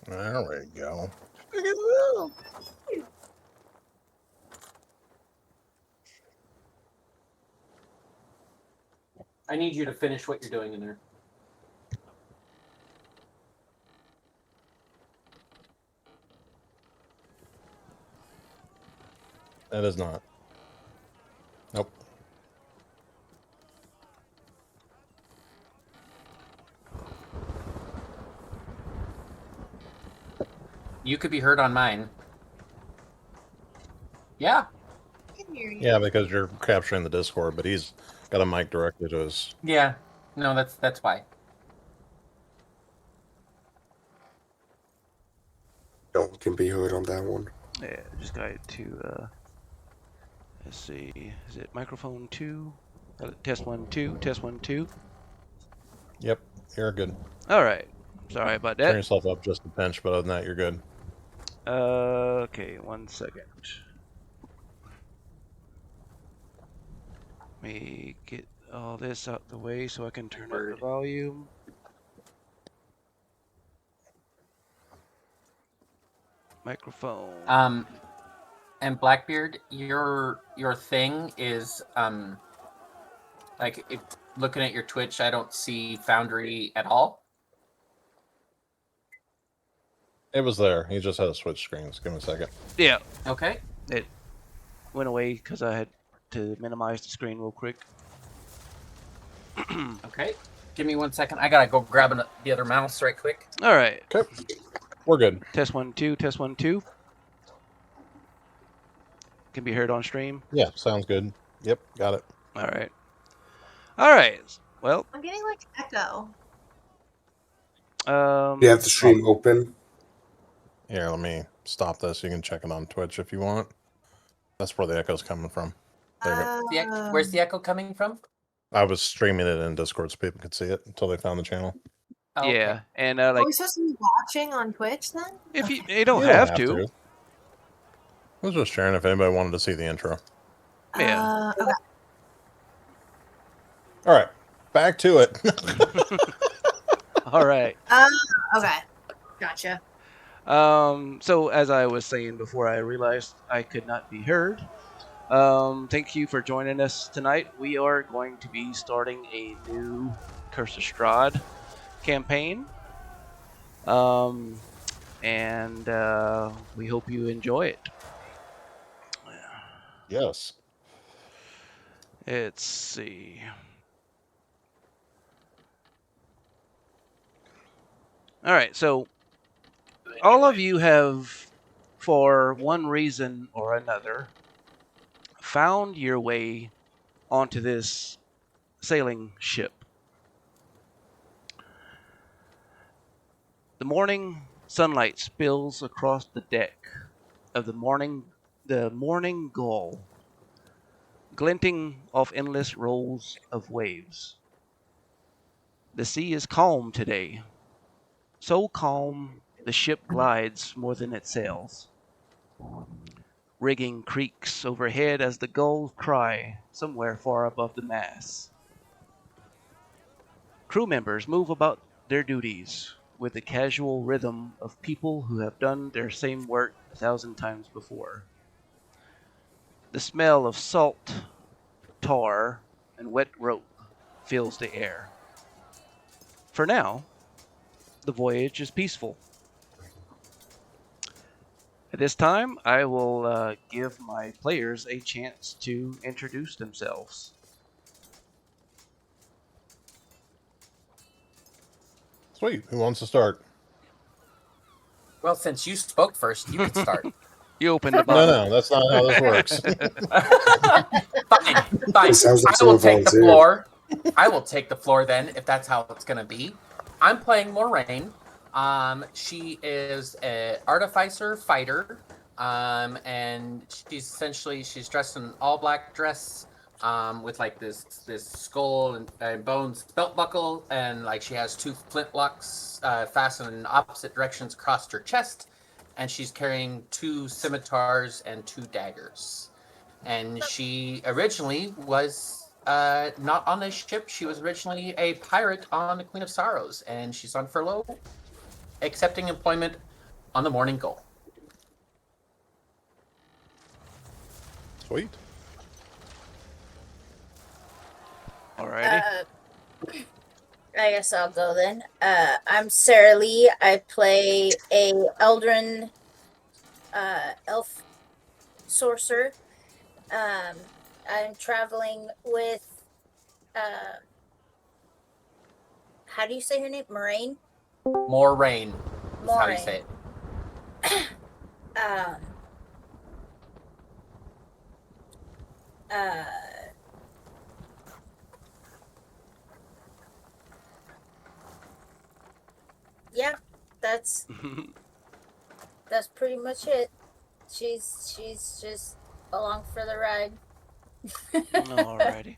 There we go. I need you to finish what you're doing in there. That is not. Nope. You could be heard on mine. Yeah. I can hear you. Yeah, because you're capturing the Discord, but he's got a mic directly to his. Yeah. No, that's why. No one can be heard on that one. Yeah, just got it to, let's see, is it microphone 2? Test 1, 2, test 1, 2. Yep, you're good. Alright, sorry about Turn that. yourself up just a pinch, but other than that, you're good. Okay, 1 second. Let me get all this out the way so I can turn up the volume. Microphone. And Blackbeard, your thing is like looking at your Twitch, I don't see Foundry at all. It was there. He just had to switch screens. Give him a second. Yeah, Okay. it went away because I had to minimize the screen real quick. Okay. Give me 1 second. I gotta go grab the other mouse right quick. Alright, Okay, we're good. test 1, 2, test 1, 2. Can be heard on stream. Yeah, sounds good. Yep, got it. Alright. Alright, well, I'm getting like echo. You have the stream open. Here, let me stop this. You can check it on Twitch if you want. That's where the echo's coming from. There you go. Where's the echo coming from? I was streaming it in Discord so people could see it until they found the channel. Oh, okay. yeah, and Are like we supposed to be watching on Twitch then? if Okay. you don't You have to. I was just sharing if anybody wanted to see the intro. Yeah. Okay. All right, back to it. All right. Okay. Gotcha. So as I was saying before I realized I could not be heard, thank you for joining us tonight. We are going to be starting a new Curse of Strahd campaign. And we hope you enjoy it. Yes. Let's see. All right, so all of you have, for one reason or another, found your way onto this sailing ship. The morning sunlight spills across the deck of the Mourning Gull, glinting off endless rolls of waves. The sea is calm today. So calm, the ship glides more than it sails. Rigging creaks overhead as the gulls cry somewhere far above the masts. Crew members move about their duties with the casual rhythm of people who have done their same work 1,000 times before. The smell of salt, tar, and wet rope fills the air. For now, the voyage is peaceful. At this time, I will give my players a chance to introduce themselves. Sweet. Who wants to start? Well, since you spoke first, you can start. You open the No, bottle. no, that's not how this works. Fine. It sounds like I will someone take the volunteered. floor. I will take the floor then, if that's how it's going to be. I'm playing Moraine. She is an artificer fighter, and she's dressed in an all black dress, with like this skull and bones belt buckle, and like she has 2 flintlocks fastened in opposite directions across her chest, and she's carrying 2 scimitars and 2 daggers. And she originally was not on this ship. She was originally a pirate on the Queen of Sorrows, and she's on furlough, accepting employment on the Mourning Gull. Sweet. Alrighty. I guess I'll go then. I'm Sarah Lee. I play a Eldrin elf sorcerer. I'm traveling with how do you say her name? Moraine? Moraine is how you say it. Um, yeah, that's pretty much it. She's just along for the ride. Alrighty.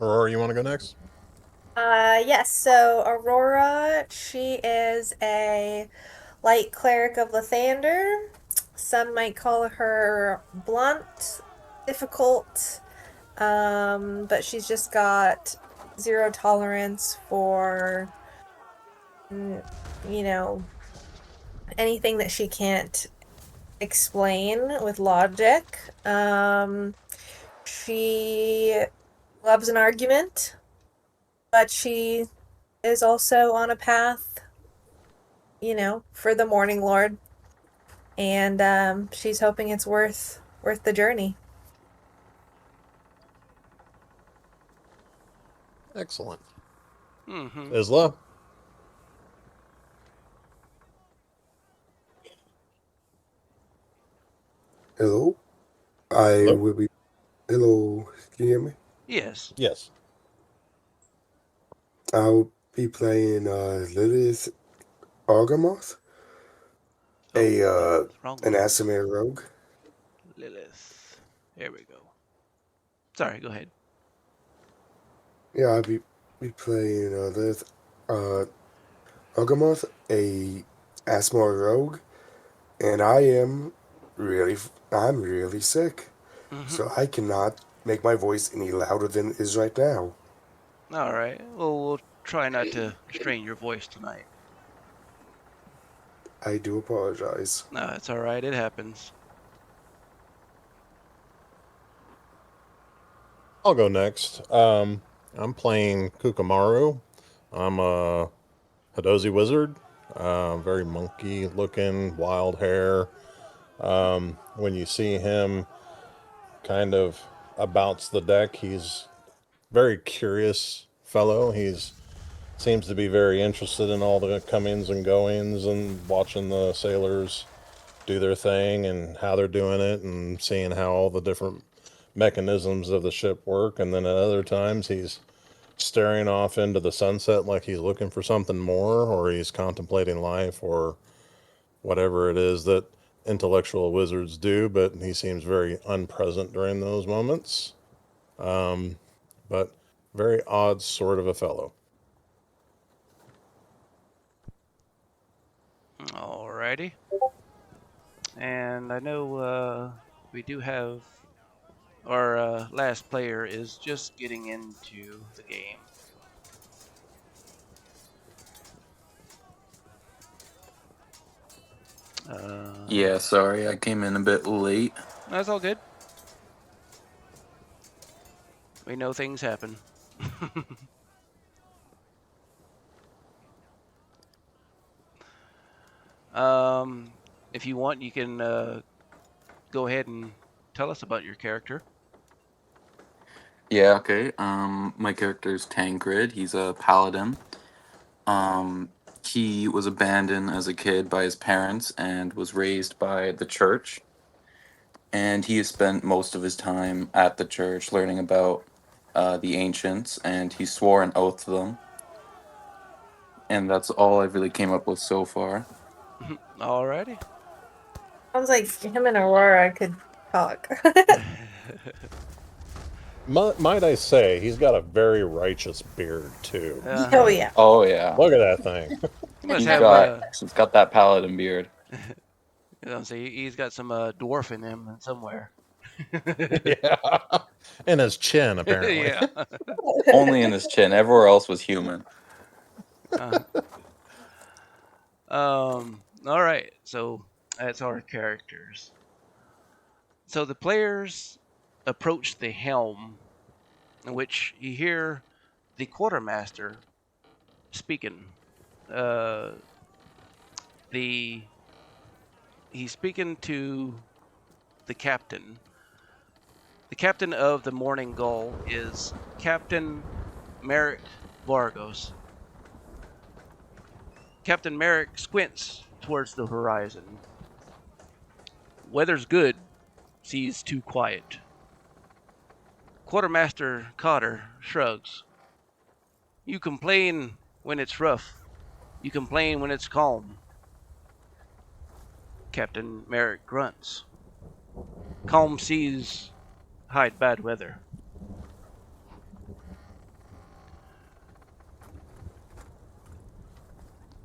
Aurora, you want to go next? Yes, so Aurora, she is a light cleric of Lathander. Some might call her blunt, difficult, but she's just got zero tolerance for, anything that she can't explain with logic. She loves an argument, but she is also on a path, for the Morning Lord, and she's hoping it's worth the journey. Excellent. Mm-hmm. Isla? Hello? Hello? Will be. Hello, can you hear me? Yes. Yes. I'll be playing Lilith Argamoth, Oh, wrong an one. Asimir rogue. Lilith. There we go. Sorry, go ahead. Yeah, I'll be playing Lilith Argamoth, a Asimir rogue, and I'm really sick, Mm-hmm. so I cannot make my voice any louder than it is right now. Alright. Well, we'll try not to strain your voice tonight. I do apologize. No, it's alright. It happens. I'll go next. I'm playing Kukamaru. I'm a Hadozi wizard. Very monkey looking, wild hair. When you see him kind of abouts the deck, he's very curious fellow. He's seems to be very interested in all the come-ins and go-ins and watching the sailors do their thing and how they're doing it and seeing how all the different mechanisms of the ship work. And then at other times he's staring off into the sunset like he's looking for something more, or he's contemplating life, or whatever it is that intellectual wizards do, but he seems very unpresent during those moments. But very odd sort of a fellow. Alrighty. And I know we do have our last player is just getting into the game. Yeah, sorry, I came in a bit late. That's all good. We know things happen. If you want, you can go ahead and tell us about your character. Yeah, okay. My character is Tancred. He's a paladin. He was abandoned as a kid by his parents and was raised by the church. And he has spent most of his time at the church learning about the ancients, and he swore an oath to them. And that's all I really came up with so far. Alrighty. Sounds like him and Aurora could talk. Might I say, he's got a very righteous beard, too. Oh, yeah. Oh yeah, Look at that thing. He must he's have got that paladin beard. he's got some dwarf in him somewhere. Yeah. And his chin, apparently. Yeah. Only in his chin. Everywhere else was human. All right. So that's our characters. So the players approach the helm, in which you hear the quartermaster speaking. Uh, the he's speaking to the captain. The captain of the Mourning Gull is Captain Merrick Vargos. Captain Merrick squints towards the horizon. Weather's good, sea's too quiet. Quartermaster Cotter shrugs. You complain when it's rough. You complain when it's calm. Captain Merrick grunts. Calm seas hide bad weather.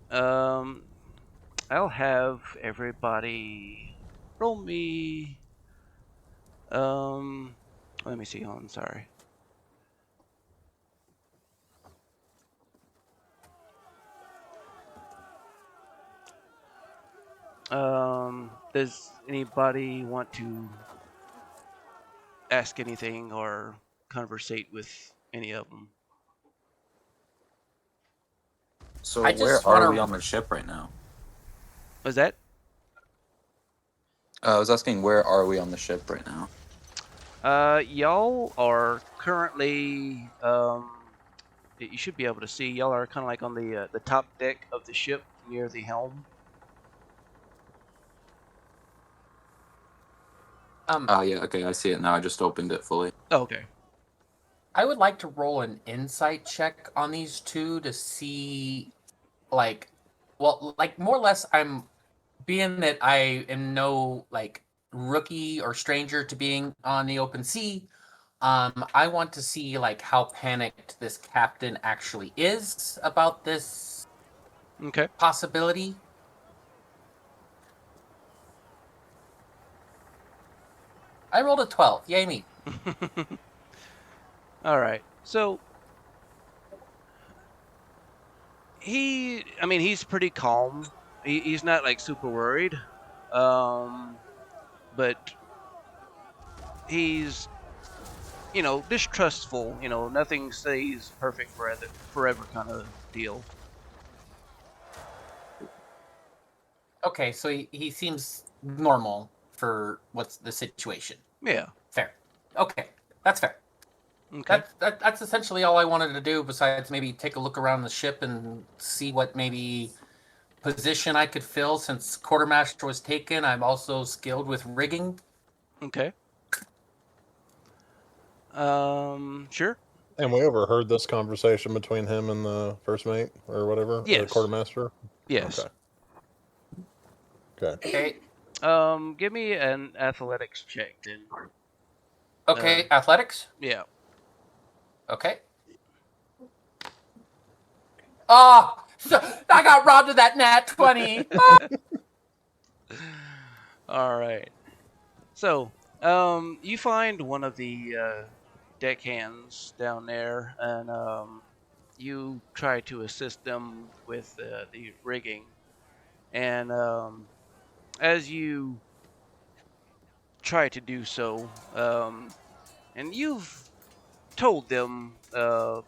Um, I'll have everybody roll me. Um, Let me see. I'm sorry. Does anybody want to ask anything or conversate with any of them? So I where just are wanna- we on the ship right now? Was that? I was asking where are we on the ship right now? Y'all are currently, you should be able to see. Y'all are kind of like on the top deck of the ship near the helm. Yeah, okay, I see it now. I just opened it fully. Oh, okay. I would like to roll an insight check on these two to see, like, well, like more or less, I'm being that I am no like rookie or stranger to being on the open sea. I want to see like how panicked this captain actually is about this Okay. possibility. I rolled a 12. Yay me. All right. So he's pretty calm. He's not like super worried, but he's distrustful. Nothing stays perfect forever kind of deal. Okay, so he seems normal for what's the situation. Yeah. Fair. Okay, that's fair. Okay. That's essentially all I wanted to do, besides maybe take a look around the ship and see what maybe position I could fill. Since quartermaster was taken, I'm also skilled with rigging. Okay. Sure. And we overheard this conversation between him and the first mate or whatever, or the Yes. quartermaster. Yes. Okay. Okay. Give me an athletics check then. Okay, athletics. Yeah. Okay. Oh, I got robbed of that nat 20. All right. So, you find one of the deckhands down there, and you try to assist them with the rigging. And as you try to do so, and you've told them, a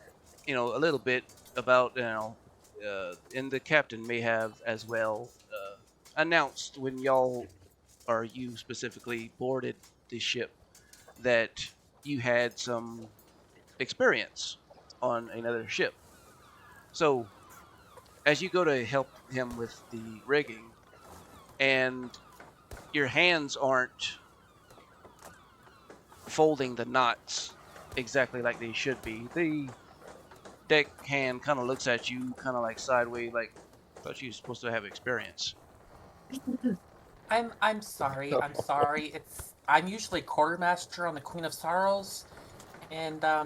little bit about, and the captain may have as well announced when y'all, or you specifically, boarded the ship that you had some experience on another ship. So, as you go to help him with the rigging, and your hands aren't folding the knots exactly like they should be, the deck hand kind of looks at you, kind of like sideways, like, thought you were supposed to have experience. I'm sorry. I'm sorry. I'm usually quartermaster on the Queen of Sorrows, and I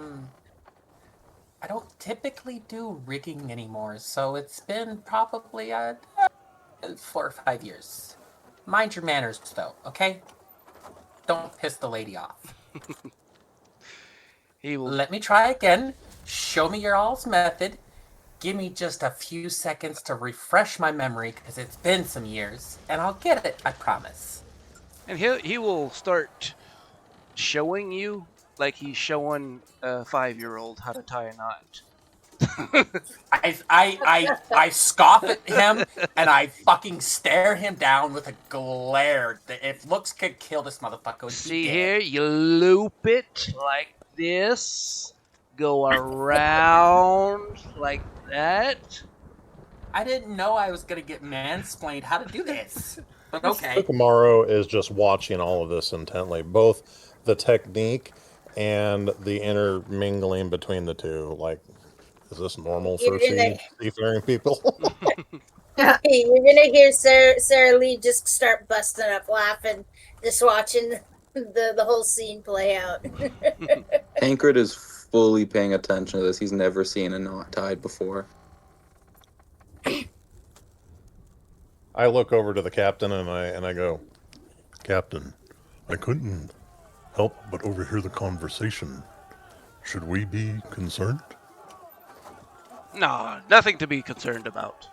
don't typically do rigging anymore. So it's been probably 4 or 5 years. Mind your manners, though. Okay. don't piss the lady off. He will. Let me try again. Show me your all's method. Give me just a few seconds to refresh my memory because it's been some years, and I'll get it. I promise. And he will start showing you like he's showing a 5-year-old how to tie a knot. I scoff at him and I fucking stare him down with a glare that if looks could kill this motherfucker. Would See be dead. here, you loop it like this, go around like that. I didn't know I was gonna get mansplained how to do this. But okay. Kukumaro is just watching all of this intently, both the technique and the intermingling between the two. Like, is this normal for seafaring people? You're gonna hear Sarah Lee just start busting up laughing, just watching the whole scene play out. Tancred is fully paying attention to this. He's never seen a knot tied before. I look over to the captain and I go, Captain, I couldn't help but overhear the conversation. Should we be concerned? No, nothing to be concerned about.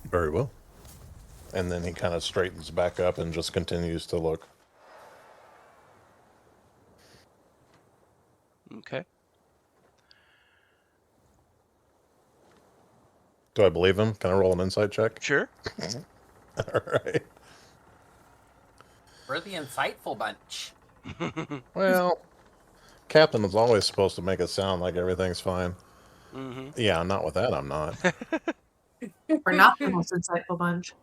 Very well. And then he kind of straightens back up and just continues to look. Okay. Do I believe him? Can I roll an insight check? Sure. All right. We're the insightful bunch. Well, Captain is always supposed to make it sound like everything's fine. Mm-hmm. Yeah, not with that, I'm not. We're not the most insightful bunch.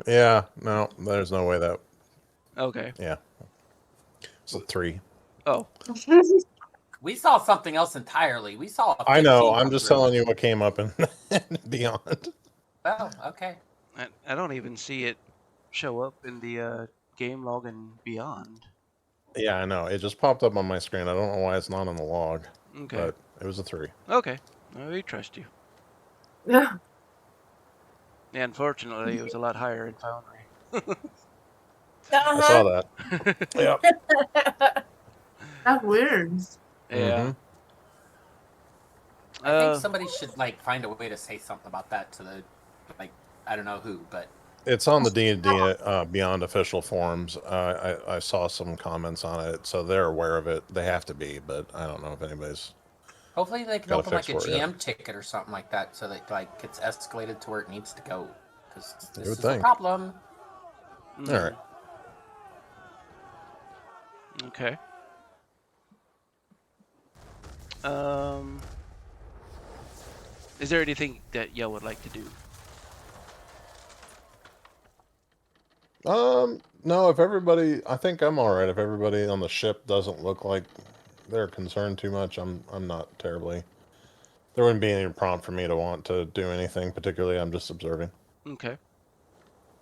Yeah, no, there's no way that... Okay. Yeah. It's a 3. Oh. We saw something else entirely. We saw. I know, I'm come just through. telling you what came up and beyond. Oh, okay. I don't even see it show up in the game log and beyond. Yeah, I know. It just popped up on my screen. I don't know why it's not on the log. Okay. But it was a 3. Okay. We trust you. Yeah. Yeah, unfortunately, it was a lot higher in Foundry. I saw that. Yep. That's weird. Yeah. I think somebody should like find a way to say something about that to the, like, I don't know who, but It's on the D&D Beyond official forums. I saw some comments on it, so they're aware of it. They have to be, but I don't know if anybody's... hopefully they can Gotta open like a fix for it, yeah. GM ticket or something like that, so that like gets escalated to where it needs to go. Because You this would is a think. problem. Mm. All right. Okay. Is there anything that y'all would like to do? No, if everybody... I think I'm all right. If everybody on the ship doesn't look like they're concerned too much, I'm not terribly... There wouldn't be any prompt for me to want to do anything particularly. I'm just observing. Okay.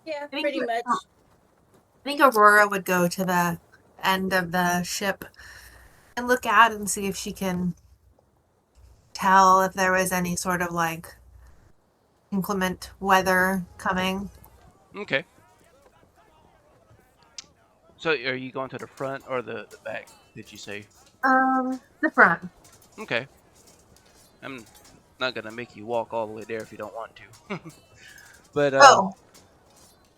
Yeah, think pretty that- much. I think Aurora would go to the end of the ship and look out and see if she can tell if there was any sort of like inclement weather coming. Okay. So are you going to the front or the back, did you say? The front. Okay. I'm not going to make you walk all the way there if you don't want to. But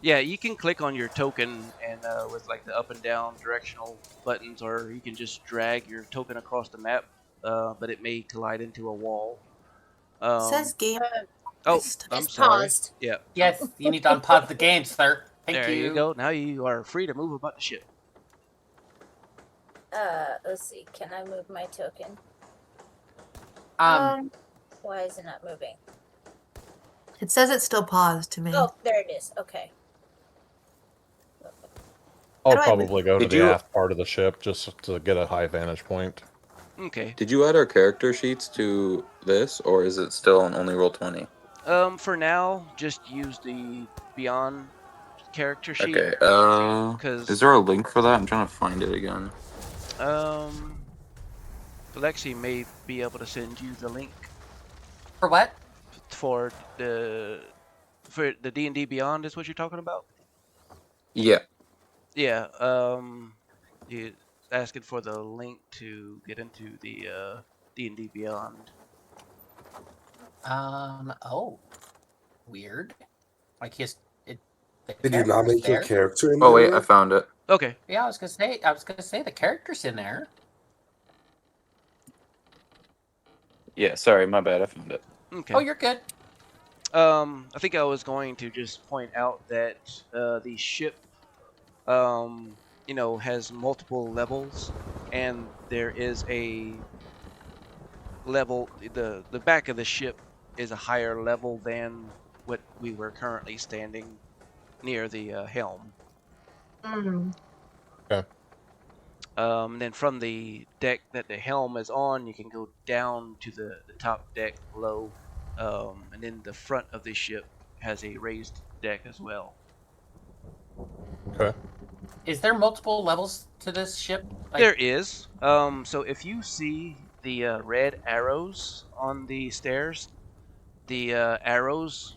yeah, you can click on your token and with like the up and down directional buttons, or you can just drag your token across the map, but it may collide into a wall. It says game. Oh, list. I'm It's sorry. paused. Yeah. Yes, you need to unpause the game, sir. Thank There you. you go. Now you are free to move about the ship. Let's see. Can I move my token? Why is it not moving? It says it's still paused to me. Oh, there it is. Okay. I'll How do I probably go to Did the you- aft part of the ship just to get a high vantage point. Okay. Did you add our character sheets to this, or is it still on only Roll20? For now, just use the Beyond character sheet. Okay. 'Cause- Is there a link for that? I'm trying to find it again. Alexi may be able to send you the link For what? for the D&D Beyond is what you're talking about? Yeah. Yeah. You asking for the link to get into the D&D Beyond. Oh, weird. Like the Did you not character's make your there. character in Oh there wait, I yet? found it. Okay. Yeah, I was gonna say the character's in there. Yeah, sorry, my bad. I found it. Okay. Oh, you're good. I think I was going to just point out that the ship, has multiple levels, and there is a level. The back of the ship is a higher level than what we were currently standing near the helm. Mm. Okay. Then from the deck that the helm is on, you can go down to the top deck below, and then the front of the ship has a raised deck as well. Okay. Is there multiple levels to this ship? There is. So if you see the red arrows on the stairs, the arrows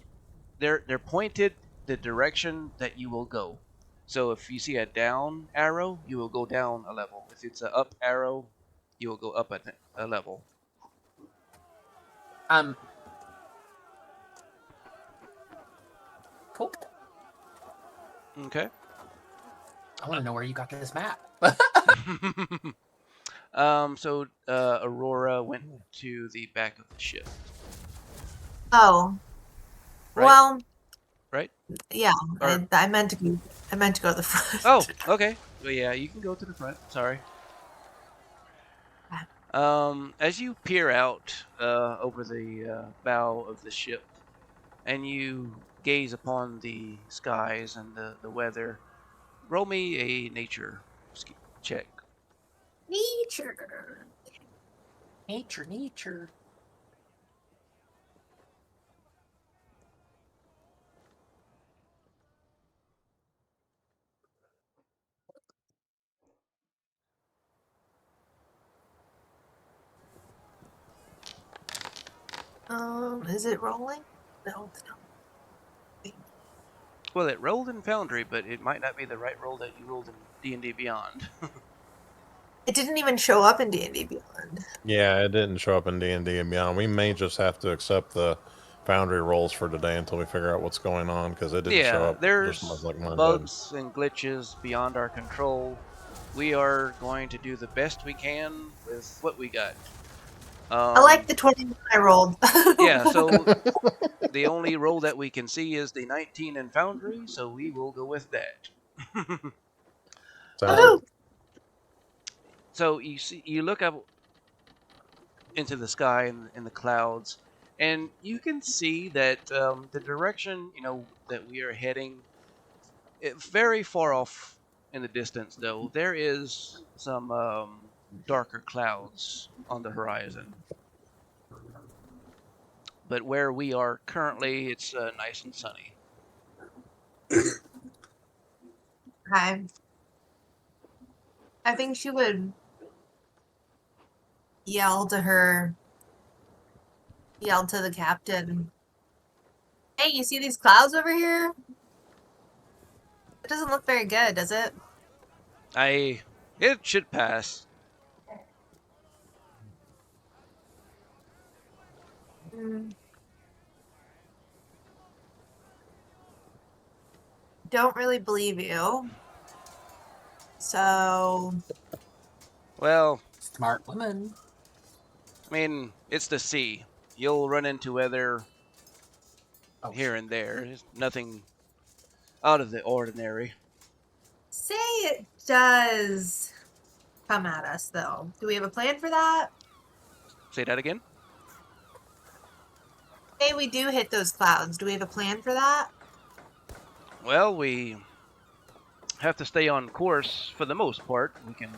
they're pointed the direction that you will go. So if you see a down arrow, you will go down a level. If it's an up arrow, you will go up a level. Cool. Okay. I want to know where you got this map. So Aurora went to the back of the ship. Oh. Right? Well, Right? yeah. Or- I meant to go to the front. Oh, okay. Well, yeah, you can go to the front. Sorry. As you peer out over the bow of the ship, and you gaze upon the skies and the weather, roll me a nature check. Nature. Nature. Is it rolling? No, it's not. Well, it rolled in Foundry, but it might not be the right roll that you rolled in D&D Beyond. It didn't even show up in D&D Beyond. Yeah, it didn't show up in D&D and Beyond. We may just have to accept the Foundry rolls for today until we figure out what's going on, because it didn't show Yeah, up there's just like mine did. bugs and glitches beyond our control. We are going to do the best we can with what we got. I like the 21 I rolled. Yeah, so the only roll that we can see is the 19 in Foundry, so we will go with that. Sounds So you look up into the sky and the clouds, and you can see that the direction that we are heading, very far off in the distance, though there is some darker clouds on the horizon. But where we are currently, it's nice and sunny. I think she would yell to the captain. Hey, you see these clouds over here? It doesn't look very good, does it? It should pass. Don't really believe you. So, Well, Smart woman. I mean, it's the sea. You'll run into weather here and there. It's nothing out of the ordinary. say it does come at us, though. Do we have a plan for that? Say that again? Say we do hit those clouds. Do we have a plan for that? Well, we have to stay on course for the most part. We can,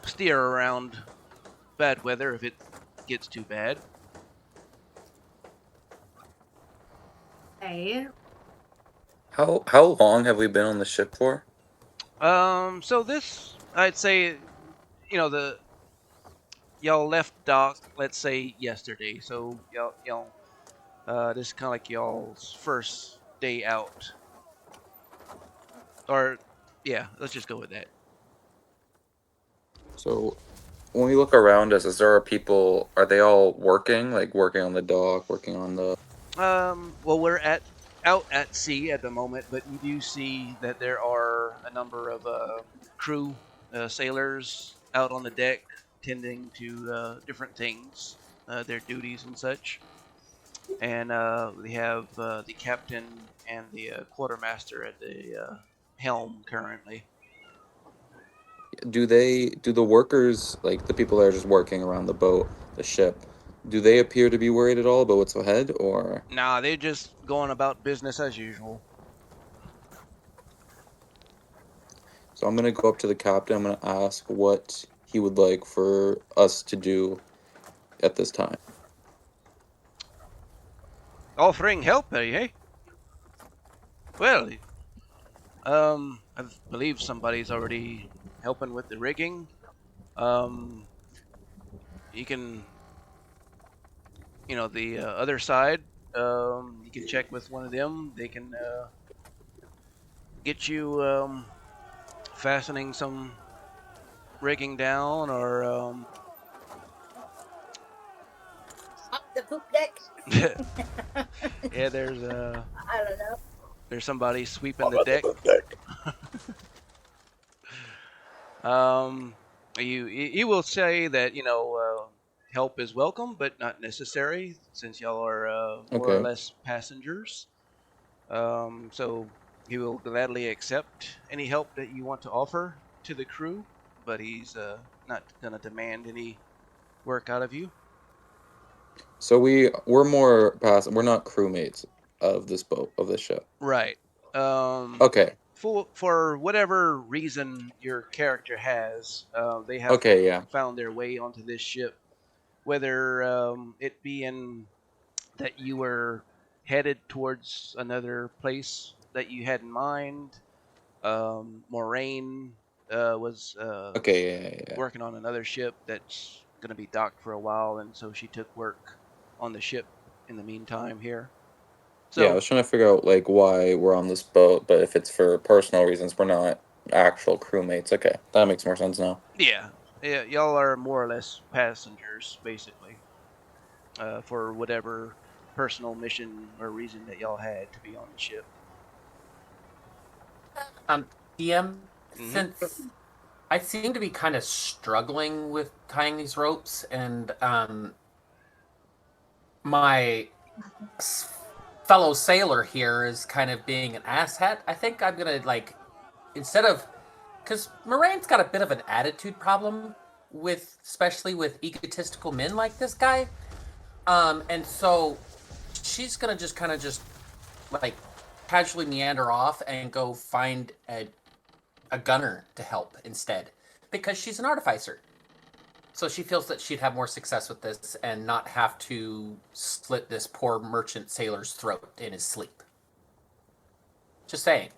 steer around bad weather if it gets too bad. Hey. How long have we been on the ship for? So this, I'd say, y'all left dock, let's say yesterday. So this is kind of like y'all's first day out. Or, yeah, let's just go with that. So when we look around us, is there people? Are they all working? Like working on the dock, working on the? Well, we're out at sea at the moment, but you do see that there are a number of crew sailors out on the deck tending to different things, their duties and such. And we have the captain and the quartermaster at the helm currently. Do the workers, like the people that are just working around the boat, the ship, do they appear to be worried at all about what's ahead, or? Nah, they're just going about business as usual. So I'm gonna go up to the captain. I'm gonna ask what he would like for us to do at this time. Offering help, eh? Well, I believe somebody's already helping with the rigging. Um, you can, the other side. You can check with one of them. They can get you fastening some rigging down, or Up the poop deck. yeah, there's I don't know. somebody sweeping the deck. You will say that help is welcome, but not necessary, since y'all are more or Okay. less passengers. So he will gladly accept any help that you want to offer to the crew, but he's not going to demand any work out of you. So we're more pass. We're not crewmates of this boat, of this ship. Right. Okay. For whatever reason your character has, they have Okay. Yeah. found their way onto this ship, whether it being that you were headed towards another place that you had in mind. Moraine was Okay. Yeah. working on another ship that's going to be docked for a while, and so she took work on the ship in the meantime here. So, Yeah. I was trying to figure out like why we're on this boat, but if it's for personal reasons, we're not actual crewmates. Okay, that makes more sense now. yeah, y'all are more or less passengers, basically, for whatever personal mission or reason that y'all had to be on the ship. DM, Mhm. since I seem to be kind of struggling with tying these ropes, and my fellow sailor here is kind of being an asshat, I think I'm gonna instead of, because Moraine's got a bit of an attitude problem with, especially with egotistical men like this guy, and so she's gonna just kind of just like casually meander off and go find a gunner to help instead, because she's an artificer. So she feels that she'd have more success with this and not have to slit this poor merchant sailor's throat in his sleep. Just saying.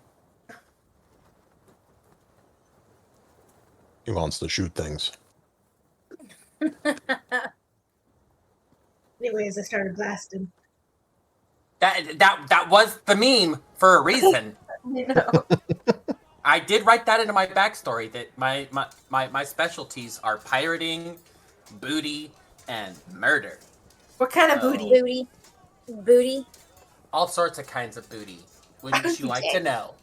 He wants to shoot things. Anyways, I started blasting. That was the meme for a reason. You know. I did write that into my backstory, that my specialties are pirating, booty, and murder. What kind of Oh. booty? Booty. All sorts of kinds of booty. Wouldn't you like to know?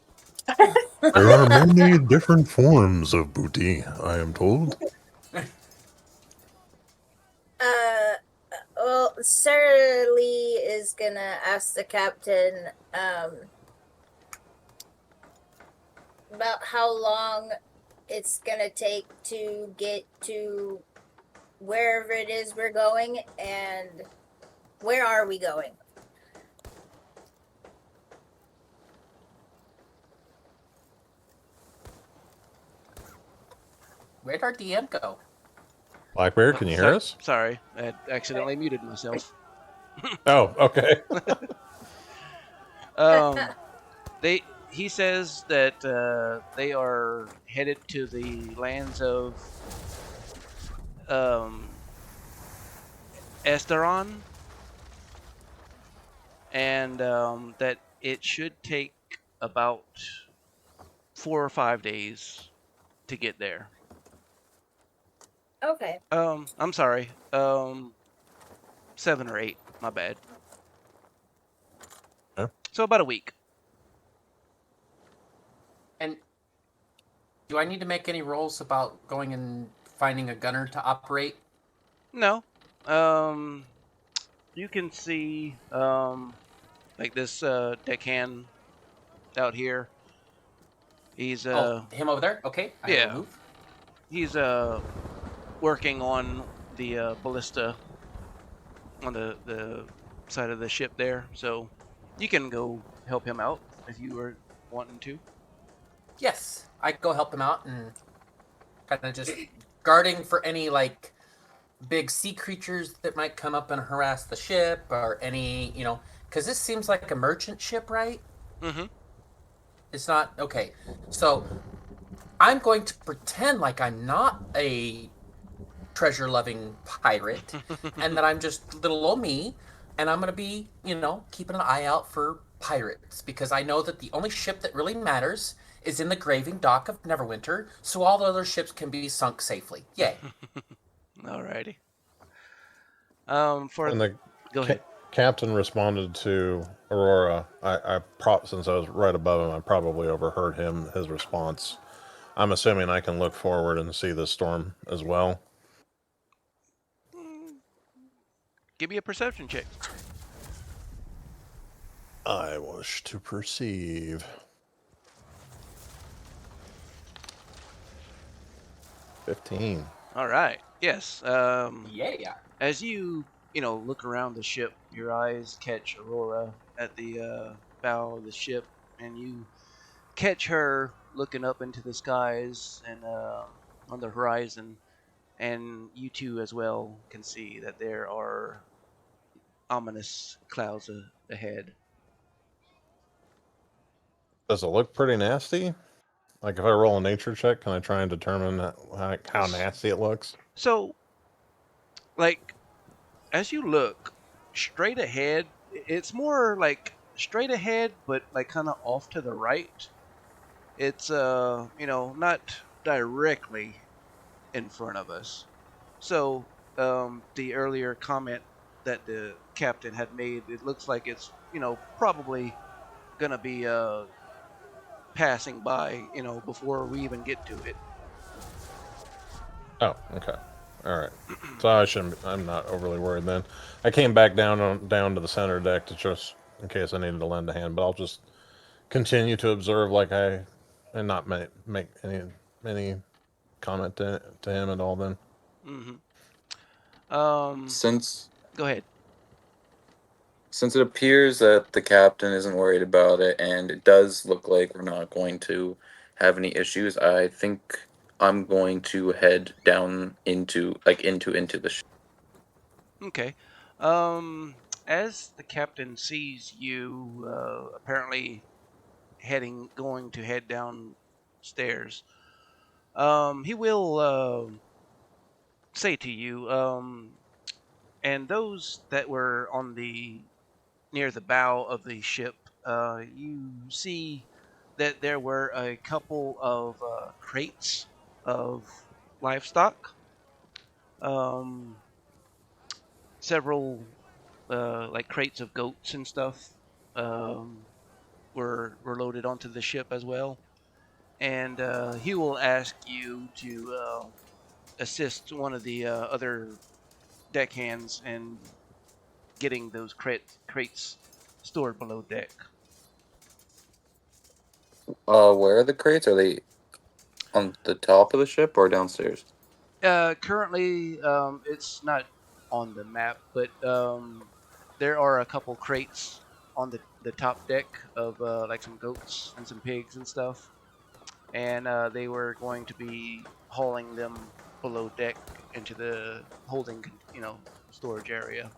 There are many different forms of booty, I am told. Well, Sir Lee is gonna ask the captain about how long it's gonna take to get to wherever it is we're going, and where are we going? Where'd our DM go? Blackbeard, can you hear us? Sorry, I had accidentally muted myself. Oh, okay. He says that they are headed to the lands of Esteron, and that it should take about 4 or 5 days to get there. Okay. I'm sorry. 7 or 8. My bad. Okay. So about a week. And do I need to make any rolls about going and finding a gunner to operate? No. You can see like this deckhand out here. He's Oh, him over there? Okay, I will yeah. move. He's working on the ballista on the side of the ship there. So you can go help him out if you were wanting to. Yes, I go help him out and kind of just guarding for any like big sea creatures that might come up and harass the ship or any, because this seems like a merchant ship, right? Mm-hmm. It's not okay. So I'm going to pretend like I'm not a treasure loving pirate and that I'm just little old me, and I'm going to be, keeping an eye out for pirates because I know that the only ship that really matters is in the graving dock of Neverwinter, so all the other ships can be sunk safely. Yay. Alrighty. And the Go ahead. captain responded to Aurora. Since I was right above him, I probably overheard his response. I'm assuming I can look forward and see the storm as well. Give me a perception check. I wish to perceive. 15. All right. Yes. Yeah. As you look around the ship, your eyes catch Aurora at the bow of the ship, and you catch her looking up into the skies and on the horizon, and you too as well can see that there are ominous clouds ahead. Does it look pretty nasty? Like if I roll a nature check, can I try and determine how nasty it looks? So, like, as you look straight ahead, it's more like straight ahead, but like kind of off to the right. It's not directly in front of us. So the earlier comment that the captain had made, it looks like it's probably gonna be passing by before we even get to it. Oh, okay. All right. So I shouldn't. I'm not overly worried then. I came back down to the center deck to just in case I needed to lend a hand, but I'll just continue to observe and not make any comment to him at all. Then. Mm-hmm. Since Go ahead. since it appears that the captain isn't worried about it, and it does look like we're not going to have any issues, I think I'm going to head down into the ship. Okay. As the captain sees you, apparently going to head downstairs, he will say to you, and those that were on the near the bow of the ship, you see that there were a couple of crates of livestock, um, several like crates of goats and stuff um, were loaded onto the ship as well, and he will ask you to assist one of the other deckhands in getting those crates stored below deck. Where are the crates? Are they on the top of the ship or downstairs? Currently, it's not on the map, but there are a couple crates on the top deck of like some goats and some pigs and stuff, and they were going to be hauling them below deck into the holding, storage area.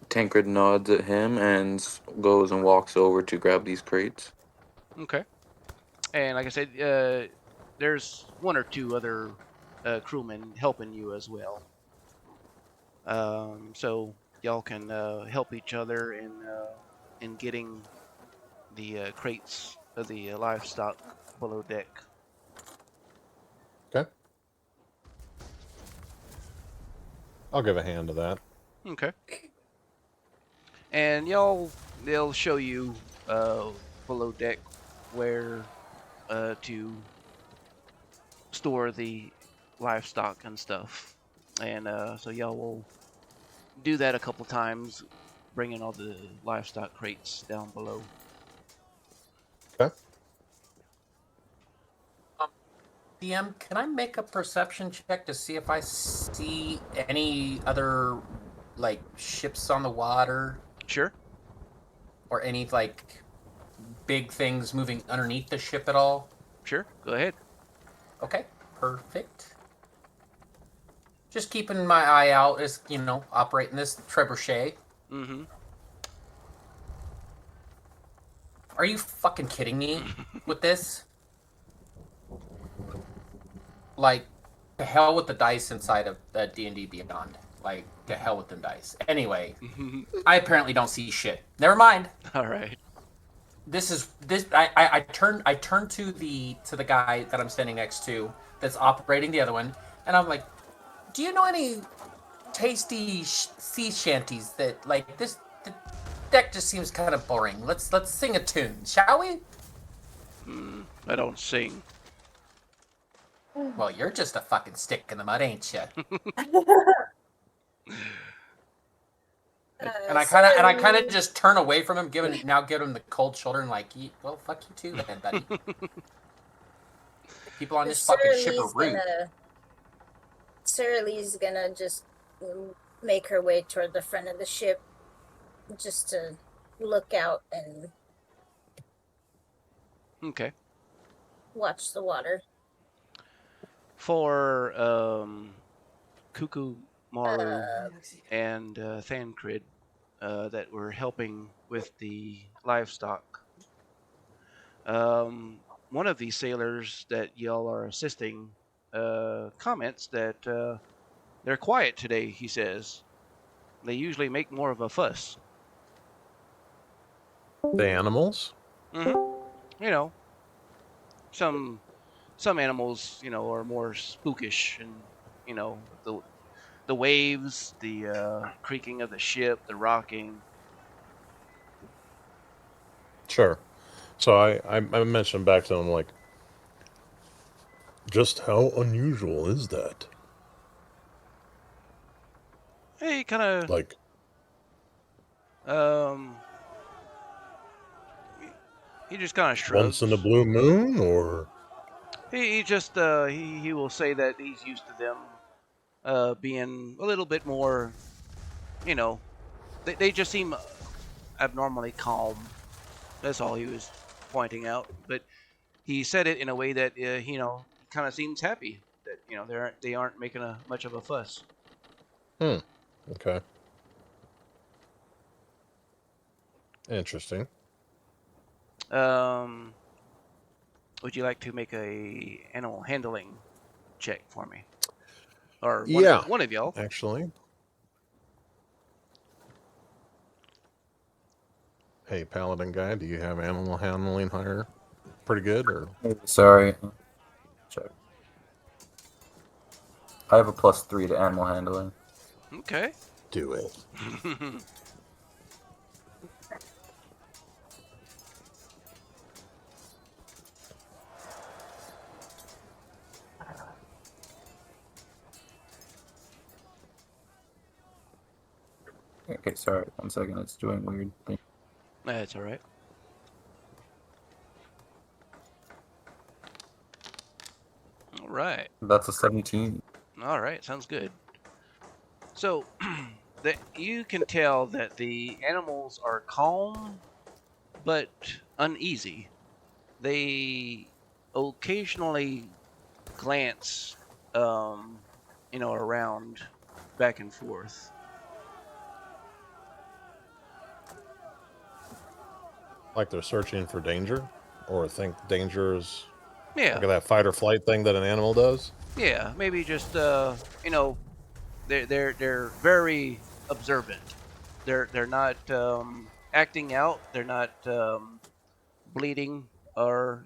Tancred nods at him and goes and walks over to grab these crates. Okay. And like I said, there's one or two other crewmen helping you as well. So y'all can help each other in getting the crates of the livestock below deck. Okay. I'll give a hand to that. Okay. And they'll show you below deck where to store the livestock and stuff. And so y'all will do that a couple times, bringing all the livestock crates down below. Okay. DM, can I make a perception check to see if I see any other like ships on the water Sure. or any like big things moving underneath the ship at all? Sure. Go ahead. Okay, perfect. Just keeping my eye out as, operating this trebuchet. Mm-hmm. Are you fucking kidding me with this? Like, to hell with the dice inside of the D&D Beyond. Like, to hell with them dice. Anyway, I apparently don't see shit. Never mind. All right. I turn to the guy that I'm standing next to that's operating the other one, and I'm like, do you know any tasty sea shanties that like this? The deck just seems kind of boring. Let's sing a tune, shall we? I don't sing. Well, you're just a fucking stick in the mud, ain't you? And I kind of just turn away from him, give him the cold shoulder, and like, well, fuck you too, then, buddy. People on this fucking ship are rude. Sarah Lee's gonna just make her way toward the front of the ship, just to look out and Okay. watch the water. For Kuku Maru and Thancred that were helping with the livestock. One of these sailors that y'all are assisting comments that they're quiet today, he says. They usually make more of a fuss. The animals? Mm-hmm. Some animals, are more spookish, and the waves, the creaking of the ship, the rocking. Sure. So I mentioned back to him, like, just how unusual is that? Hey, kind of Like, he just kind of shrugs. once in a blue moon, or? He just he will say that he's used to them being a little bit more, they just seem abnormally calm. That's all he was pointing out. But he said it in a way that he kind of seems happy that they aren't making much of a fuss. Okay. Interesting. Would you like to make a animal handling check for me? Or one of y'all. Actually. Hey, paladin guy, do you have animal handling higher? Pretty good, or? Sorry. Check. I have a +3 to animal handling. Okay. Do it. Okay, sorry. 1 second. It's doing weird thing. That's all right. All right. That's a 17. All right. Sounds good. So, that you can tell that the animals are calm, but uneasy. They occasionally glance, around, back and forth. Like they're searching for danger? Or think danger is Yeah. like that fight or flight thing that an animal does? Yeah, maybe just they're very observant. They're not acting out. They're not bleeding are,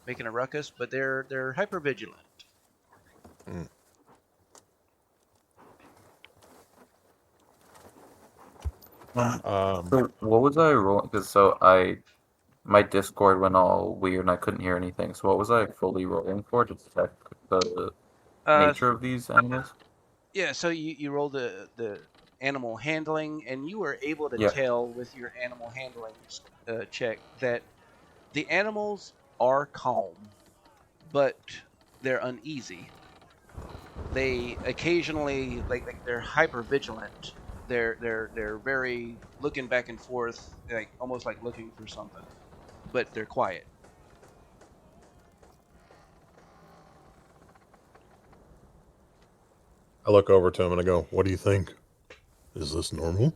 making a ruckus, but they're hyper vigilant. So what was I rolling? Because my Discord went all weird and I couldn't hear anything. So what was I fully rolling for to check the Uh, nature of these animals? yeah. So you roll the animal handling, and you were able to Yeah. tell with your animal handling check that the animals are calm, but they're uneasy. They occasionally like they're hyper vigilant. They're very looking back and forth, like almost like looking for something, but they're quiet. I look over to him and I go, "What do you think? Is this normal?"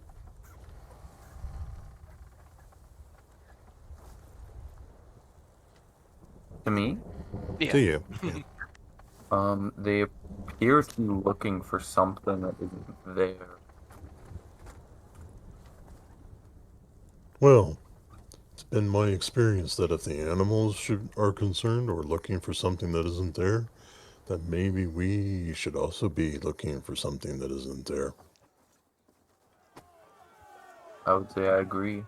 To me, Yeah. To you. Yeah. they appear to be looking for something that isn't there. Well, it's been my experience that if the animals are concerned or looking for something that isn't there, that maybe we should also be looking for something that isn't there. I would say I agree.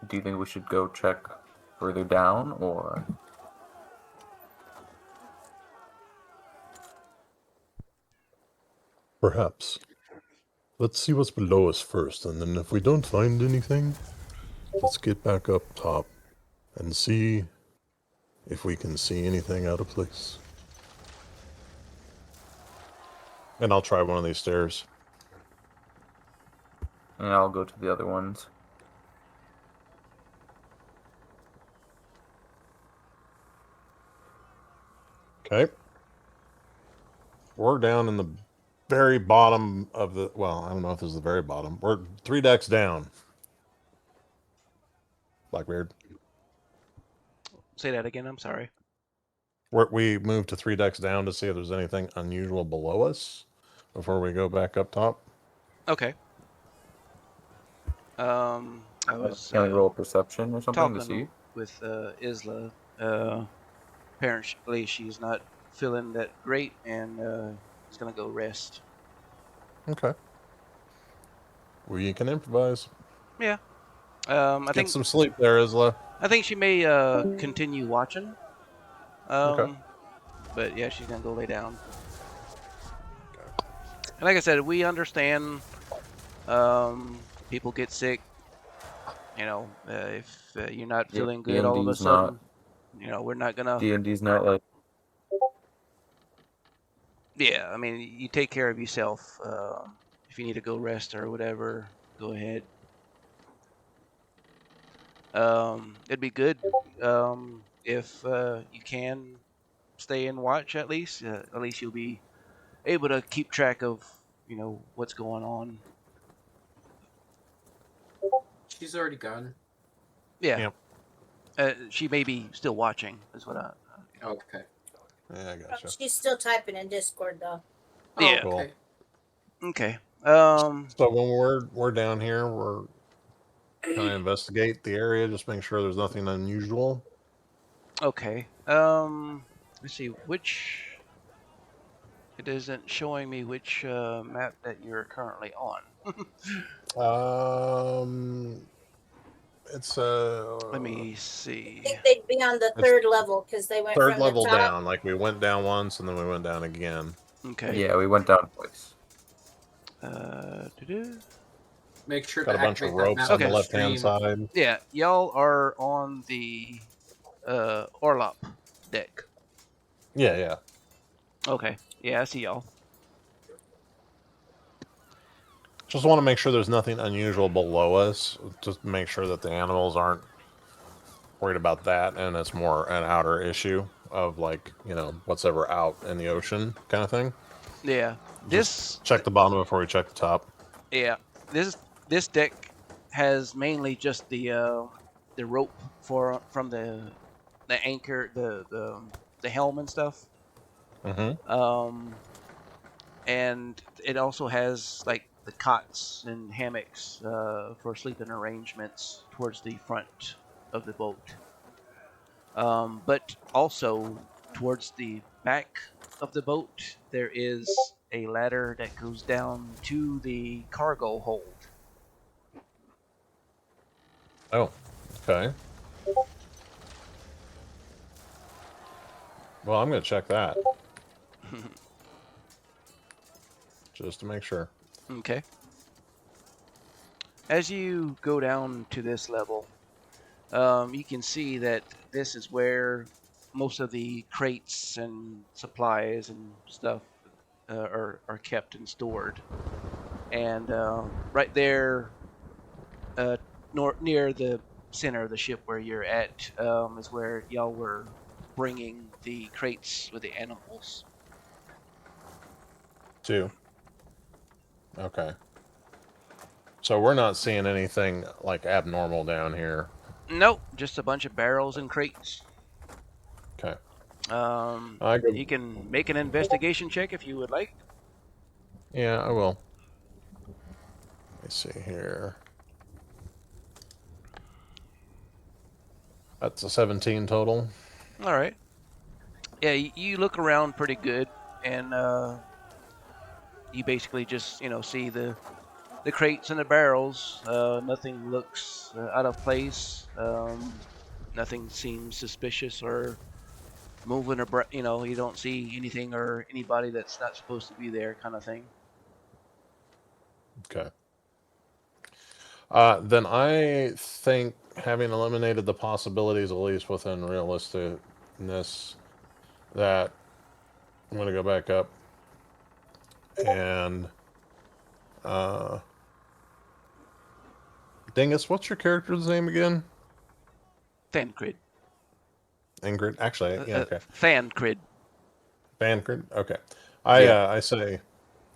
Do you think we should go check further down, or? Perhaps. Let's see what's below us first, and then if we don't find anything, let's get back up top and see if we can see anything out of place. And I'll try one of these stairs. And I'll go to the other ones. Okay. We're down in the very bottom of the... Well, I don't know if this is the very bottom. We're 3 decks down. Blackbeard. Say that again. I'm sorry. We moved to 3 decks down to see if there's anything unusual below us before we go back up top. Okay. I was Can we roll perception or something to talking see? with Isla. Apparently, she's not feeling that great, and is gonna go rest. Okay. We can improvise. Yeah. Get some sleep there, Isla. I think she may continue watching. Okay. But yeah, she's gonna go lay down. And like I said, we understand. People get sick. If you're not Yeah, feeling good all of a D&D's not- sudden, we're not gonna. D&D's not like... Yeah, I mean, you take care of yourself. If you need to go rest or whatever, go ahead. It'd be good if you can stay and watch at least. At least you'll be able to keep track of what's going on. She's already gone. Yeah. Yep. She may be still watching. Is what I. Okay. Yeah, I gotcha. She's still typing in Discord though. Yeah. Cool. Okay. Okay. So when we're down here, we're trying to investigate the area, just make sure there's nothing unusual. Okay. Let's see which. It isn't showing me which map that you're currently on. It's Let me see. I think they'd be on the third level because they went third from level the top. down. Like we went down once and then we went down again. Okay. Yeah, we went down twice. Doo-doo. Make sure Got to a bunch of activate that ropes map on the on left hand stream. side. Yeah, y'all are on the Orlop deck. Yeah. Okay. Yeah, I see y'all. Just want to make sure there's nothing unusual below us. Just make sure that the animals aren't worried about that, and it's more an outer issue of like, what's ever out in the ocean kind of thing. Yeah. Just check the bottom before we check the top. Yeah. This deck has mainly just the rope from the anchor, the helm and stuff. Mm-hmm. And it also has like the cots and hammocks for sleeping arrangements towards the front of the boat. But also towards the back of the boat, there is a ladder that goes down to the cargo hold. Oh, okay. Well, I'm going to check that just to make sure. Okay. As you go down to this level, you can see that this is where most of the crates and supplies and stuff are kept and stored. And right there, near the center of the ship where you're at, is where y'all were bringing the crates with the animals. 2. Okay. So we're not seeing anything like abnormal down here. Nope, just a bunch of barrels and crates. Okay. You can make an investigation check if you would like. Yeah, I will. Let me see here. That's a 17 total. All right. Yeah, you look around pretty good, and you basically just see the crates and the barrels. Nothing looks out of place. Nothing seems suspicious or moving, or you don't see anything or anybody that's not supposed to be there, kind of thing. Okay. Then I think, having eliminated the possibilities, at least within realisticness, that I'm going to go back up and Dingus, what's your character's name again? Thancred. Ingrid? Actually, yeah, okay. Thancred. Thancred? Okay. I say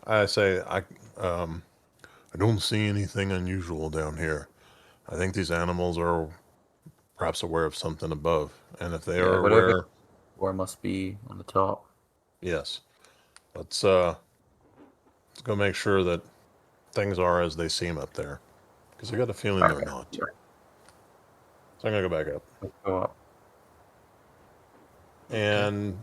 I don't see anything unusual down here. I think these animals are perhaps aware of something above, and if they are aware, or must be on the top. yes. Let's go make sure that things are as they seem up there, because I got a feeling they're not. Sure. So I'm gonna go back up. Let's go up. And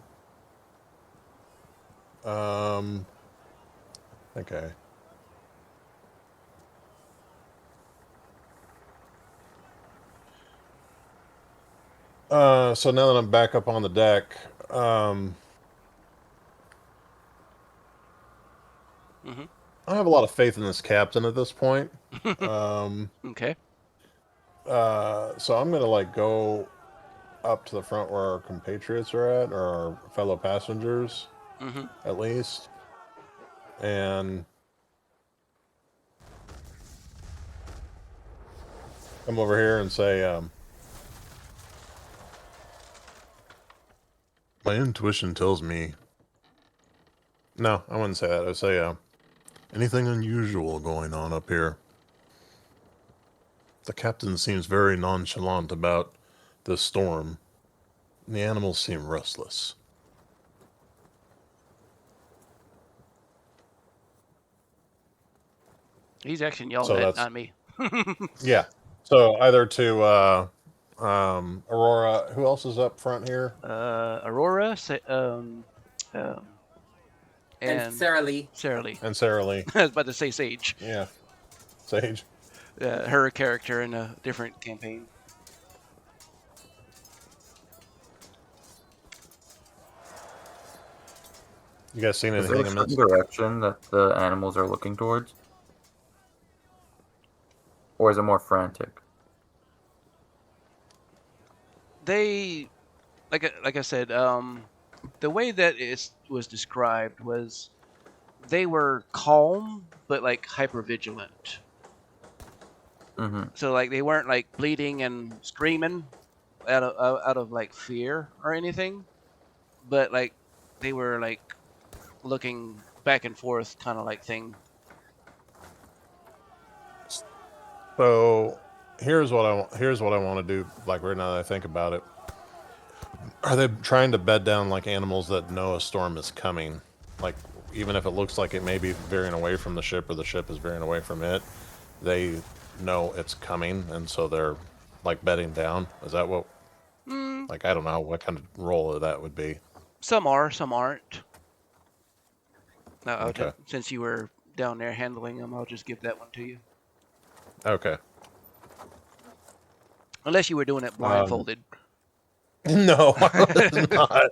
okay. So now that I'm back up on the deck, I have a lot of faith in this captain at this point. Okay. So I'm gonna go up to the front where our compatriots are at, or our fellow passengers, at least, and come over here and say, my intuition tells me. No, I wouldn't say that. I'd say, anything unusual going on up here? The captain seems very nonchalant about this storm. The animals seem restless. He's actually yelling at, not me. Yeah. So either to Aurora. Who else is up front here? Aurora, and Sarah Lee. Sarah Lee. And Sarah Lee. I was about to say Sage. Yeah. Sage. Her character in a different campaign. You guys seen Is there anything a in this? certain direction that the animals are looking towards? Or is it more frantic? They, like I said, the way that it was described was they were calm but hyper vigilant. So they weren't bleeding and screaming out of fear or anything, but they were looking back and forth, kind of thing. So here's what I want to do. Right now that I think about it, are they trying to bed down animals that know a storm is coming? Even if it looks like it may be veering away from the ship, or the ship is veering away from it, they know it's coming, and so they're bedding down. Is that what? Like, I don't know what kind of role that would be. Some are, some aren't. No, Okay. since you were down there handling them, I'll just give that one to you. Okay. Unless you were doing it blindfolded. No, I was not.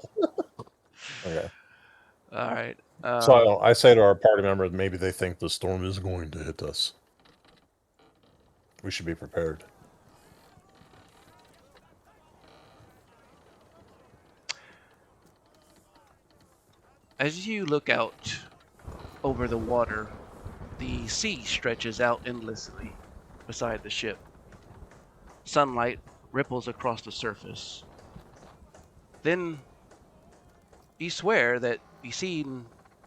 Okay. All right. So I say to our party members, maybe they think the storm is going to hit us. We should be prepared. As you look out over the water, the sea stretches out endlessly beside the ship. Sunlight ripples across the surface. Then you swear that you see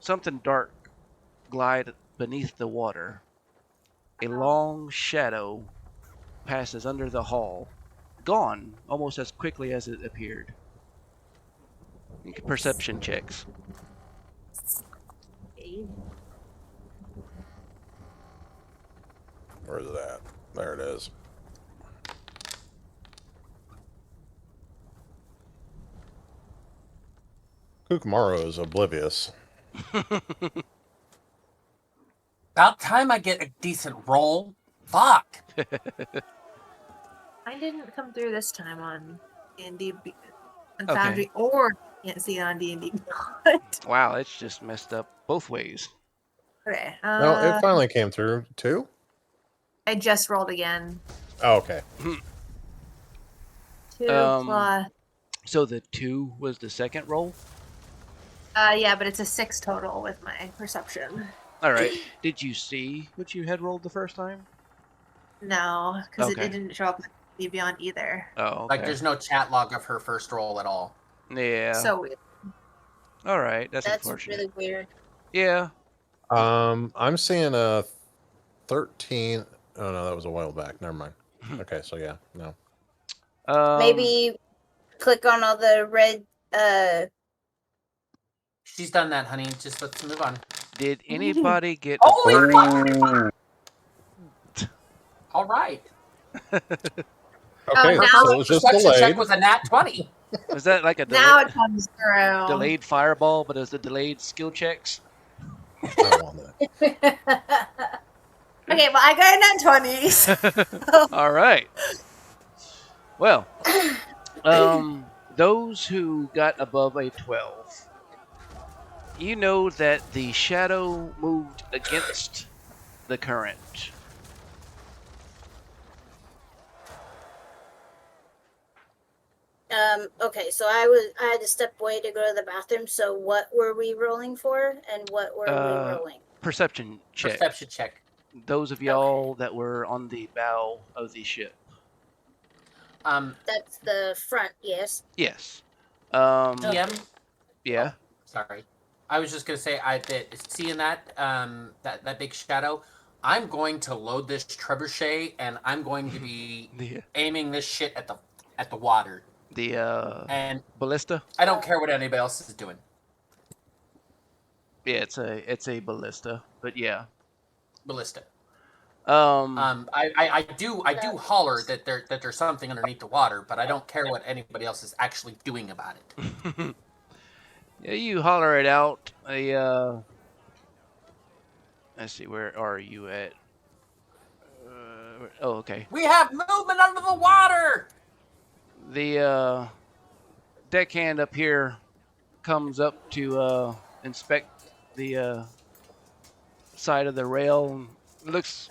something dark glide beneath the water. A long shadow passes under the hull, gone almost as quickly as it appeared. Perception checks. Where is it at? There it is. Kukamaru is oblivious. About time I get a decent roll. Fuck. I didn't come through this time on D&D on Okay. Foundry, or can't see it on D&D. Wow, it's just messed up both ways. Okay. No, it finally came through too. I just rolled again. Oh, okay. 2 Um, plus. So the 2 was the second roll? Yeah, but it's a 6 total with my perception. All right. Did you see what you had rolled the first time? No, because Okay. it didn't show up with Beyond either. Oh, okay. Like, there's no chat log of her first roll at all. Yeah. So weird. All right. That's That's unfortunate. really weird. Yeah. I'm seeing a 13. Oh no, that was a while back. Never mind. Okay, so yeah, no. Maybe click on all the red. She's done that, honey. Just let's move on. Did anybody get? Holy fuck! All right. Okay, now so it was just Perception check delayed. was a nat 20. Was that like a Now it comes through. delayed fireball, but it was the delayed skill checks? I don't want that. Okay, well, I got a nat 20s. All right. Well, those who got above a 12, you know that the shadow moved against the current. Okay, so I had to step away to go to the bathroom. So what were we rolling for, and what were we rolling? Perception check. Perception check. Those of y'all that were on the bow of the ship. That's the front, yes. Yes. DM. Yeah. Sorry, I was just gonna say seeing that that big shadow. I'm going to load this trebuchet and I'm going to be aiming this shit at the water. And ballista. I don't care what anybody else is doing. Yeah, it's a ballista, but yeah. Ballista. I do holler that there's something underneath the water, but I don't care what anybody else is actually doing about it. Yeah, you holler it out. Let's see, where are you at? Oh, okay. We have movement under the water. The deckhand up here comes up to inspect the side of the rail, and looks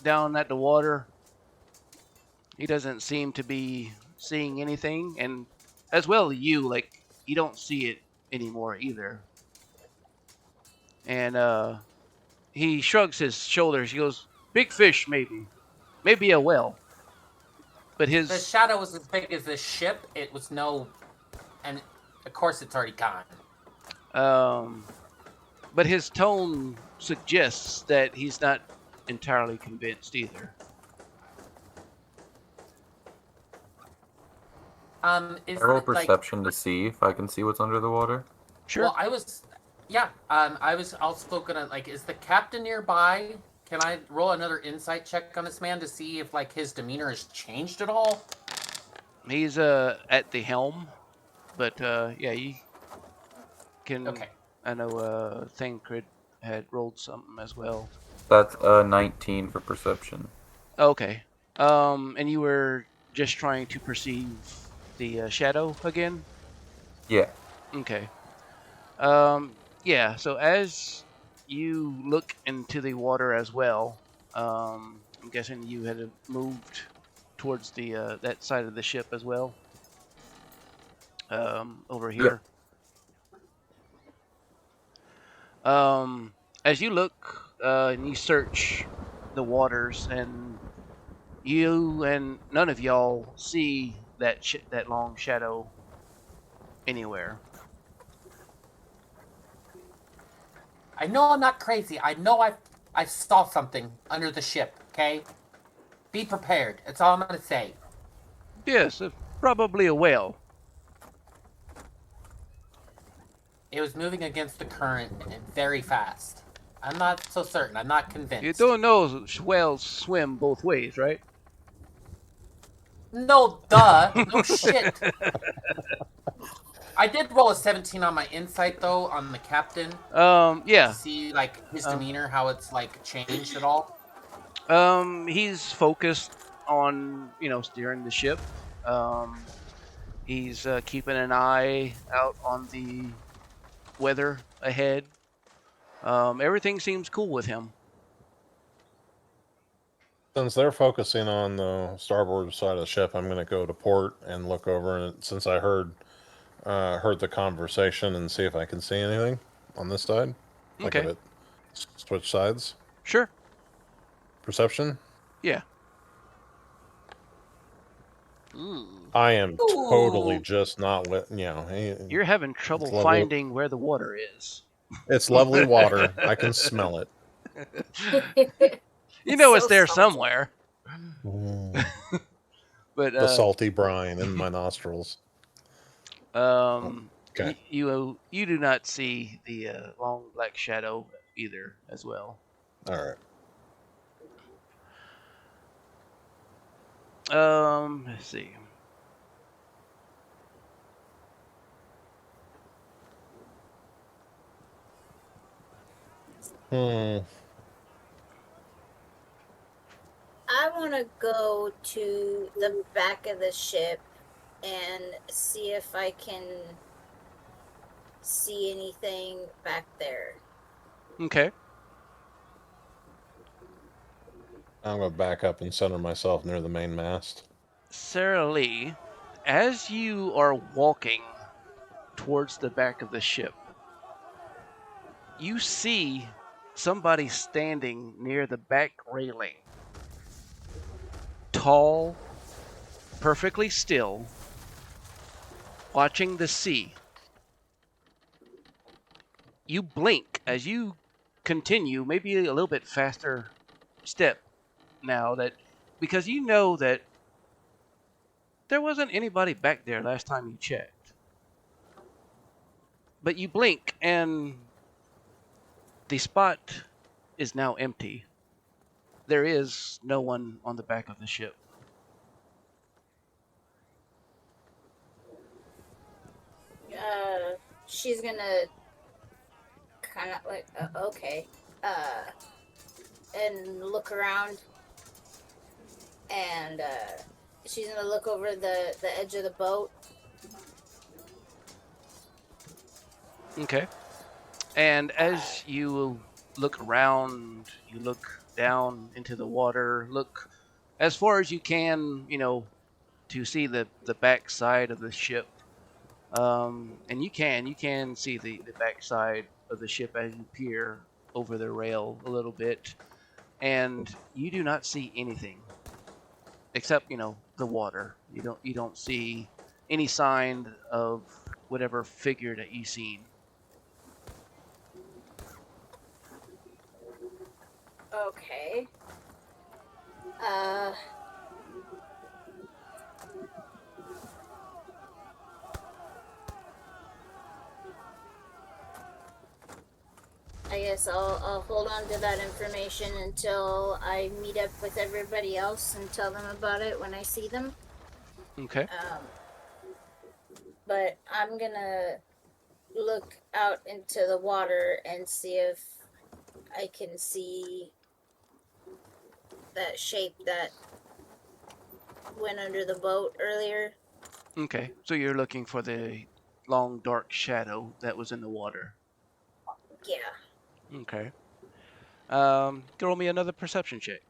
down at the water. He doesn't seem to be seeing anything, and as well you don't see it anymore either. And he shrugs his shoulders. He goes, "Big fish, maybe a whale." But The shadow was as big as this ship. It was and of course it's already gone. But his tone suggests that he's not entirely convinced either. Is I roll it, perception to see if I can see what's under the water. Sure. Well, I was also gonna is the captain nearby? Can I roll another insight check on this man to see if his demeanor has changed at all? He's at the helm, but yeah, you can. Okay. I know Thancred had rolled something as well. That's 19 for perception. Okay. And you were just trying to perceive the shadow again? Yeah. Okay. Yeah, so as you look into the water as well, I'm guessing you had moved towards the that side of the ship as well. Over here. As you look and you search the waters, and you and none of y'all see that long shadow anywhere. I know I'm not crazy. I know I saw something under the ship. Okay, be prepared. That's all I'm gonna say. Yes, probably a whale. It was moving against the current and very fast. I'm not so certain. I'm not convinced. You don't know whales swim both ways, right? No, duh. No shit. I did roll a 17 on my insight though on the captain. Yeah. To see like his demeanor, how it's like changed at all. He's focused on steering the ship. He's keeping an eye out on the weather ahead. Everything seems cool with him. Since they're focusing on the starboard side of the ship, I'm going to go to port and look over. And since I heard the conversation, and see if I can see anything on this side. Like Okay. if it switch sides. Sure. Perception. Yeah. I am totally Ooh. just not lit. You're having trouble lovely. finding where the water is. It's lovely water. I can smell it. You know it's So there salty. somewhere. But The salty brine in my nostrils. Okay. you do not see the long black shadow either as well. All right. Let's see. I want to go to the back of the ship and see if I can see anything back there. Okay. I'm going to back up and center myself near the main mast. Sarah Lee, as you are walking towards the back of the ship, you see somebody standing near the back railing. Tall, perfectly still, watching the sea. You blink as you continue, maybe a little bit faster step now, because you know that there wasn't anybody back there last time you checked. But you blink and the spot is now empty. There is no one on the back of the ship. She's gonna kind of like, okay, and look around, and she's gonna look over the edge of the boat. Okay. And as you look around, you look down into the water, look as far as you can, to see the back side of the ship. And you can see the back side of the ship as you peer over the rail a little bit. And you do not see anything except, the water. You don't see any sign of whatever figure that you've seen. Okay. I guess I'll hold on to that information until I meet up with everybody else and tell them about it when I see them. Okay. But I'm gonna look out into the water and see if I can see that shape that went under the boat earlier. Okay. So you're looking for the long dark shadow that was in the water. Yeah. Okay. Roll me another perception check.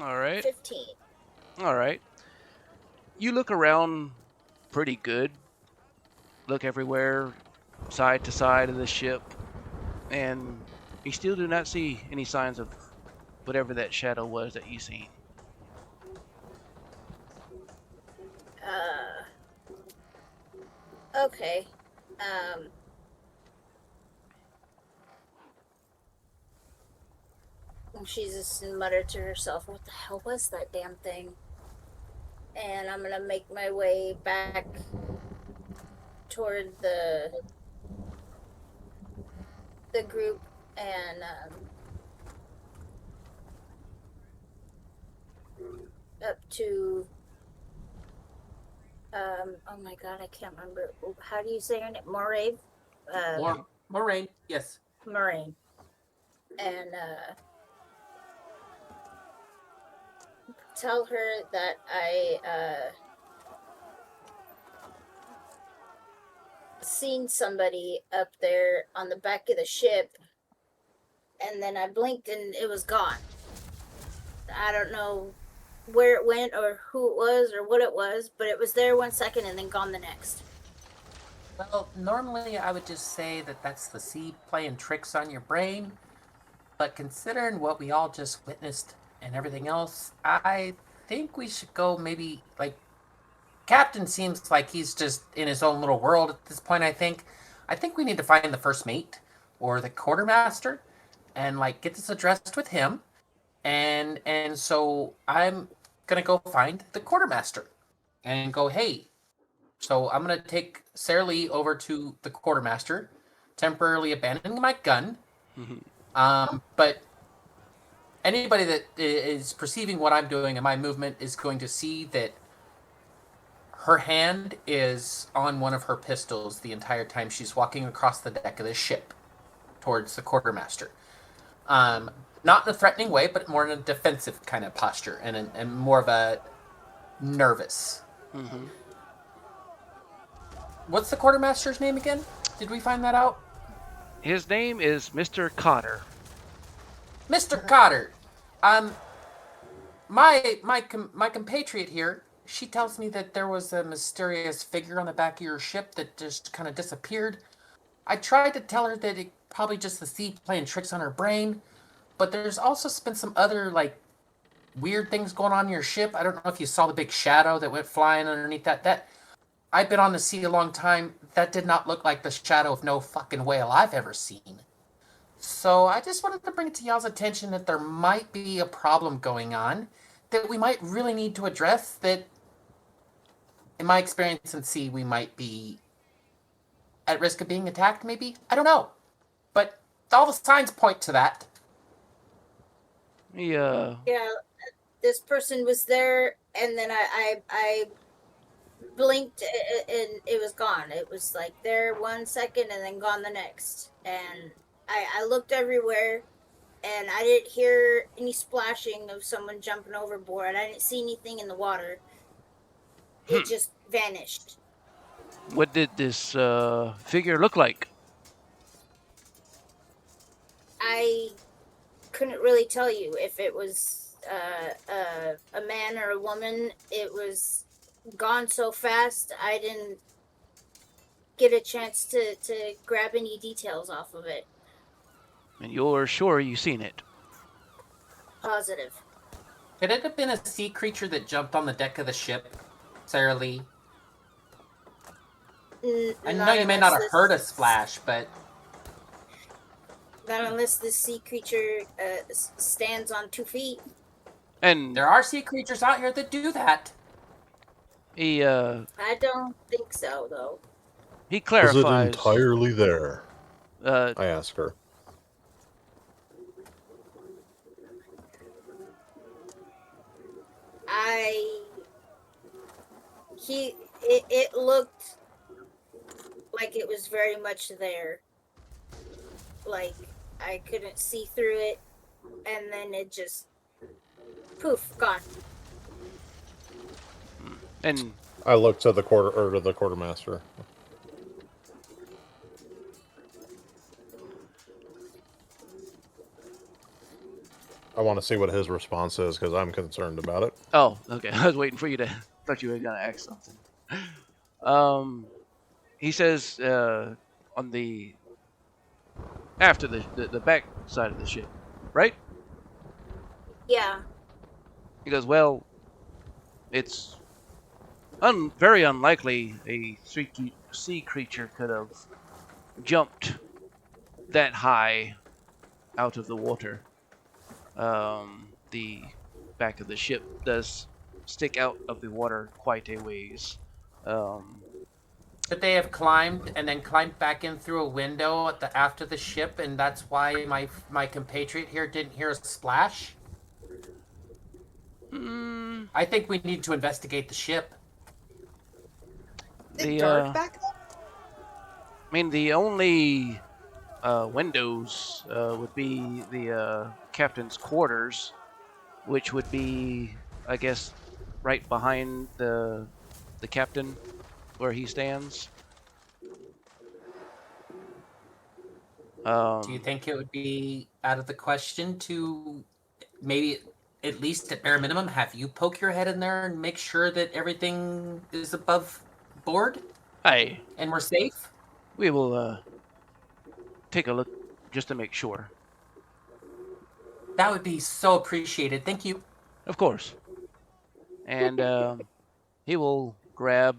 All right. 15. All right. You look around pretty good. Look everywhere, side to side of the ship, and you still do not see any signs of whatever that shadow was that you seen. Okay. She just muttered to herself, "What the hell was that damn thing?" And I'm gonna make my way back toward the group and up to oh my god, I can't remember. How do you say her name? Moraine? Moraine, yes. Moraine. And tell her that I seen somebody up there on the back of the ship, and then I blinked and it was gone. I don't know where it went or who it was or what it was, but it was there 1 second and then gone the next. Well, normally I would just say that that's the sea playing tricks on your brain, but considering what we all just witnessed and everything else, I think we should go maybe, like, Captain seems like he's just in his own little world at this point, I think. I think we need to find the first mate or the quartermaster and, like, get this addressed with him. And so I'm gonna go find the quartermaster and go, hey, so I'm gonna take Sarah Lee over to the quartermaster, temporarily abandoning my gun. But anybody that is perceiving what I'm doing and my movement is going to see that her hand is on one of her pistols the entire time she's walking across the deck of the ship towards the quartermaster. Not in a threatening way, but more in a defensive kind of posture and more of a nervous. What's the quartermaster's name again? Did we find that out? His name is Mr. Cotter. Mr. Cotter. My compatriot here, she tells me that there was a mysterious figure on the back of your ship that just kind of disappeared. I tried to tell her that it probably just the sea playing tricks on her brain, but there's also been some other, like, weird things going on in your ship. I don't know if you saw the big shadow that went flying underneath that. I've been on the sea a long time. That did not look like the shadow of no fucking whale I've ever seen. So I just wanted to bring it to y'all's attention that there might be a problem going on that we might really need to address, that in my experience in sea, we might be at risk of being attacked, maybe? I don't know. But all the signs point to that. Yeah, this person was there, and then I blinked and it was gone. It was like there 1 second and then gone the next. And I looked everywhere, and I didn't hear any splashing of someone jumping overboard. I didn't see anything in the water. It just vanished. What did this figure look like? I couldn't really tell you if it was a man or a woman. It was gone so fast, I didn't get a chance to grab any details off of it. And you're sure you seen it? Positive. Could it have been a sea creature that jumped on the deck of the ship, Sarah Lee? I know you may not have heard a splash, but... Not unless this sea creature stands on 2 feet. And there are sea creatures out here that do that. He I don't think so, though. He clarifies. Is it entirely there? I ask her. It looked like it was very much there. Like I couldn't see through it, and then it just poof, gone. And I look to the quartermaster. I want to see what his response is because I'm concerned about it. oh, okay. I was waiting for you to. Thought you were gonna ask something. He says on the after the back side of the ship, right? Yeah. He goes, well, it's very unlikely a sea creature could have jumped that high out of the water. The back of the ship does stick out of the water quite a ways. Could they have climbed and then climbed back in through a window at after the ship, and that's why my compatriot here didn't hear a splash? I think we need to investigate the ship. Is it dark back there? I mean, the only windows would be the captain's quarters, which would be, I guess, right behind the captain where he stands. Do you think it would be out of the question to maybe, at least at bare minimum, have you poke your head in there and make sure that everything is above board Aye, and we're safe? we will take a look just to make sure. That would be so appreciated. Thank you. Of course. And he will grab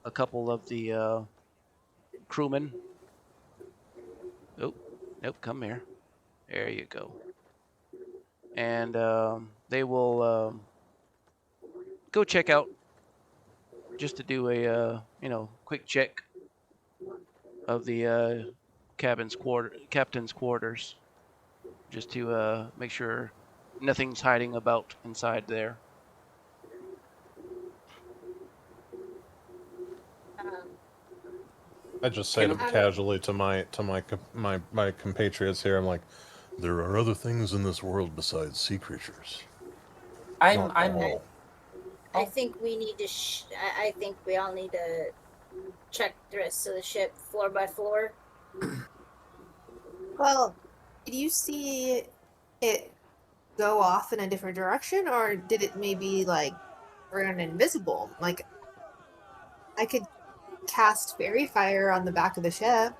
a couple of the crewmen. Oh, nope, come here. There you go. And they will go check out just to do a quick check of the captain's quarters, just to make sure nothing's hiding about inside there. I just say casually to my compatriots here, I'm like, there are other things in this world besides sea creatures. I'm I think we need to. I think we all need to check the rest of the ship floor by floor. Well, did you see it go off in a different direction, or did it maybe like run invisible? Like, I could cast fairy fire on the back of the ship.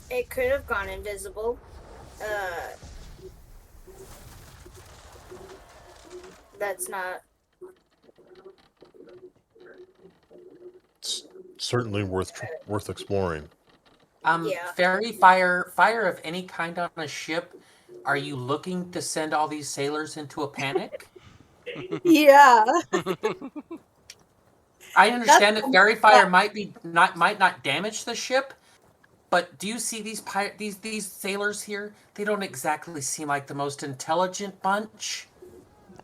It could have gone invisible. That's not. It's certainly worth exploring. Yeah. Fairy fire of any kind on a ship. Are you looking to send all these sailors into a panic? Yeah. I understand that fairy fire might not damage the ship, but do you see these sailors here? They don't exactly seem like the most intelligent bunch.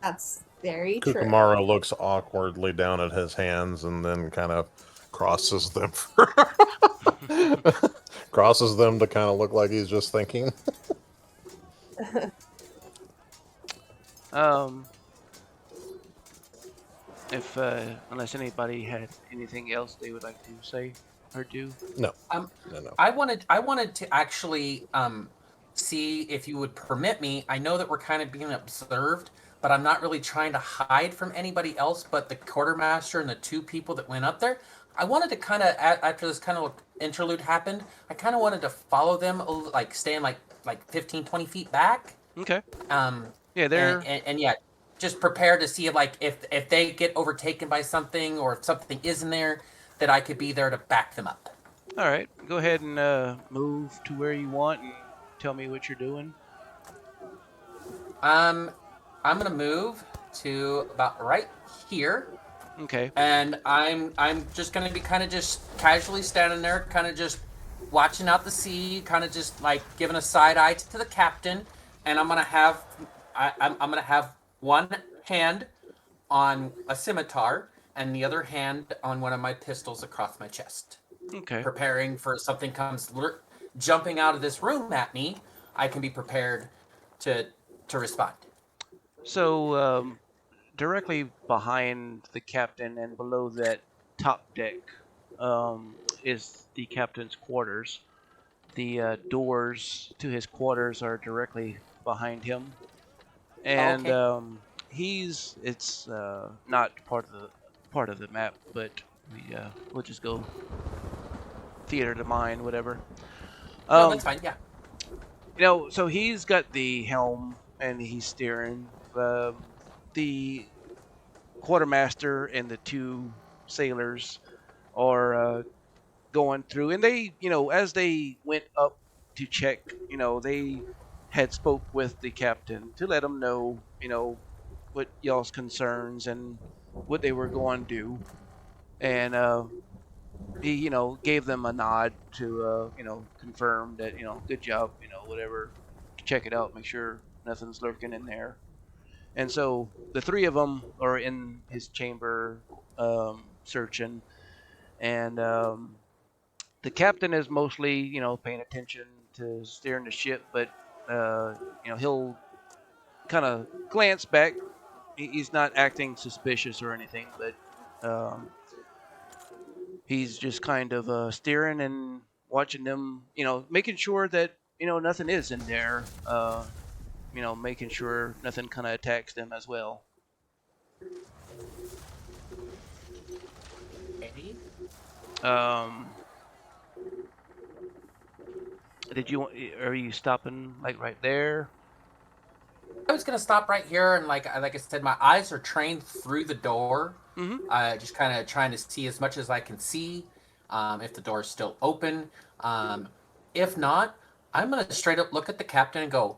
That's very true. Kukumaro looks awkwardly down at his hands and then kind of crosses them crosses them to kind of look like he's just thinking. If unless anybody had anything else they would like to say or do. No. No. I wanted to actually see if you would permit me. I know that we're kind of being observed, but I'm not really trying to hide from anybody else but the quartermaster and the two people that went up there. I wanted to kind of, after this kind of interlude happened, I kind of wanted to follow them, like staying like 15, 20 feet back. Okay. Yeah, they're and yeah, just prepare to see like if they get overtaken by something or if something is in there, that I could be there to back them up. All right, go ahead and move to where you want and tell me what you're doing. I'm gonna move to about right here. Okay. And I'm just gonna be kind of just casually standing there, kind of just watching out the sea, kind of just like giving a side eye to the captain, and I'm gonna have I'm gonna have one hand on a scimitar and the other hand on one of my pistols across my chest, Okay. preparing for if something comes jumping out of this room at me. I can be prepared to to respond. So, directly behind the captain and below that top deck is the captain's quarters. The doors to his quarters are directly behind him, Oh, and okay. it's not part of the map, but we'll just go theater to mind, whatever. No, that's Um, fine. Yeah. so he's got the helm and he's steering. The quartermaster and the two sailors are going through, and they, as they went up to check, they had spoke with the captain to let him know, what y'all's concerns and what they were going to do, and he, gave them a nod to, confirm that, good job, whatever, check it out, make sure nothing's lurking in there. And so the three of them are in his chamber, searching, and the captain is mostly, paying attention to steering the ship, but he'll kind of glance back. He's not acting suspicious or anything, but he's just kind of steering and watching them, making sure that nothing is in there, making sure nothing kind of attacks them as well. Eddie? Um, did you? Are you stopping like right there? I was gonna stop right here and like I said, my eyes are trained through the door. Mm-hmm. Just kind of trying to see as much as I can see. If the door is still open. If not, I'm gonna straight up look at the captain and go,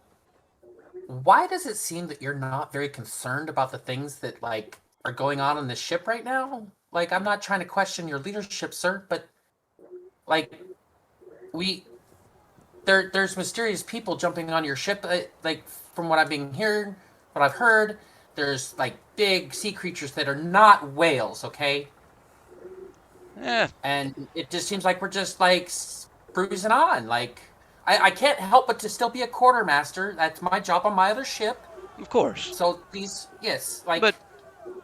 "Why does it seem that you're not very concerned about the things that like are going on the ship right now? Like, I'm not trying to question your leadership, sir, but like we there's mysterious people jumping on your ship. Like from what I've been hearing, what I've heard, there's like big sea creatures that are not whales. Okay, Yeah, and it just seems like we're just like cruising on. Like I can't help but to still be a quartermaster. That's my job on my other ship. of course. So these, yes, like But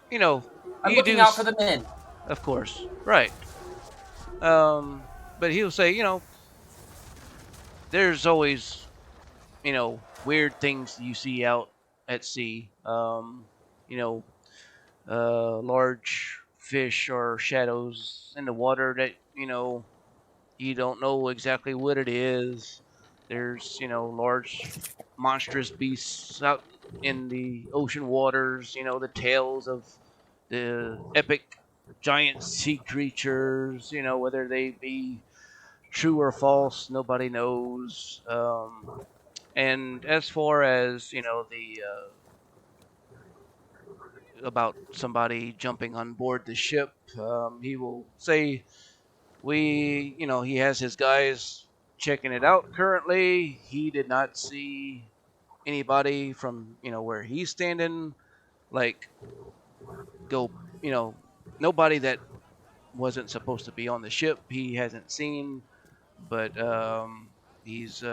you know, I'm you looking do, out for the men. of course, right? Um, but he'll say, there's always, weird things you see out at sea. You know, large fish or shadows in the water that you don't know exactly what it is. There's large monstrous beasts out in the ocean waters. The tales of the epic giant sea creatures. Whether they be true or false, nobody knows. And as far as the about somebody jumping on board the ship, he will say he has his guys checking it out currently. He did not see anybody from where he's standing, like go nobody that wasn't supposed to be on the ship. He hasn't seen, but he's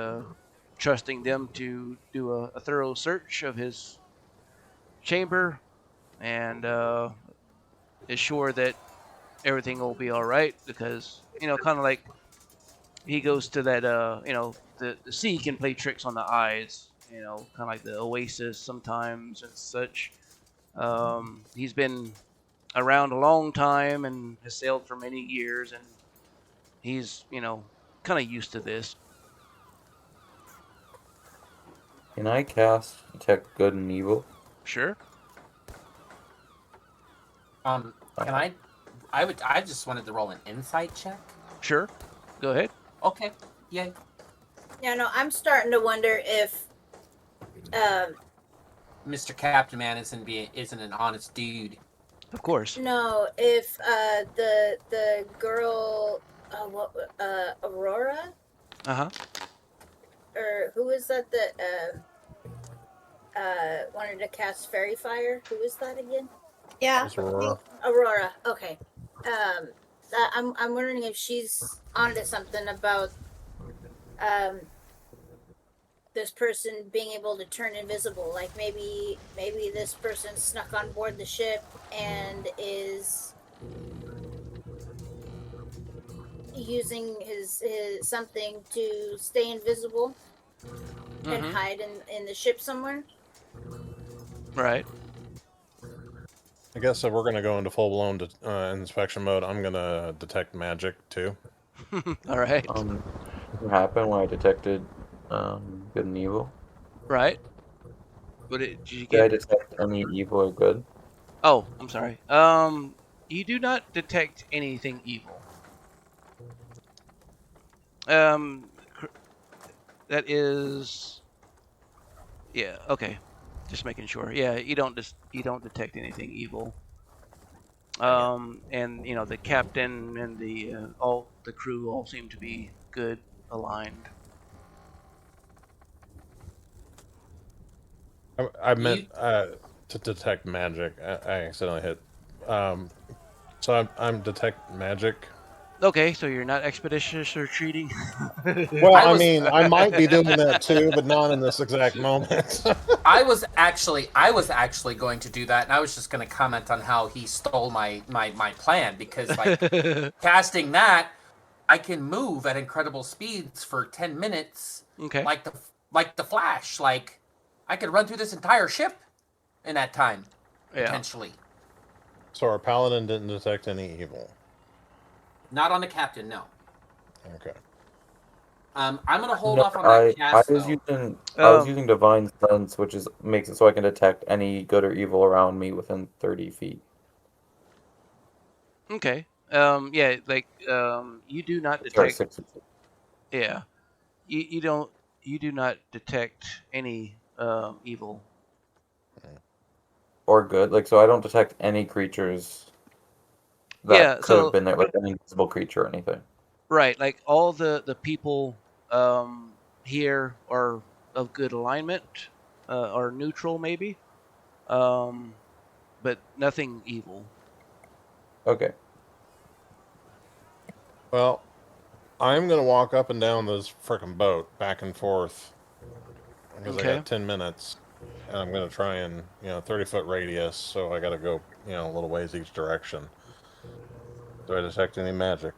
trusting them to do a thorough search of his chamber and is sure that everything will be all right because kind of like he goes to that the sea can play tricks on the eyes, kind of like the oasis sometimes and such. He's been around a long time and has sailed for many years, and he's kind of used to this. Can I cast Detect Good and Evil? Sure. Can Uh, I just wanted to roll an insight check. Sure, go ahead. Okay. Yay. Yeah, no, I'm starting to wonder if um Mr. Captain Man isn't an honest dude. Of course. no, if the girl what Aurora Uh-huh. or who is that wanted to cast Fairy Fire. Who is that again? Yeah. That's Aurora. Aurora. Okay. I'm wondering if she's onto something about this person being able to turn invisible. Like maybe this person snuck on board the ship and is using his something to stay invisible and hide in the ship somewhere. Right. I guess if we're going to go into full-blown inspection mode, I'm going to detect magic, too. All right. What happened when I detected good and evil? Right. Did you Did I get? detect any evil or good? Oh, I'm sorry. You do not detect anything evil. That is. Yeah. Okay. Just making sure. Yeah, you don't detect anything evil. And you know the captain and all the crew all seem to be good, aligned. I meant to detect magic. I accidentally hit. So I'm detect magic. Okay, so you're not expeditious or retreating. Well, I was- mean, I might be doing that too, but not in this exact moment. I was actually going to do that, and I was just going to comment on how he stole my plan, because like casting that, I can move at incredible speeds for 10 minutes, Okay. like the Flash. Like I could run through this entire ship in that time, Yeah. potentially. So our paladin didn't detect any evil. Not on the captain, no. Okay. I'm gonna hold No, off on that cast. I was using divine sense, which makes it so I can detect any good or evil around me within 30 feet. Okay. Yeah, like you do not Sorry, detect. 60 feet. Yeah. You don't. You do not detect any evil. Or good. Like, so I don't detect any creatures that Yeah, could so- have been there, like an invisible creature or anything. Right. Like all the people here are of good alignment, or neutral maybe, but nothing evil. Okay. Well, I'm gonna walk up and down this frickin' boat, back and forth, because I Okay. got 10 minutes, and I'm gonna try and 30-foot radius, so I gotta go a little ways each direction. Do I detect any magic?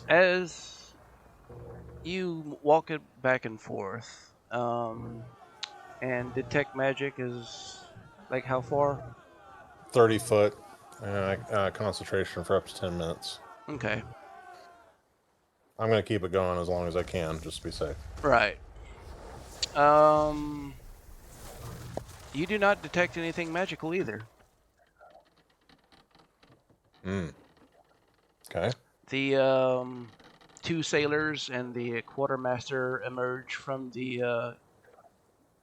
As you walk it back and forth, and detect magic is like how far? 30 foot, concentration for up to 10 minutes. Okay. I'm gonna keep it going as long as I can, just to be safe. Right. You do not detect anything magical either. Okay. The two sailors and the quartermaster emerge from the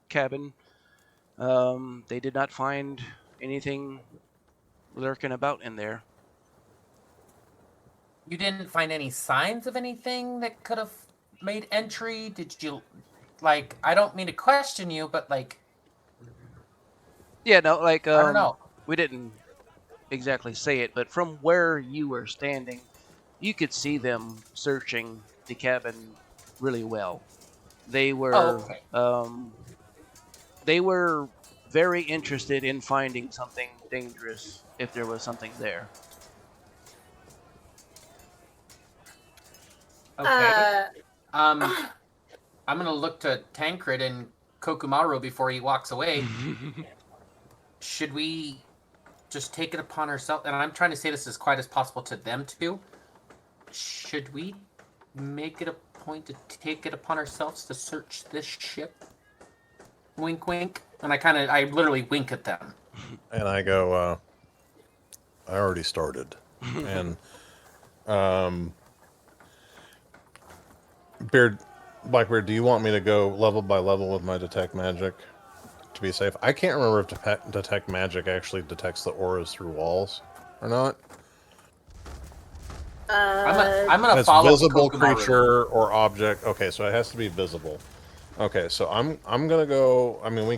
cabin. They did not find anything lurking about in there. You didn't find any signs of anything that could have made entry? Did you, like, I don't mean to question you, but like, Yeah, no, like I don't know. we didn't exactly say it, but from where you were standing, you could see them searching the cabin really well. They were Oh, okay. they were very interested in finding something dangerous if there was something there. Okay. I'm gonna look to Tancred and Kokumaru before he walks away. Should we just take it upon ourselves? And I'm trying to say this as quiet as possible to them too. Should we make it a point to take it upon ourselves to search this ship? Wink, wink. And I literally wink at them. And I go, I already started. And, Blackbeard, do you want me to go level by level with my detect magic to be safe? I can't remember if detect magic actually detects the auras through walls or not. I'm gonna It's follow visible Kokumaru. creature or object. Okay, so it has to be visible. Okay, so I'm gonna go. I mean, we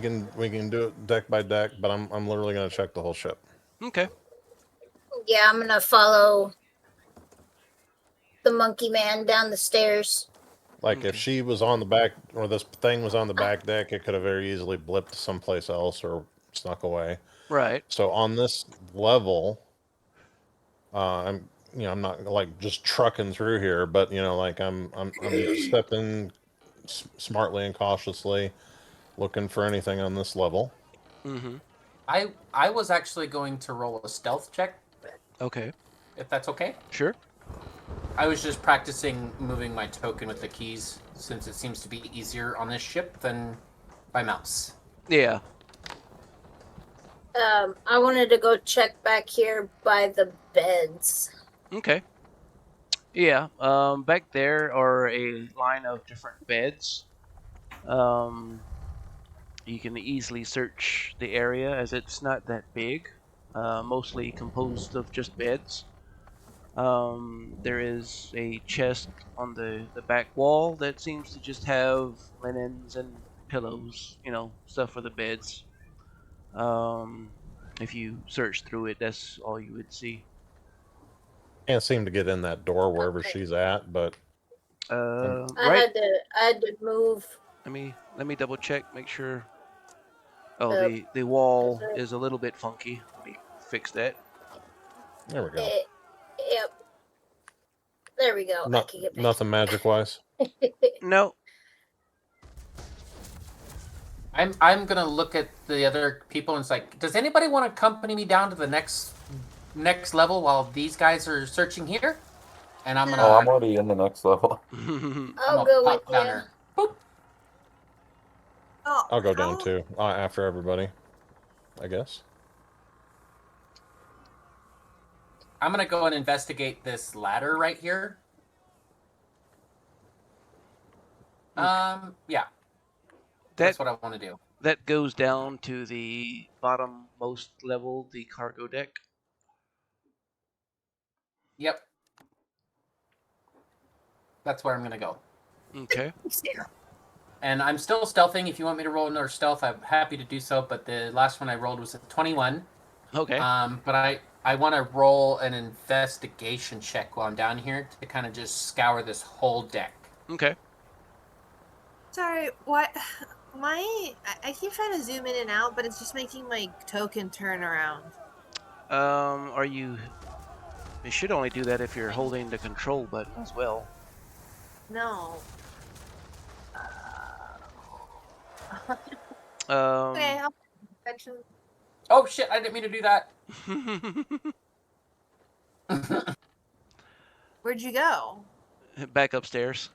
can do it deck by deck, but I'm literally gonna check the whole ship. Okay. Yeah, I'm gonna follow the monkey man down the stairs. Like if Okay. she was on the back, or this thing was on the back deck, it could have very easily blipped someplace else or snuck away. Right. So on this level, I'm not like just trucking through here, but like I'm stepping smartly and cautiously, looking for anything on this level. Mm-hmm. I was actually going to roll a stealth check, Okay. if that's okay. Sure. I was just practicing moving my token with the keys, since it seems to be easier on this ship than by mouse. Yeah. I wanted to go check back here by the beds. Okay. Yeah. Back there are a line of different beds. You can easily search the area as it's not that big. Mostly composed of just beds. There is a chest on the back wall that seems to just have linens and pillows, stuff for the beds. If you search through it, that's all you would see. Can't seem to get in that door wherever Okay. she's at, but I Right. had to move. Let me double check, make sure. Oh, Uh, the wall is it- is a little bit funky. Let me fix that. there we go. Yep. There we go. I Not can get back. nothing magic wise. No. I'm gonna look at the other people and it's like, does anybody want to accompany me down to the next level while these guys are searching here? And I'm gonna. Oh, I'm already in the next level. I'll go with pop down you. there. Boop. Oh, I'll go down how- too after everybody, I guess. I'm gonna go and investigate this ladder right here. Yeah, that's That what I want to do. that goes down to the bottommost level, the cargo deck. Yep. That's where I'm gonna go. Okay. And I'm still stealthing. If you want me to roll another stealth, I'm happy to do so. But the last one I rolled was a 21. Okay. But I want to roll an investigation check while I'm down here to kind of just scour this whole deck. Okay. Sorry, what? I keep trying to zoom in and out, but it's just making my token turn around. Are you? You should only do that if you're holding the control button as well. No. Um. Okay, I'll attention. Oh shit! I didn't mean to do that. Where'd you go? Back upstairs.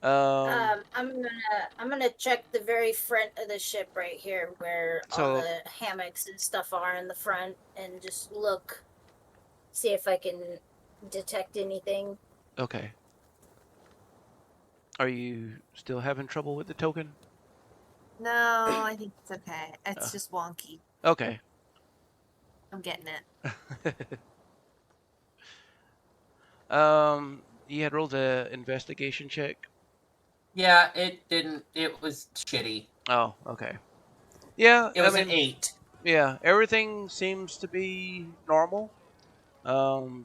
Um. I'm gonna check the very front of the ship right here, where all So- the hammocks and stuff are in the front, and just look, see if I can detect anything. Okay. Are you still having trouble with the token? No, I think it's okay. It's just wonky. Okay. I'm getting it. You had rolled a investigation check. Yeah, it didn't. It was shitty. Oh, okay. Yeah, It was an 8. Yeah, everything seems to be normal.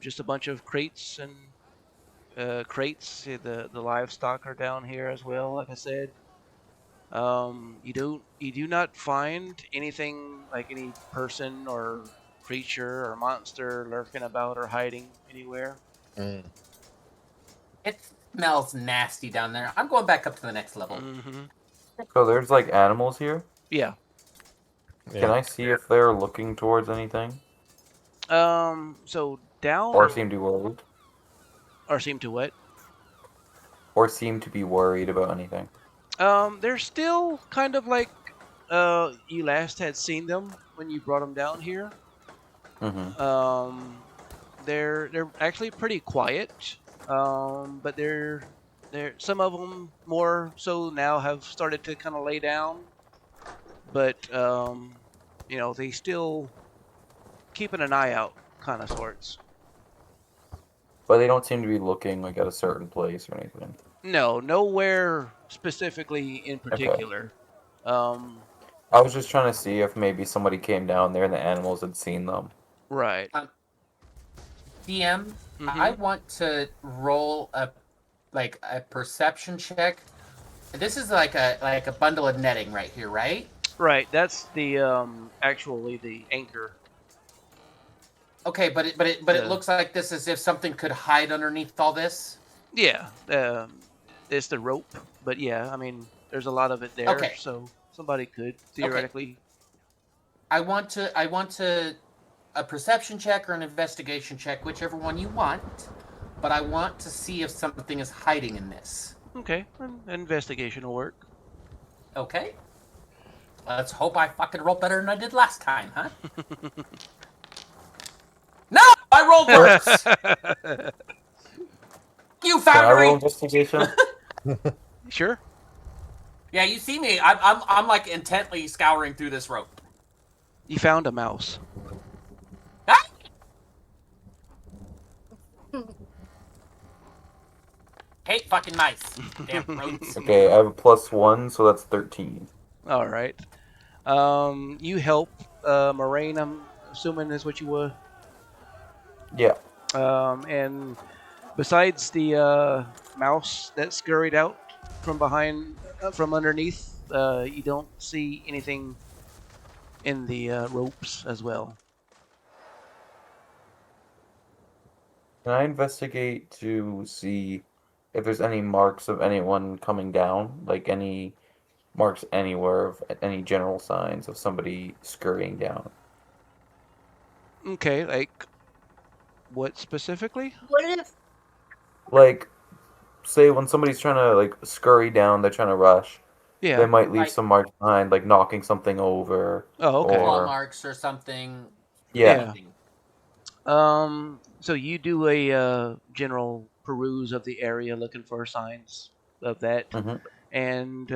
Just a bunch of crates and crates. The livestock are down here as well. Like I said, you do not find anything like any person or creature or monster lurking about or hiding anywhere. Mm. It smells nasty down there. I'm going back up to the next level. Mm-hmm. So there's like animals here. Yeah. Can I see if they're looking towards anything, So down or seem to be worried, or seem to what? or seem to be worried about anything? They're still kind of like you last had seen them when you brought them down here. Mm-hmm. They're actually pretty quiet. But they're some of them more so now have started to kind of lay down. But they still keeping an eye out, kind of sorts. But they don't seem to be looking like at a certain place or anything. No, nowhere specifically in particular. I was just trying to see if maybe somebody came down there and the animals had seen them. Right. DM, I want to roll a perception check. This is like a bundle of netting right here, right? Right. That's the actually the anchor. Okay, but it looks like this as if something could hide underneath all this. Yeah. It's the rope, but yeah, I mean, there's a lot of it there, Okay. so somebody could theoretically. I want to a perception check or an investigation check, whichever one you want. But I want to see if something is hiding in this. Okay, investigation will work. Okay. Let's hope I fucking roll better than I did last time, huh? No! I rolled worse! You Can I roll Foundry! investigation? Sure. Yeah, you see me. I'm like intently scouring through this rope. You found a mouse. Ah! Hate fucking mice. Damn rodents. Okay, I have a +1, so that's 13. All right. You help Moraine, I'm assuming is what you were. Yeah. And besides the mouse that scurried out from behind, from underneath, you don't see anything in the ropes as well. Can I investigate to see if there's any marks of anyone coming down? Like any marks anywhere of any general signs of somebody scurrying down? Okay, like what specifically? What if Like, say when somebody's trying to like scurry down, they're trying to rush. Yeah. They might leave Like- some marks behind, like knocking something over. Oh, okay. Or- Claw marks or something. Yeah. Anything. So you do a general peruse of the area looking for signs of that, Mhm. and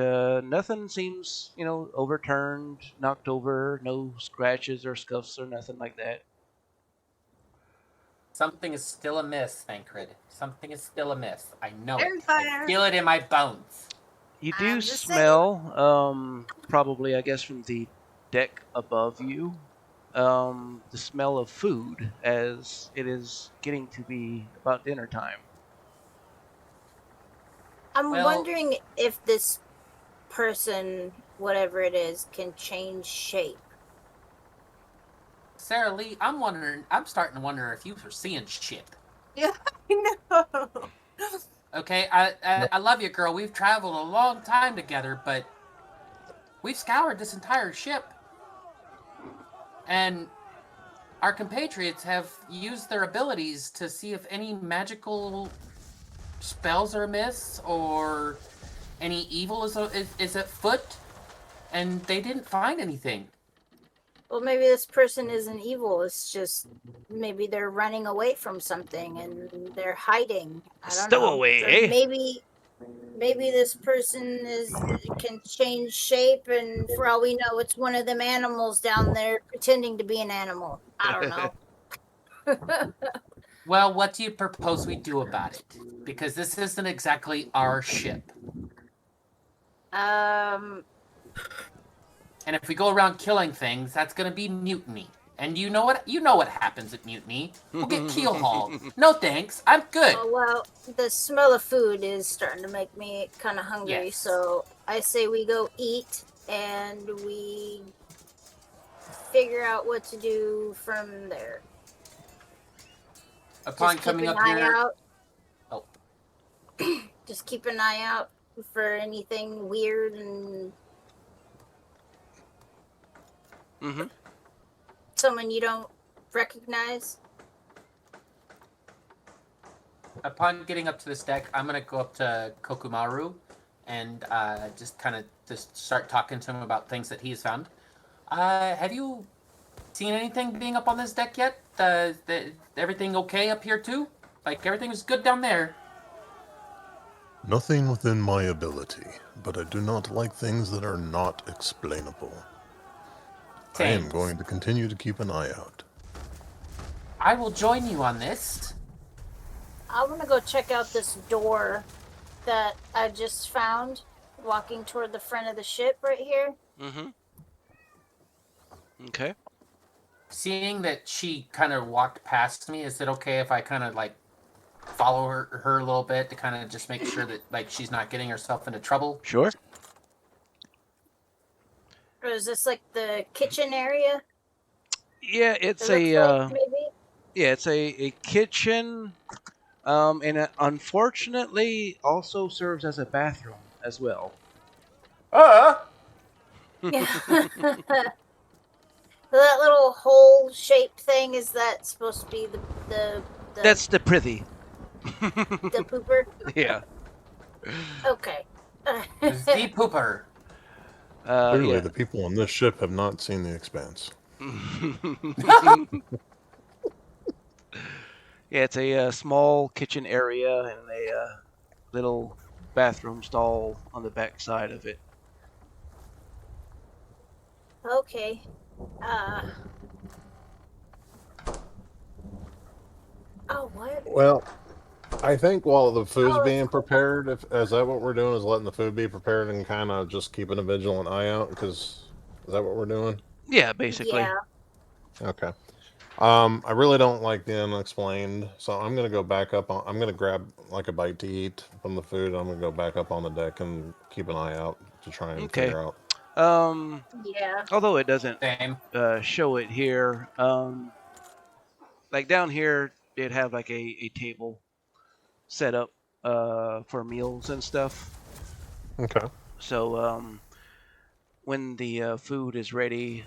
nothing seems, overturned, knocked over, no scratches or scuffs or nothing like that. Something is still amiss, Thancred. Something is still amiss. I know Iron it. fire. I feel it in my bones. You I'm do just smell, probably, I guess, from the deck above you, the smell of food as it is getting to be about dinner time. I'm Well- wondering if this person, whatever it is, can change shape. Sarah Lee, I'm starting to wonder if you were seeing shit. Yeah, I know. Okay, I love you, girl. We've traveled a long time together, but we've scoured this entire ship. And our compatriots have used their abilities to see if any magical spells are amiss or any evil is at foot, and they didn't find anything. Well, maybe this person isn't evil. It's just maybe they're running away from something and they're hiding. I don't know. Stowaway, Or eh? maybe this person can change shape, and for all we know, it's one of them animals down there pretending to be an animal. I don't know. Well, what do you propose we do about it? Because this isn't exactly our ship. And if we go around killing things, that's going to be mutiny. And you know what happens at mutiny. We'll get keel hauled. No thanks, I'm good. Oh, well, the smell of food is starting to make me kind of hungry, Yes. so I say we go eat and we figure out what to do from there. Upon Just coming keep up an eye here, out. Oh. Just keep an eye out for anything weird and Mm-hmm. someone you don't recognize. upon getting up to this deck, I'm gonna go up to Kokumaru and just start talking to him about things that he's found. Have you seen anything being up on this deck yet? Everything okay up here too? Like everything was good down there. Nothing within my ability, but I do not like things that are not explainable. I am Thanks. going to continue to keep an eye out. I will join you on this. I want to go check out this door that I just found walking toward the front of the ship right here. Mm-hmm. Okay. Seeing that she kind of walked past me, is it okay if I kind of like follow her a little bit to kind of just make sure that like she's not getting herself into trouble? Sure. Or is this like the kitchen area? Yeah, it's It looks like maybe. yeah, it's a kitchen, and it unfortunately also serves as a bathroom as well. Yeah. That little hole shaped thing, is that supposed to be the That's the prithy. the pooper? Yeah. Okay. It's the pooper. Clearly, Yeah. the people on this ship have not seen The Expanse. Yeah, it's a small kitchen area and a little bathroom stall on the back side of it. Okay. Oh, what? Well, I think while the food's Oh, being prepared, is that what we're doing? Is letting the food be prepared and kind of just keeping a vigilant eye out? Because is that what we're doing? Yeah, basically. Yeah. Okay. I really don't like the unexplained, so I'm gonna go back up on. I'm gonna grab like a bite to eat from the food. I'm gonna go back up on the deck and keep an eye out to try and Okay. figure out. Yeah. Although it doesn't Same. show it here, like down here, it'd have like a table set up for meals and stuff. Okay. So when the food is ready,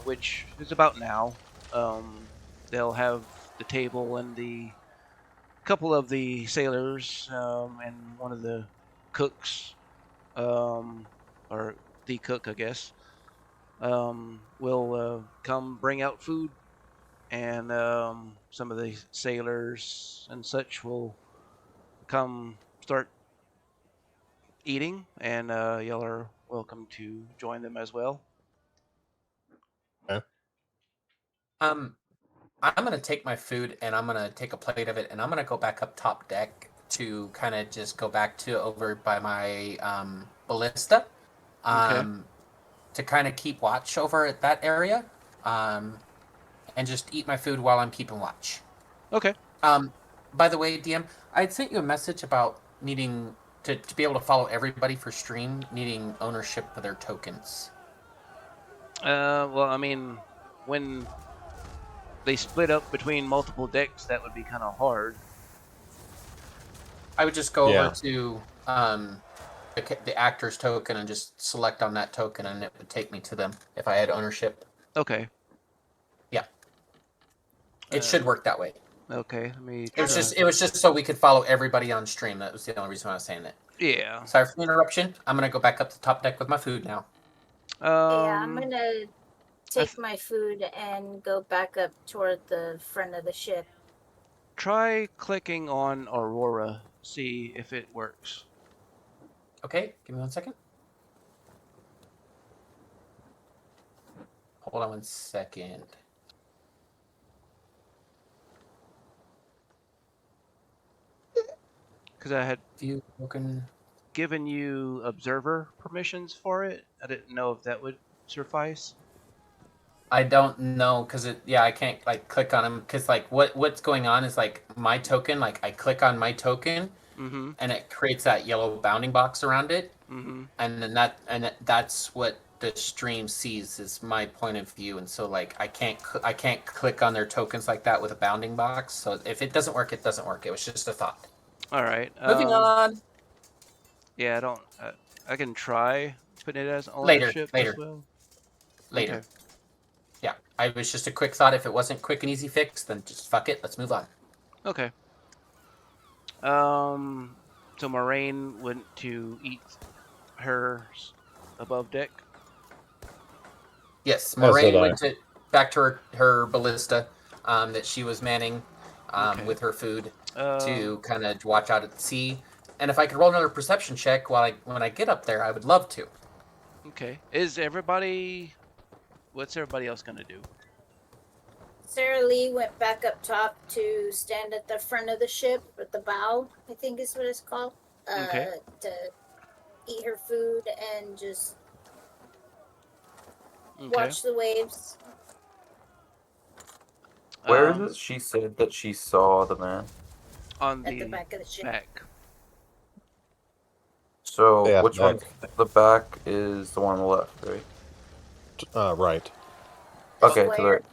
which is about now, they'll have the table and the couple of the sailors and one of the cooks, or the cook, I guess, will come bring out food, and some of the sailors and such will come start eating, and y'all are welcome to join them as well. I'm gonna take my food and I'm gonna take a plate of it and I'm gonna go back up top deck to kind of just go back to over by my ballista, to kind of keep watch over at that area, and just eat my food while I'm keeping watch. Okay. By the way, DM, I had sent you a message about needing to be able to follow everybody for stream, needing ownership of their tokens. Well, I mean, when they split up between multiple decks, that would be kind of hard. I would just go Yeah. over to the actor's token and just select on that token, and it would take me to them if I had ownership. Okay. Yeah. It should work that way. Okay. Let me. It was just so we could follow everybody on stream. That was the only reason I was saying it. Yeah. Sorry for the interruption. I'm gonna go back up to top deck with my food now. Yeah, I'm gonna take my food and go back up toward the front of the ship. Try clicking on Aurora, see if it works. Okay, give me 1 second. Hold on 1 second. Because I had View token. given you observer permissions for it. I didn't know if that would suffice. I don't know because I can't like click on them because like what's going on is like my token, like I click on my token and it creates that yellow bounding box around it, and then that's what the stream sees is my point of view, and so like I can't click on their tokens like that with a bounding box. So if it doesn't work, it doesn't work. It was just a thought. All right. Moving on. Yeah, I don't. I can try putting it as ownership Later. as well. Later. Okay. Yeah, I was just a quick thought. If it wasn't quick and easy fix, then just fuck it. Let's move on. Okay. So Moraine went to eat hers above deck. Yes, As Moraine did I. went back to her ballista that she was manning with her food to kind of watch out at sea. And if I could roll another perception check when I get up there, I would love to. Okay. Is everybody? What's everybody else gonna do? Sarah Lee went back up top to stand at the front of the ship, at the bow, I think is what it's called, Okay. to eat her food and just Okay. watch the waves. Where is it? She said that she saw the man. On At the back of the ship. back. So Yeah, which one? The back is the one on the left, right? Right. Okay, to the Square. right.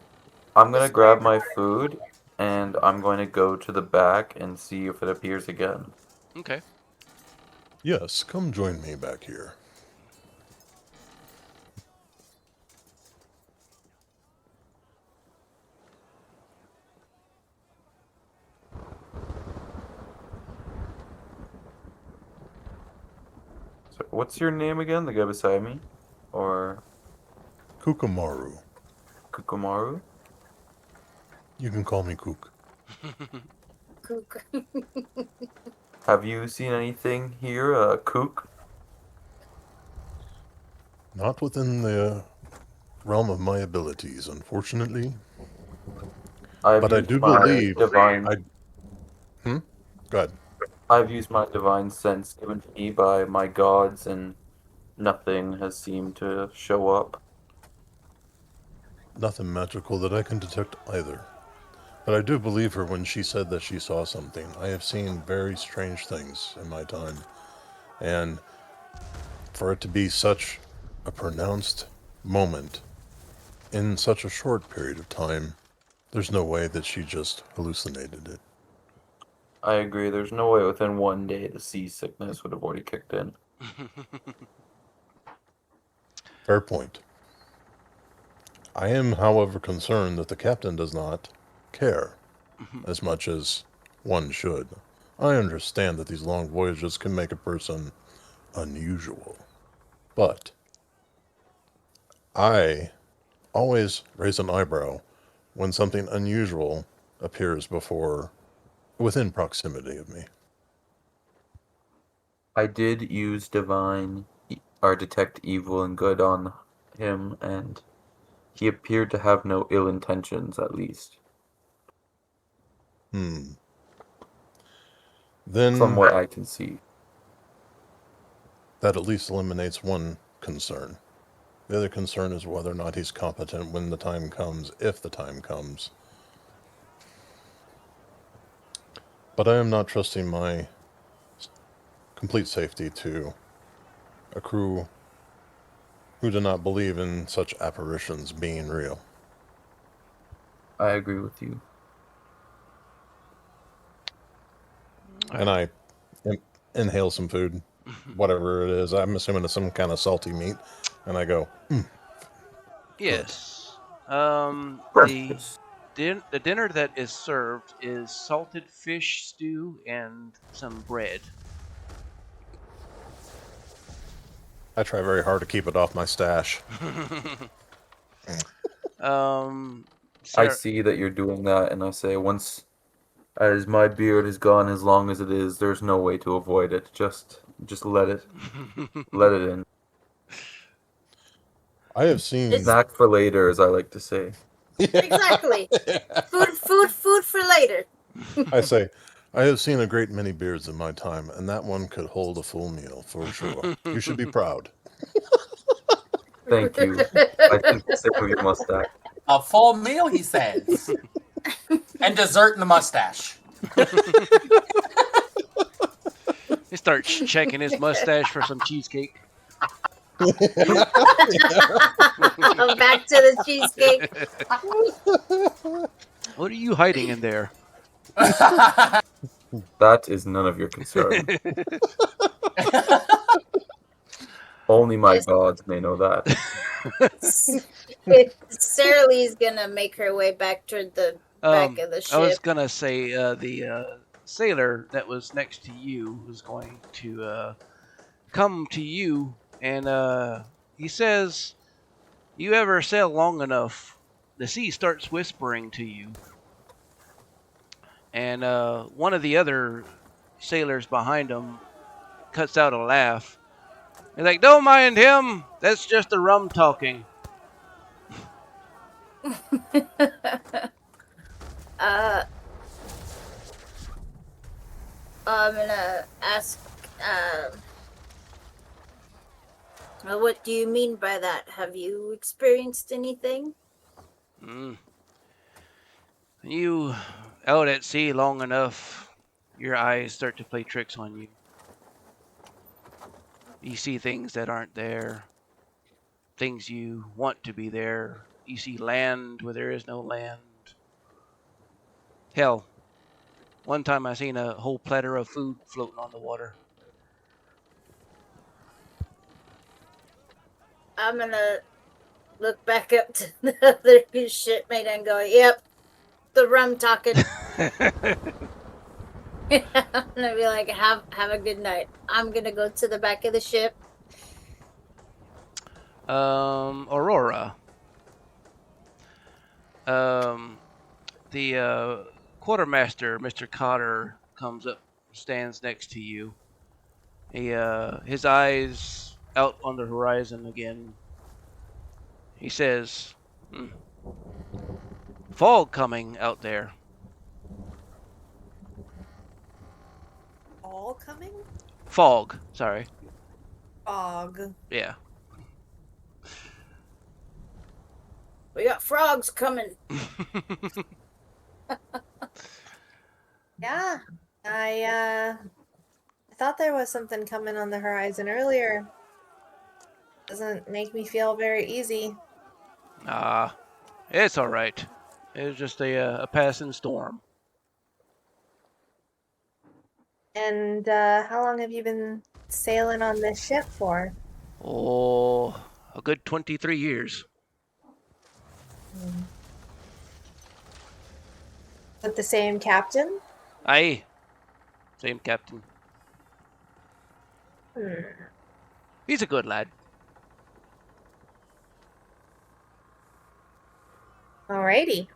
I'm gonna The grab square my part. food and I'm going to go to the back and see if it appears again. Okay. Yes, come join me back here. So what's your name again? The guy beside me? Or Kukamaru. Kukumaru? You can call me Kook. Kook. Have you seen anything here, Kook? Not within the realm of my abilities, unfortunately. But I do believe divine. Go ahead. I've used my divine sense given to me by my gods, and nothing has seemed to show up. Nothing magical that I can detect either. But I do believe her when she said that she saw something. I have seen very strange things in my time. And for it to be such a pronounced moment in such a short period of time, there's no way that she just hallucinated it. I agree. There's no way within one day the seasickness would have already kicked in. Fair point. I am, however, concerned that the captain does not care as much as one should. I understand that these long voyages can make a person unusual, but I always raise an eyebrow when something unusual appears within proximity of me. I did use divine or detect evil and good on him, and he appeared to have no ill intentions, at least. Then, From what I can see. that at least eliminates one concern. The other concern is whether or not he's competent when the time comes, if the time comes. But I am not trusting my complete safety to a crew who do not believe in such apparitions being real. I agree with you. And I inhale some food, whatever it is. I'm assuming it's some kind of salty meat. And I go, Yes. Breakfast. The dinner that is served is salted fish stew and some bread. I try very hard to keep it off my stash. I see that you're doing that, and I say, once as my beard is gone, as long as it is, there's no way to avoid it. Just let it in. I have seen... Snack for later, as I like to say. Exactly. Food for later. I say, I have seen a great many beards in my time, and that one could hold a full meal, for sure. You should be proud. Thank you. I think the same of your mustache. A full meal, he says. And dessert in the mustache. He starts checking his mustache for some cheesecake. Back to the cheesecake. What are you hiding in there? That is none of your concern. Only my gods may know that. Sarah Lee's gonna make her way back toward the back of the ship. I was gonna say the sailor that was next to you was going to come to you, and he says, "You ever sail long enough, the sea starts whispering to you." And one of the other sailors behind him cuts out a laugh. He's like, "Don't mind him. That's just the rum talking." Uh, I'm gonna ask, what do you mean by that? Have you experienced anything? Mm. You out at sea long enough, your eyes start to play tricks on you. You see things that aren't there, things you want to be there. You see land where there is no land. Hell, one time I seen a whole platter of food floating on the water. I'm gonna look back up to the other shipmate and go, yep, the rum talking. I'm gonna be like, have a good night. I'm gonna go to the back of the ship. Aurora. The quartermaster, Mr. Cotter, comes up, stands next to you. His eyes out on the horizon again. He says, "Fog coming out there." All coming? Fog. Sorry. Fog. Yeah. We got frogs coming. Yeah. I thought there was something coming on the horizon earlier. Doesn't make me feel very easy. It's all right. It was just a passing storm. And how long have you been sailing on this ship for? Oh, a good 23 years. With the same captain? Aye. Same captain. He's a good lad. Alrighty.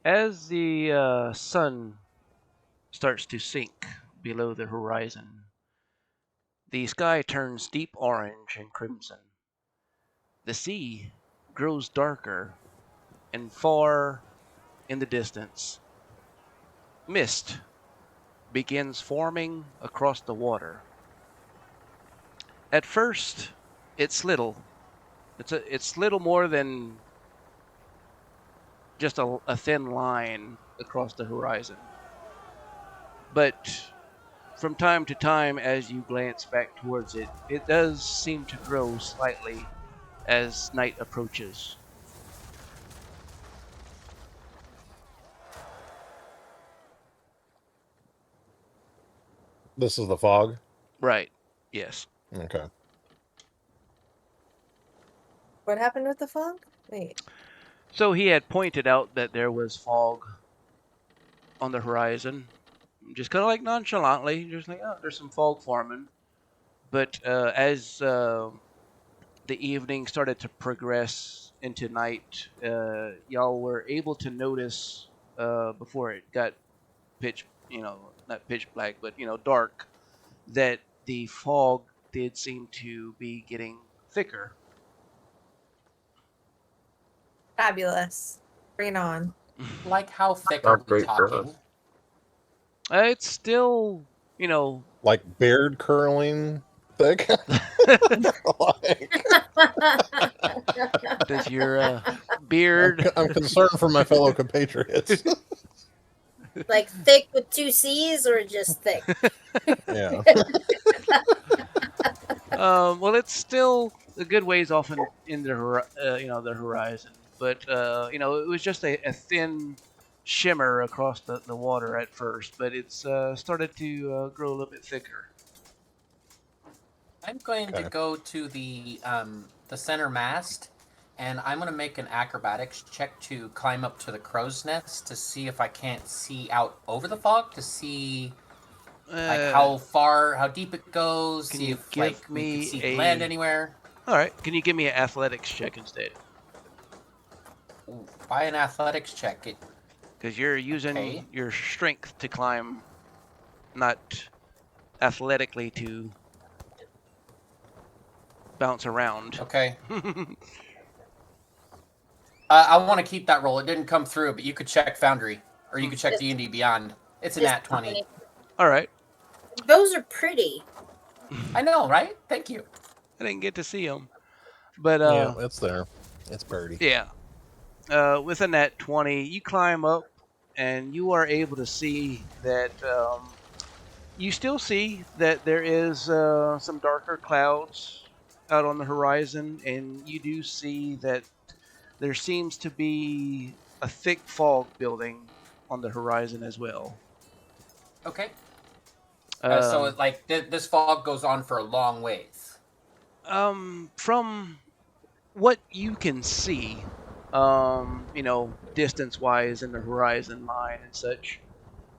As the sun starts to sink below the horizon, the sky turns deep orange and crimson. The sea grows darker, and far in the distance, mist begins forming across the water. At first, it's little. It's little more than just a thin line across the horizon. But from time to time, as you glance back towards it, it does seem to grow slightly as night approaches. This is the fog. Right. Yes. Okay. What happened with the fog? Wait. So he had pointed out that there was fog on the horizon, just kind of like nonchalantly, just like, oh, there's some fog forming. But as the evening started to progress into night, y'all were able to notice before it got pitch, not pitch black, but dark, that the fog did seem to be getting thicker. Fabulous. Bring it on. Like how thick are Not we great for talking? us. It's still, Like beard curling thick. Like, does your beard? I'm concerned for my fellow compatriots. Like thick with two C's or just thick? Yeah. Well, it's still a good ways off in the horizon, but it was just a thin shimmer across the water at first, but it's started to grow a little bit thicker. I'm going to Okay. go to the center mast, and I'm going to make an acrobatics check to climb up to the crow's nest to see if I can't see out over the fog to see like how deep it goes. Can See you if give like we me can see land anywhere. All right, can you give me an athletics check instead? Ooh, by an athletics check, it Because you're using Okay. your strength to climb, not athletically to. bounce around. Okay. I want to keep that roll. It didn't come through, but you could check Foundry, or you could check D&D Beyond. It's a Just nat 20. All right. Those are pretty. I know, right? Thank you. I didn't get to see them, but Yeah, it's there. It's pretty. yeah. With a nat 20, you climb up, and you are able to see that. You still see that there is some darker clouds out on the horizon, and you do see that there seems to be a thick fog building on the horizon as well. Okay. So, Um, like, this fog goes on for a long ways. from what you can see, distance-wise in the horizon line and such,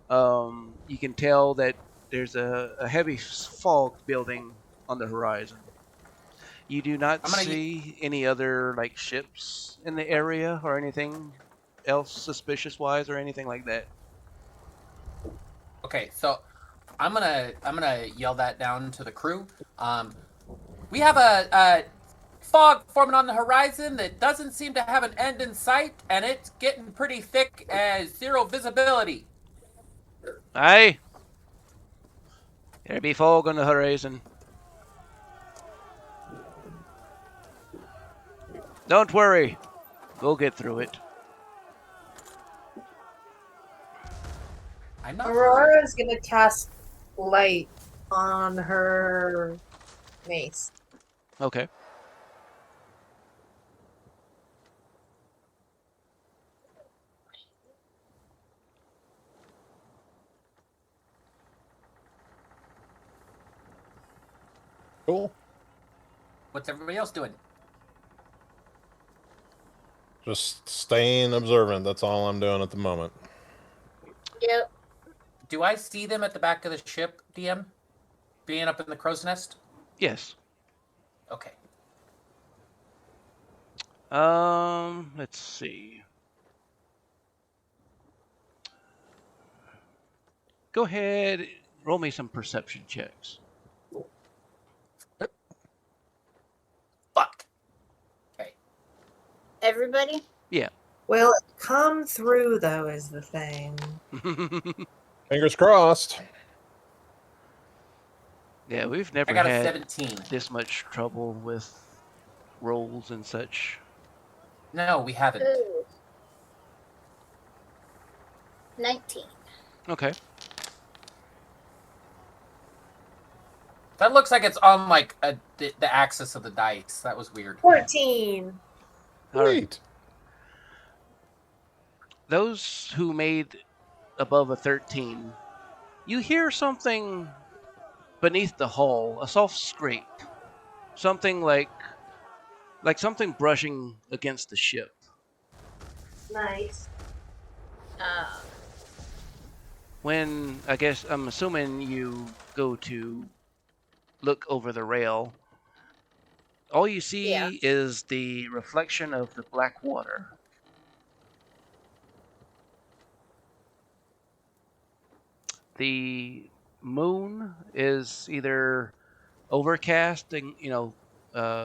you can tell that there's a heavy fog building on the horizon. You do not I'm gonna see any other like ships in the area or anything else suspicious-wise or anything like that. Okay, so I'm gonna yell that down to the crew. We have a fog forming on the horizon that doesn't seem to have an end in sight, and it's getting pretty thick as zero visibility. Aye. There be fog on the horizon. Don't worry. We'll get through it. I know. Aurora's gonna cast light on her mace. Okay. Cool. What's everybody else doing? Just staying observant. That's all I'm doing at the moment. Yep. Do I see them at the back of the ship, DM? Being up in the crow's nest? Yes. Okay. Let's see. Go ahead, roll me some perception checks. Fuck. Okay. Everybody? Yeah. Will it come through though is the thing. Fingers crossed. Yeah, we've I never got a had 17. this much trouble with rolls and such. No, we haven't. Ooh. 19. Okay. That looks like it's on like the axis of the dice. That was weird. 14. All right. Great. Those who made above a 13, you hear something beneath the hull, a soft scrape. Something like something brushing against the ship. Nice. When, I guess, I'm assuming you go to look over the rail, all you see Yeah. is the reflection of the black water. The moon is either overcast and,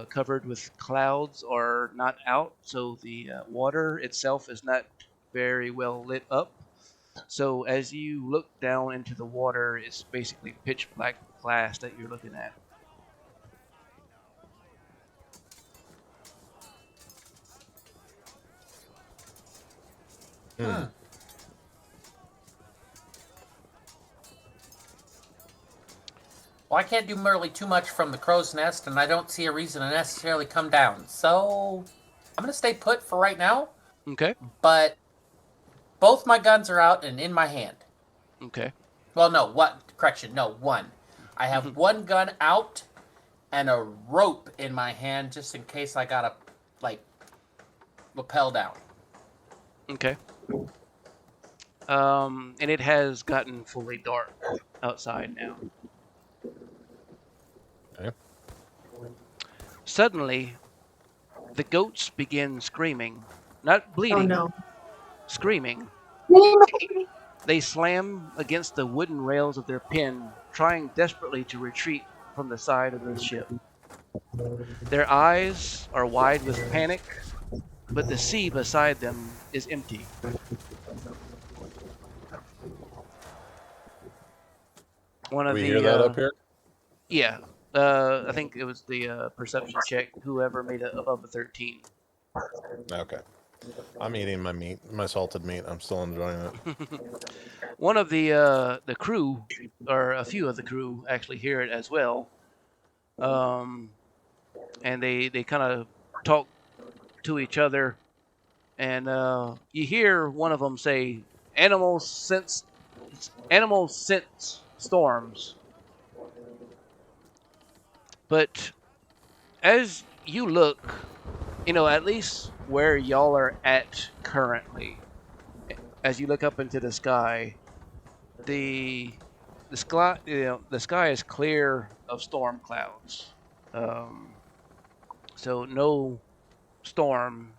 covered with clouds or not out, so the water itself is not very well lit up. So as you look down into the water, it's basically pitch black glass that you're looking at. Hmm. Well, I can't do really too much from the crow's nest, and I don't see a reason to necessarily come down. So I'm going to stay put for right now, Okay. but both my guns are out and in my hand. Okay. Well, no, one. I have one gun out and a rope in my hand just in case I gotta, rappel down. Okay. And it has gotten fully dark outside now. Okay. Suddenly, the goats begin screaming. Not bleeding, Oh no. screaming. They slam against the wooden rails of their pen, trying desperately to retreat from the side of the ship. Their eyes are wide with panic, but the sea beside them is empty. One of We hear that up here? yeah, I think it was the perception check. Whoever made it above a 13. Okay. I'm eating my meat, my salted meat. I'm still enjoying it. One of the crew, or a few of the crew, actually hear it as well, and they kind of talk to each other, and you hear one of them say, Animals sense storms." But as you look, at least where y'all are at currently, as you look up into the sky, the the sky is clear of storm clouds. Um, so no storm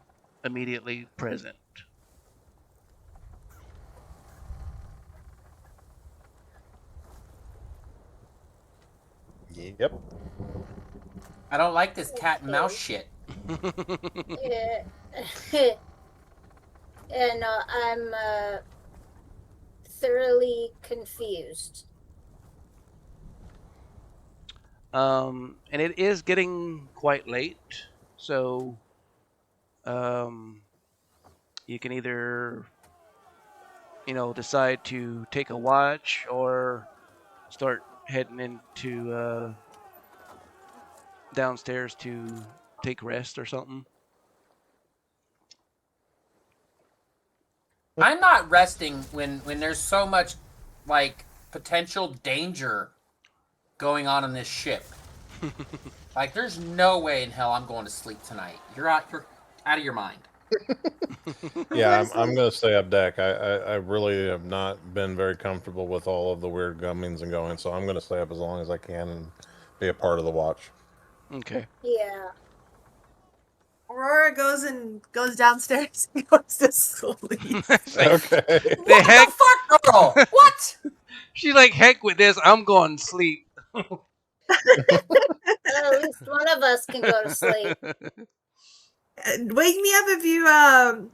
immediately present. Yep. I don't like this cat and mouse shit. Yeah. And I'm thoroughly confused. And it is getting quite late, so um, you can either decide to take a watch or start heading into downstairs to take rest or something. I'm not resting when there's so much like potential danger going on in this ship. Like, there's no way in hell I'm going to sleep tonight. You're out of your mind. Yeah, I'm going to stay up deck. I really have not been very comfortable with all of the weird gummings and going, so I'm going to stay up as long as I can and be a part of the watch. Okay. Yeah. Aurora goes downstairs and goes to sleep. Okay. What the fuck, girl? What? She's like, heck with this. I'm going to sleep. Well, at least one of us can go to sleep. Wake me up if you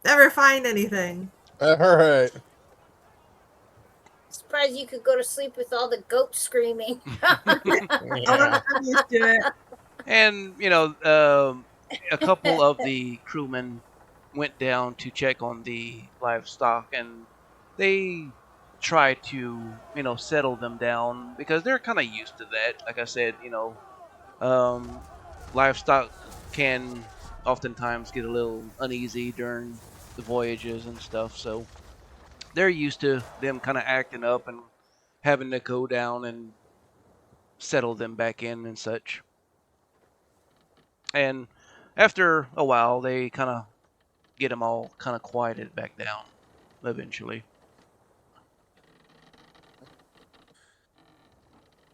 ever find anything. All right. Surprised you could go to sleep with all the goats screaming. Yeah. I'm used to it. And, a couple of the crewmen went down to check on the livestock, and they try to, settle them down because they're kind of used to that. Like I said, livestock can oftentimes get a little uneasy during the voyages and stuff, so they're used to them kind of acting up and having to go down and settle them back in and such. And after a while, they kind of get them all kind of quieted back down eventually.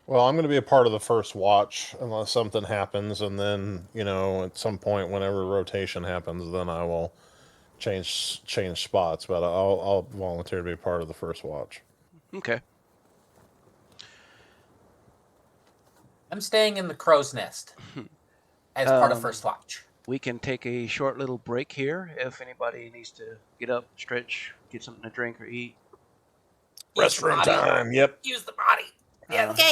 Well, I'm going to be a part of the first watch unless something happens, and then at some point, whenever rotation happens, then I will change spots. But I'll volunteer to be a part of the first watch. Okay. I'm staying in the crow's nest as part of first watch. We can take a short little break here if anybody needs to get up, stretch, get something to drink or eat. Restroom time. Yep. Use the body. Yeah. Okay.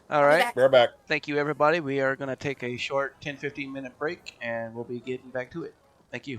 All right. We're back. Thank you, everybody. We are going to take a short 10-15 minute break, and we'll be getting back to it. Thank you.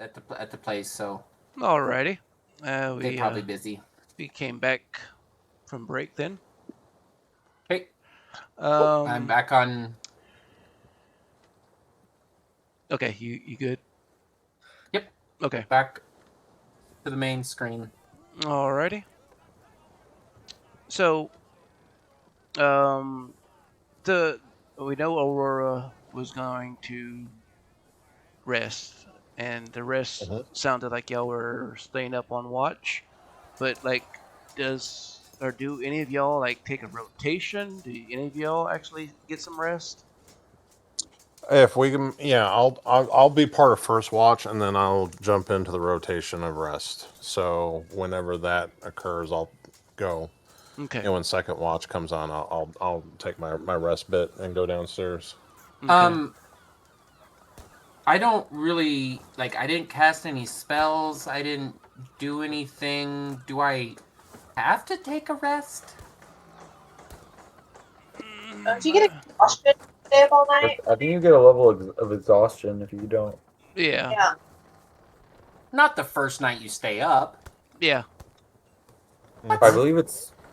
at the place, so Alrighty. they're probably busy. We came back from break then. Okay, I'm back on. Okay, you good? Yep. Okay. Back to the main screen. Alrighty. So, we know Aurora was going to rest, and the rest sounded like y'all were staying up on watch. But like, do any of y'all like take a rotation? Do any of y'all actually get some rest? If we can, yeah, I'll be part of first watch, and then I'll jump into the rotation of rest. So whenever that occurs, I'll go. Okay. And when second watch comes on, I'll take my rest bit and go downstairs. Okay. I don't really I didn't cast any spells. I didn't do anything. Do I have to take a rest? Don't you get exhaustion to stay up all night? I think you get a level of exhaustion if you don't. Yeah. Yeah. Not the first night you stay up. Yeah. I believe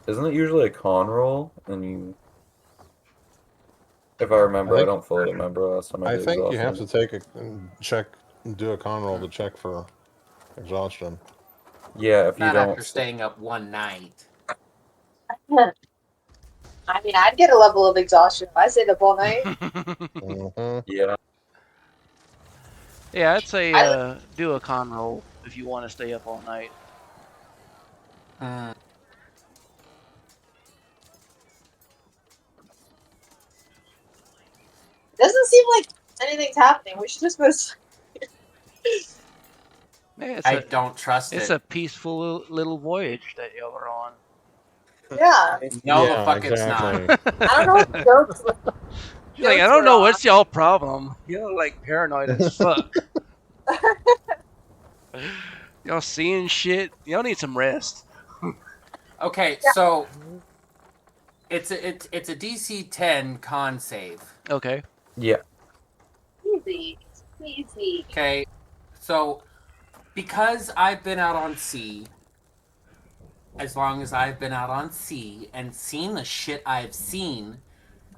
isn't it usually a con roll? And you, if I remember, I don't fully remember last time I I did think you have to exhaustion. do a con roll to check for exhaustion. Yeah, if you Not don't. after staying up one night. I mean, I'd get a level of exhaustion if I stayed up all night. Yeah. Yeah, I'd say do a con roll if you want to stay up all night. Doesn't seem like anything's happening. We should just go. Yeah, I don't trust It's it. a peaceful little voyage that y'all are on. Yeah. No, Yeah, the fuck exactly. it's not. I don't know what the jokes. She's like, I don't know what's y'all problem. Y'all like paranoid as fuck. Y'all seeing shit. Y'all need some rest. Okay, so it's a DC 10 con save. Okay. Yeah. Easy. Easy. Okay, so because I've been out on sea, as long as I've been out on sea and seen the shit I've seen,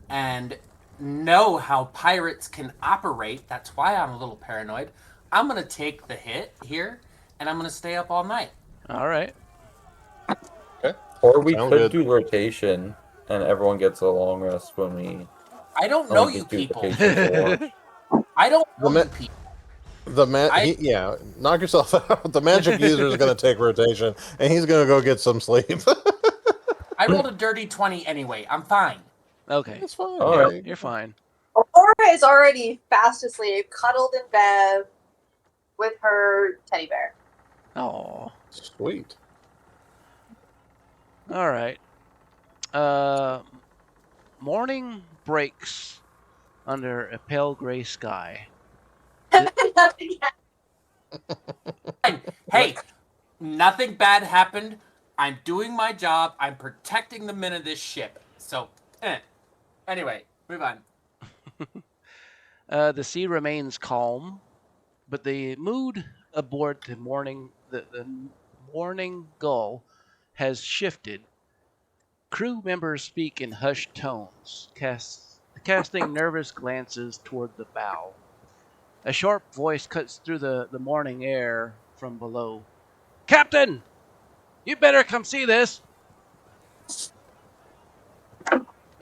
and know how pirates can operate, that's why I'm a little paranoid. I'm gonna take the hit here, and I'm gonna stay up all night. All right. Okay. Or we Sound could good. do rotation, and everyone gets a long rest when we. I don't know you people. Rotation for I don't know you people. Knock yourself out. The magic user is going to take rotation, and he's going to go get some sleep. I rolled a dirty 20 anyway. I'm fine. Okay. That's fine. All right. You're fine. Aurora is already fast asleep, cuddled in bed with her teddy bear. Oh. Sweet. All right. Morning breaks under a pale gray sky. Hey, nothing bad happened. I'm doing my job. I'm protecting the men of this ship. So, anyway, move on. The sea remains calm, but the mood aboard the Mourning Gull has shifted. Crew members speak in hushed tones, casting nervous glances toward the bow. A sharp voice cuts through the morning air from below. Captain! You better come see this!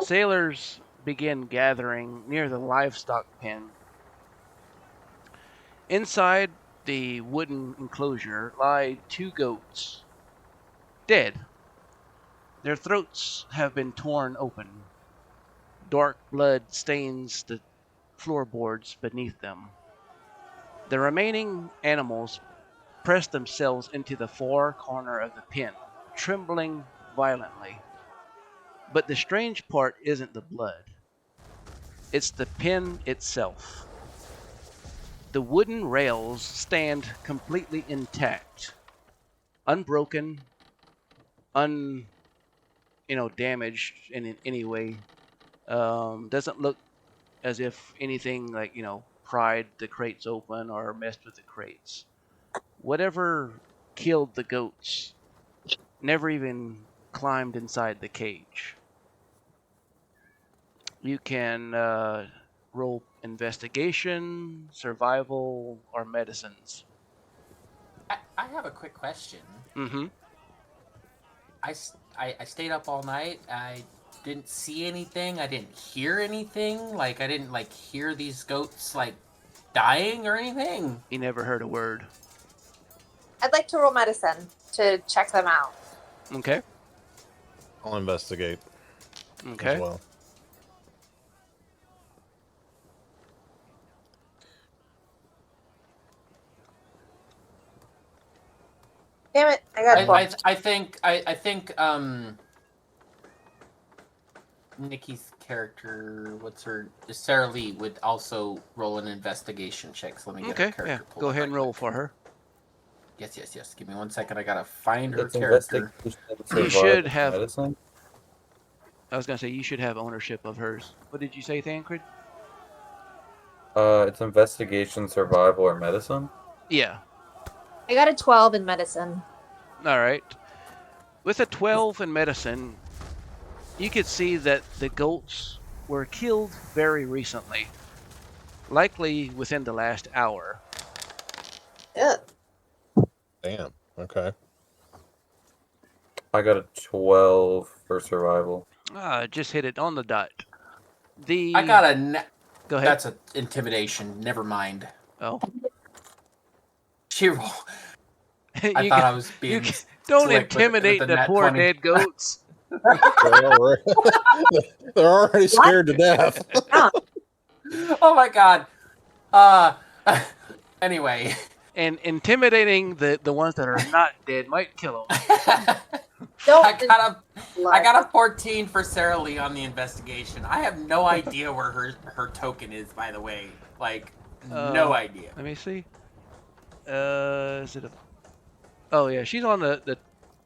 Sailors begin gathering near the livestock pen. Inside the wooden enclosure lie 2 goats, dead. Their throats have been torn open. Dark blood stains the floorboards beneath them. The remaining animals press themselves into the far corner of the pen, trembling violently. But the strange part isn't the blood. It's the pen itself. The wooden rails stand completely intact, unbroken, damaged in any way. Doesn't look as if anything pried the crates open or messed with the crates. Whatever killed the goats never even climbed inside the cage. You can roll investigation, survival, or medicines. I have a quick question. Mm-hmm. I stayed up all night. I didn't see anything. I didn't hear anything. Like, I didn't, like, hear these goats, like, dying or anything. You never heard a word. I'd like to roll medicine to check them out. Okay. I'll investigate Okay. as well. Damn it, I got 12. I think Nikki's character, what's her, Sarah Lee, would also roll an investigation check. So let me get her Okay. character Yeah. pulled Go up ahead right and roll quick. for her. Yes. Give me 1 second. I gotta find her It's character. investigation, You should survival, have- medicine. I was gonna say you should have ownership of hers. What did you say, Thancred? It's investigation, survival, or medicine. Yeah. I got a 12 in medicine. All right. With a 12 in medicine, you could see that the goats were killed very recently, likely within the last hour. Yeah. Damn. Okay. I got a 12 for survival. Just hit it on the dot. I got a. Go ahead. That's an intimidation. Never mind. Oh. She rolled. I You thought ca- I was being. Don't slick intimidate with the nat poor 20. dead goats. They're already scared to death. Oh my god. Anyway. And intimidating the ones that are not dead might kill them. I got a 14 for Sarah Lee on the investigation. I have no idea where her token is, by the way. Like, no idea. Let me see. Is it a... Oh yeah, she's on the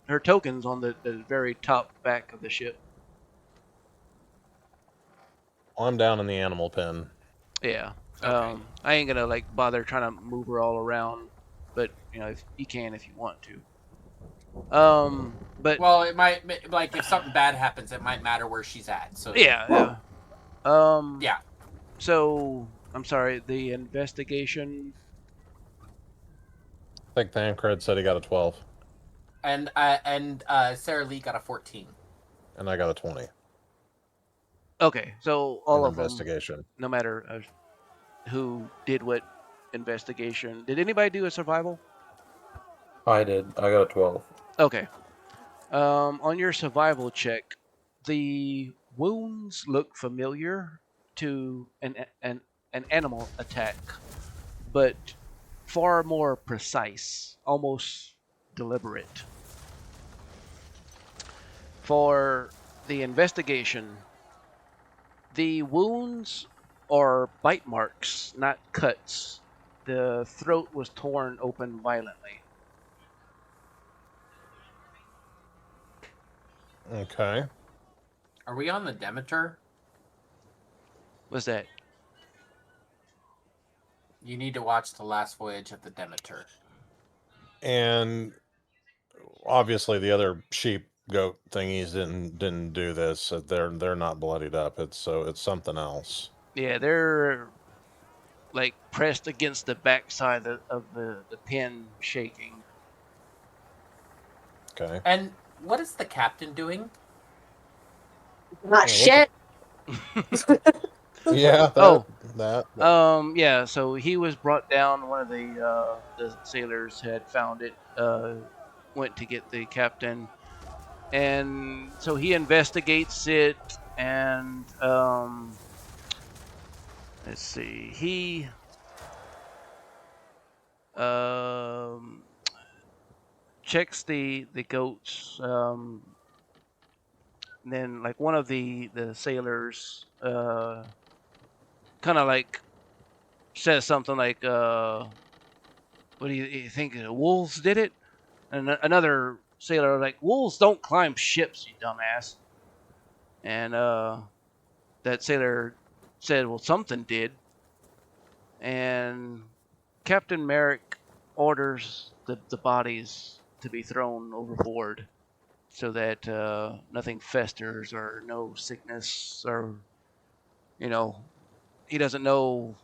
her token's on the very top back of the ship. I'm down in the animal pen. Yeah. Okay. I ain't gonna like bother trying to move her all around, but you know, if you can if you want to. But Well, it might, like, if something bad happens, it might matter where she's at. So yeah. yeah. So I'm sorry. The investigation. I think Thancred said he got a 12, And Sarah Lee got a 14. and I got a 20. Okay, so all in of them, investigation. no matter who did what investigation. Did anybody do a survival? I did. I got a 12. Okay. On your survival check, the wounds look familiar to an animal attack, but far more precise, almost deliberate. For the investigation, the wounds are bite marks, not cuts. The throat was torn open violently. Okay. Are we on the Demeter? What's that? You need to watch the last voyage of the Demeter. And obviously the other sheep goat thingies didn't do this. They're not bloodied up. It's something else. Yeah, they're like pressed against the backside of the pen, shaking. Okay. And what is the captain doing? Not shit. Yeah. That. Yeah. So he was brought down. One of the sailors had found it. Went to get the captain, and so he investigates it. And let's see. He checks the goats. And then, like, one of the sailors kind of like says something like, "What do you think? The wolves did it?" And another sailor like, "Wolves don't climb ships, you dumbass." And that sailor said, "Well, something did." and Captain Merrick orders the bodies to be thrown overboard so that nothing festers or no sickness or, he doesn't know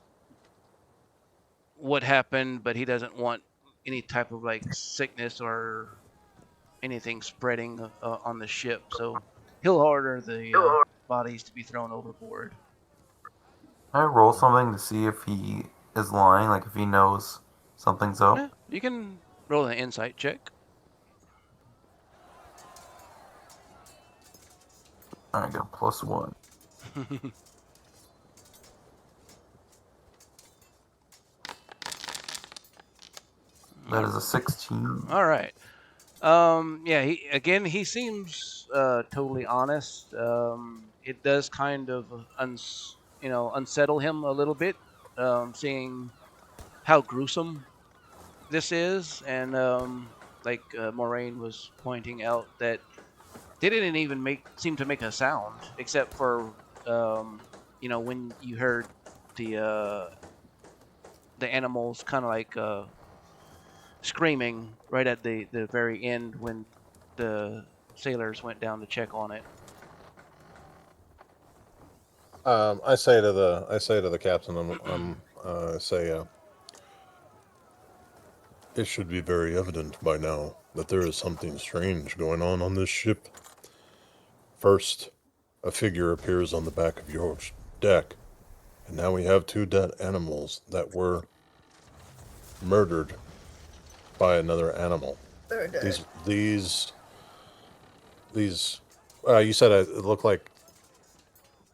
what happened, but he doesn't want any type of like sickness or anything spreading on the ship. So he'll order the bodies to be thrown overboard. Can I roll something to see if he is lying, like if he knows something's up? Yeah, you can roll an insight check. I got +1. That is a 16. All right. Yeah. He seems totally honest. It does kind of unsettle him a little bit, seeing how gruesome this is, and like Moraine was pointing out, that they didn't even seem to make a sound except for when you heard the animals kind of like screaming right at the very end when the sailors went down to check on it. I say to the captain, it should be very evident by now that there is something strange going on this ship. First, a figure appears on the back of your deck, and now we have 2 dead animals that were murdered by another animal. These you said it looked like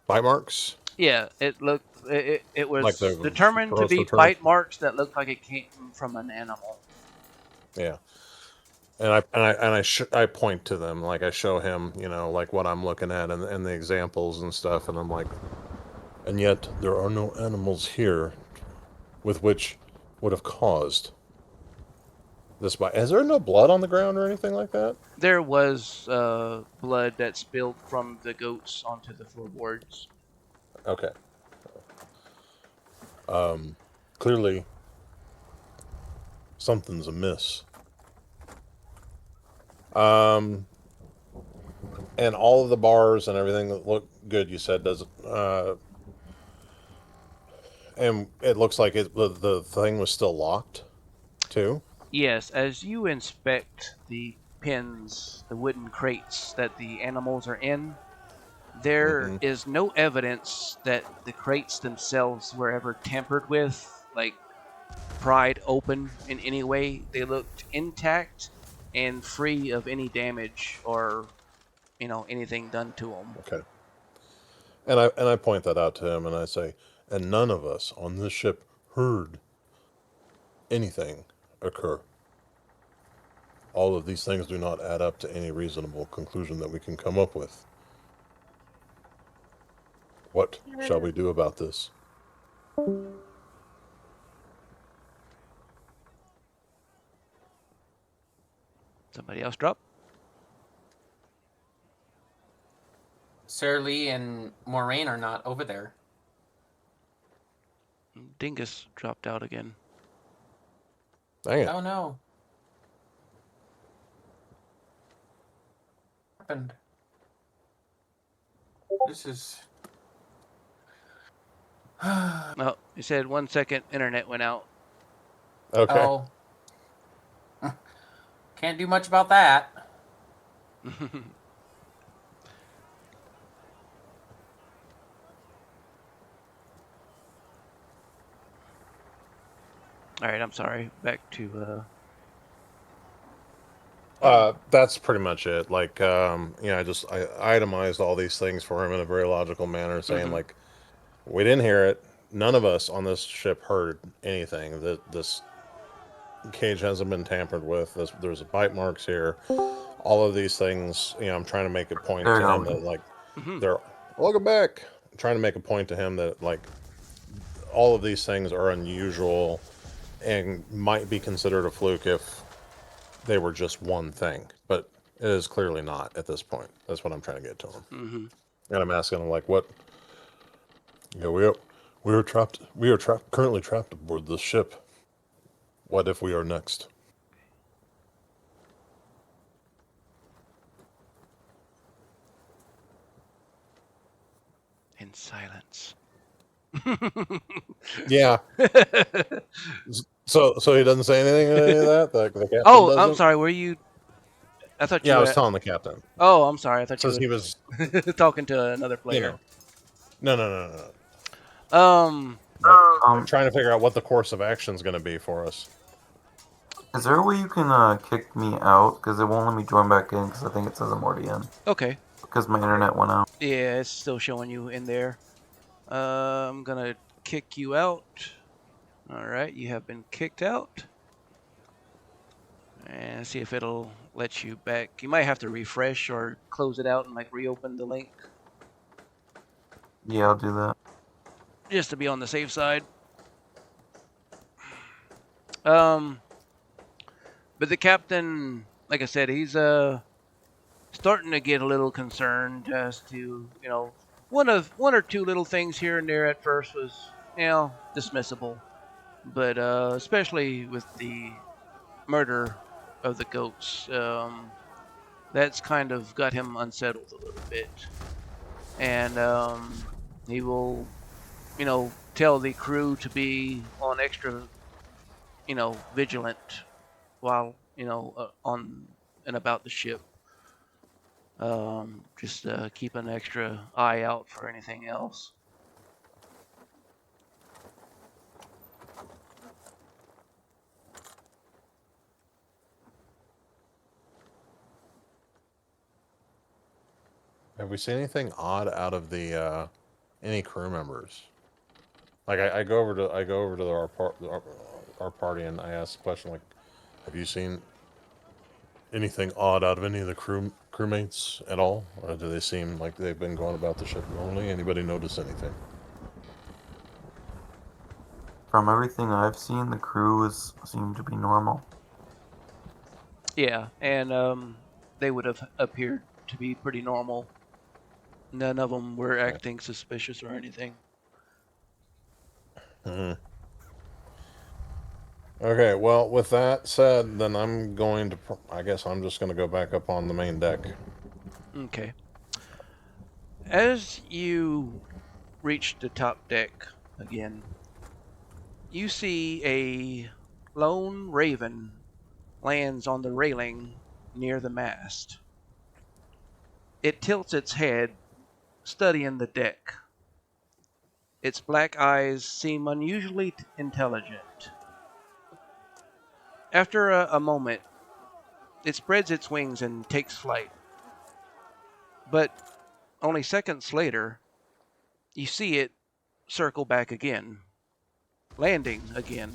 bite marks? Yeah, it looked. It was Like the determined to be corrosive bite marks that looked like it came from an animal. Yeah. And I point to them, like I show him, like what I'm looking at and the examples and stuff, and I'm like, and yet there are no animals here with which would have caused this bite. Is there no blood on the ground or anything like that? There was blood that spilled from the goats onto the floorboards. Okay. Clearly something's amiss. And all of the bars and everything that look good, you said, does and it looks like the thing was still locked, too? Yes, as you inspect the pens, the wooden crates that the animals are in, there is no evidence that the crates themselves were ever tampered with, like pried open in any way. They looked intact and free of any damage or, anything done to them. Okay. And I point that out to him, and I say, and none of us on this ship heard anything occur. All of these things do not add up to any reasonable conclusion that we can come up with. What shall we do about this? Somebody else drop? Sir Lee and Moraine are not over there. Dingus dropped out again. Dang it. Oh no. What happened? This is... Oh, he said 1 second, internet went out. Okay. Oh. Can't do much about that. All right, I'm sorry. Back to That's pretty much it. Like, I itemized all these things for him in a very logical manner, saying like, we didn't hear it. None of us on this ship heard anything. This cage hasn't been tampered with. There's bite marks here. All of these things, I'm trying to make a point to him that like, they're welcome back. I'm trying to make a point to him that like, all of these things are unusual and might be considered a fluke if they were just one thing, but it is clearly not at this point. That's what I'm trying to get to him. And I'm asking him like, what? We are trapped. We are currently trapped aboard this ship. What if we are next? In silence. Yeah. So he doesn't say anything to any of that. The captain Oh, doesn't. I'm sorry. Were you? I thought you Yeah, I were. was telling the captain. Oh, I'm sorry. I thought you Says he was, were talking to another player. no. Um. Like, trying to figure out what the course of action is going to be for us. Is there a way you can kick me out? Because it won't let me join back in because I think it says I'm already in. Okay. Because my internet went out. Yeah, it's still showing you in there. I'm gonna kick you out. All right, you have been kicked out. And see if it'll let you back. You might have to refresh or close it out and like reopen the link Yeah, I'll do that. just to be on the safe side. But the captain, like I said, he's starting to get a little concerned as to, one or two little things here and there at first was, dismissible. But especially with the murder of the goats, that's kind of got him unsettled a little bit. And he will, tell the crew to be on extra, vigilant while, on and about the ship. Just keep an extra eye out for anything else. Have we seen anything odd out of the any crew members? Like I go over to our party and I ask the question like, have you seen anything odd out of any of the crewmates at all, or do they seem like they've been going about the ship normally? Anybody notice anything? From everything I've seen, the crew seem to be normal. Yeah, and they would have appeared to be pretty normal. None of them were acting suspicious or anything. Okay, well, with that said, then I'm going to. I guess I'm just going to go back up on the main deck. Okay. As you reach the top deck again, you see a lone raven lands on the railing near the mast. It tilts its head, studying the deck. Its black eyes seem unusually intelligent. After a moment, it spreads its wings and takes flight. But only seconds later, you see it circle back again, landing again.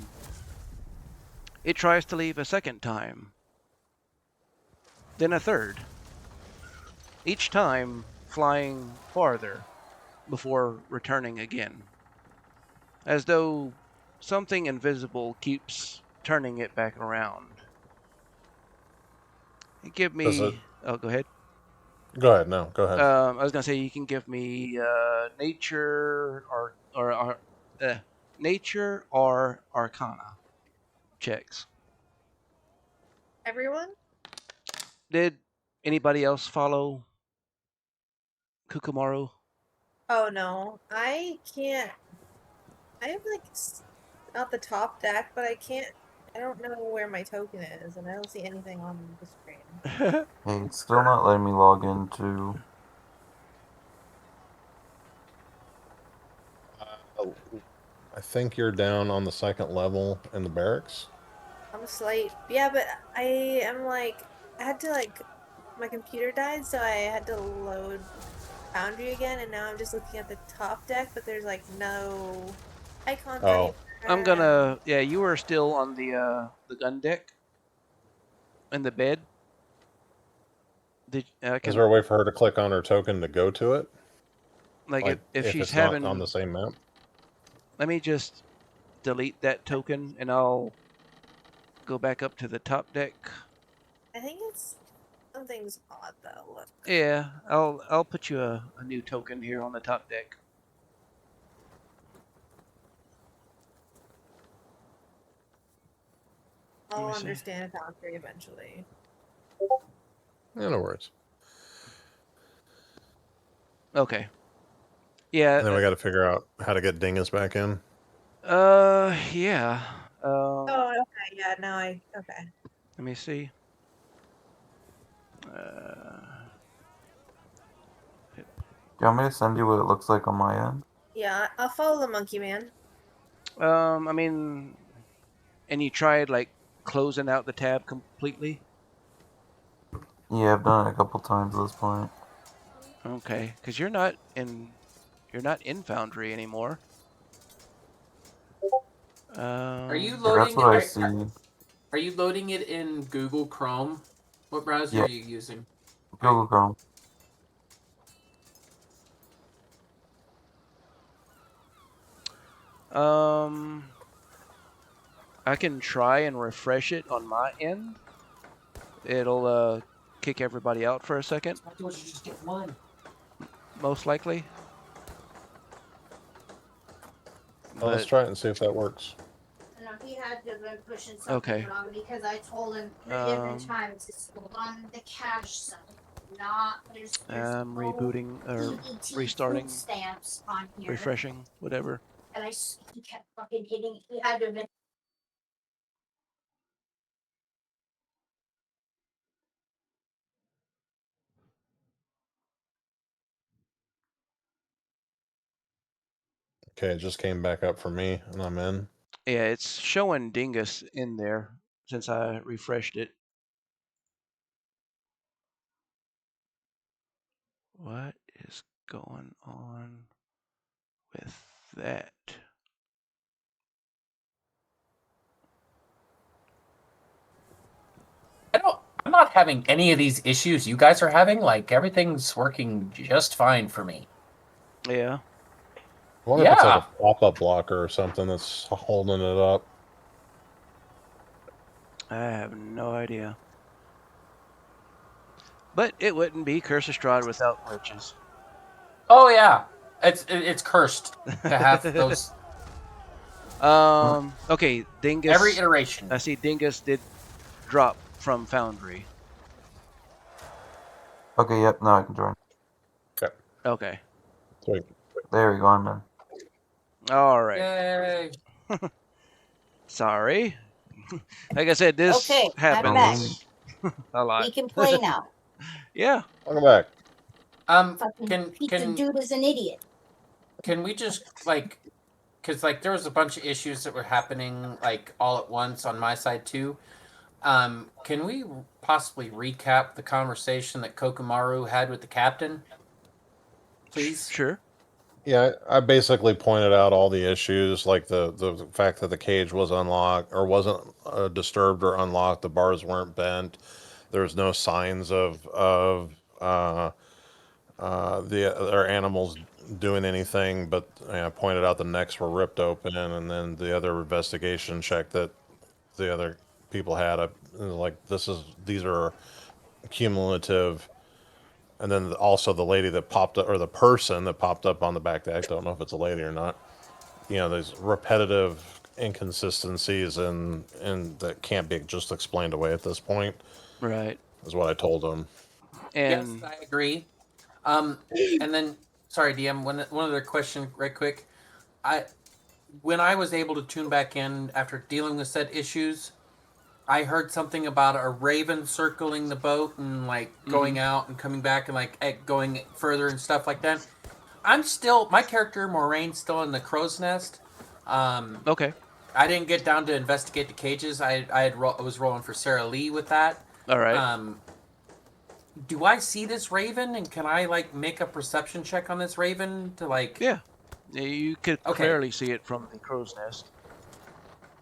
It tries to leave a second time, then a third, each time flying farther before returning again, as though something invisible keeps turning it back around. Give me... Oh, go ahead. Go ahead. No, go ahead. I was gonna say you can give me nature or nature or arcana checks. Everyone? Did anybody else follow Kukamaru? Oh no, I can't. I have like not the top deck, but I can't. I don't know where my token is, and I don't see anything on the screen. Hey, it's still not letting me log into. I think you're down on the second level in the barracks. I'm slight. Yeah, but I am like I had to my computer died, so I had to load Foundry again, and now I'm just looking at the top deck, but there's like no icons anywhere. I'm gonna. Yeah, you were still on the gun deck in the bed. Is there a way for her to click on her token to go to it? Like if she's it's having not on the same map. Let me just delete that token, and I'll go back up to the top deck. I think it's something's odd though. Look. Yeah, I'll put you a new token here on the top deck. I'll me see. understand Foundry eventually. Yeah, no worries. Okay. Yeah. And then we got to figure out how to get Dingus back in. Yeah. Oh, okay. Yeah. Okay. Let me see. Do you want me to send you what it looks like on my end? Yeah, I'll follow the monkey man. I mean, and you tried like closing out the tab completely? Yeah, I've done it a couple times at this point. Okay, because you're not in Foundry anymore. Are you Yeah, loading? that's what I see. Are you loading it in Google Chrome? What browser Yeah. are you using? Google Chrome. I can try and refresh it on my end. It'll kick everybody out for a second. Why don't you just get one? Most likely. Well, let's But try it and see if that works. No, he had to have been pushing something Okay. wrong because I told him different times to run the cash side, not there's I'm no rebooting or EBT restarting, food stamps on here. refreshing, whatever. And he kept fucking hitting. He had to have been. Okay, it just came back up for me, and I'm in. Yeah, it's showing Dingus in there since I refreshed it. What is going on with that? I'm not having any of these issues you guys are having. Like, everything's working just fine for me. Yeah. I wonder if it's like Yeah. a pop-up blocker or something that's holding it up. I have no idea. But it wouldn't be Curse of Strahd without glitches. Oh yeah, it's cursed to have those Okay, Dingus. every iteration. I see Dingus did drop from Foundry. Okay, yep, now I can join. Okay. Okay. Sweet. There we go, I'm in. All right. Yay. Sorry. Like I said, this Okay, I'm happens back. a lot. We can play now. Yeah. Welcome back. Fucking pizza dude is an idiot. Can we just like, because like there was a bunch of issues that were happening like all at once on my side too. Can we possibly recap the conversation that Kokomaru had with the captain, please? Sure. Yeah, I basically pointed out all the issues, like the fact that the cage was unlocked or wasn't disturbed or unlocked. The bars weren't bent. There was no signs of the other animals doing anything. But I pointed out the necks were ripped open, and then the other investigation check that the other people had. Like these are cumulative. And then also the lady that popped up, or the person that popped up on the back deck. Don't know if it's a lady or not. You know, there's repetitive inconsistencies and that can't be just explained away at this point. Right. Is what I told him. And Yes, I agree. And then, sorry, DM. One other question, right quick. When I was able to tune back in after dealing with said issues, I heard something about a raven circling the boat and like going out and coming back and like going further and stuff like that. My character Moraine's still in the crow's nest. Okay. I didn't get down to investigate the cages. I was rolling for Sarah Lee with that. All right. Do I see this raven, and can I like make a perception check on this raven to like? Yeah. You could Okay. clearly see it from the crow's nest.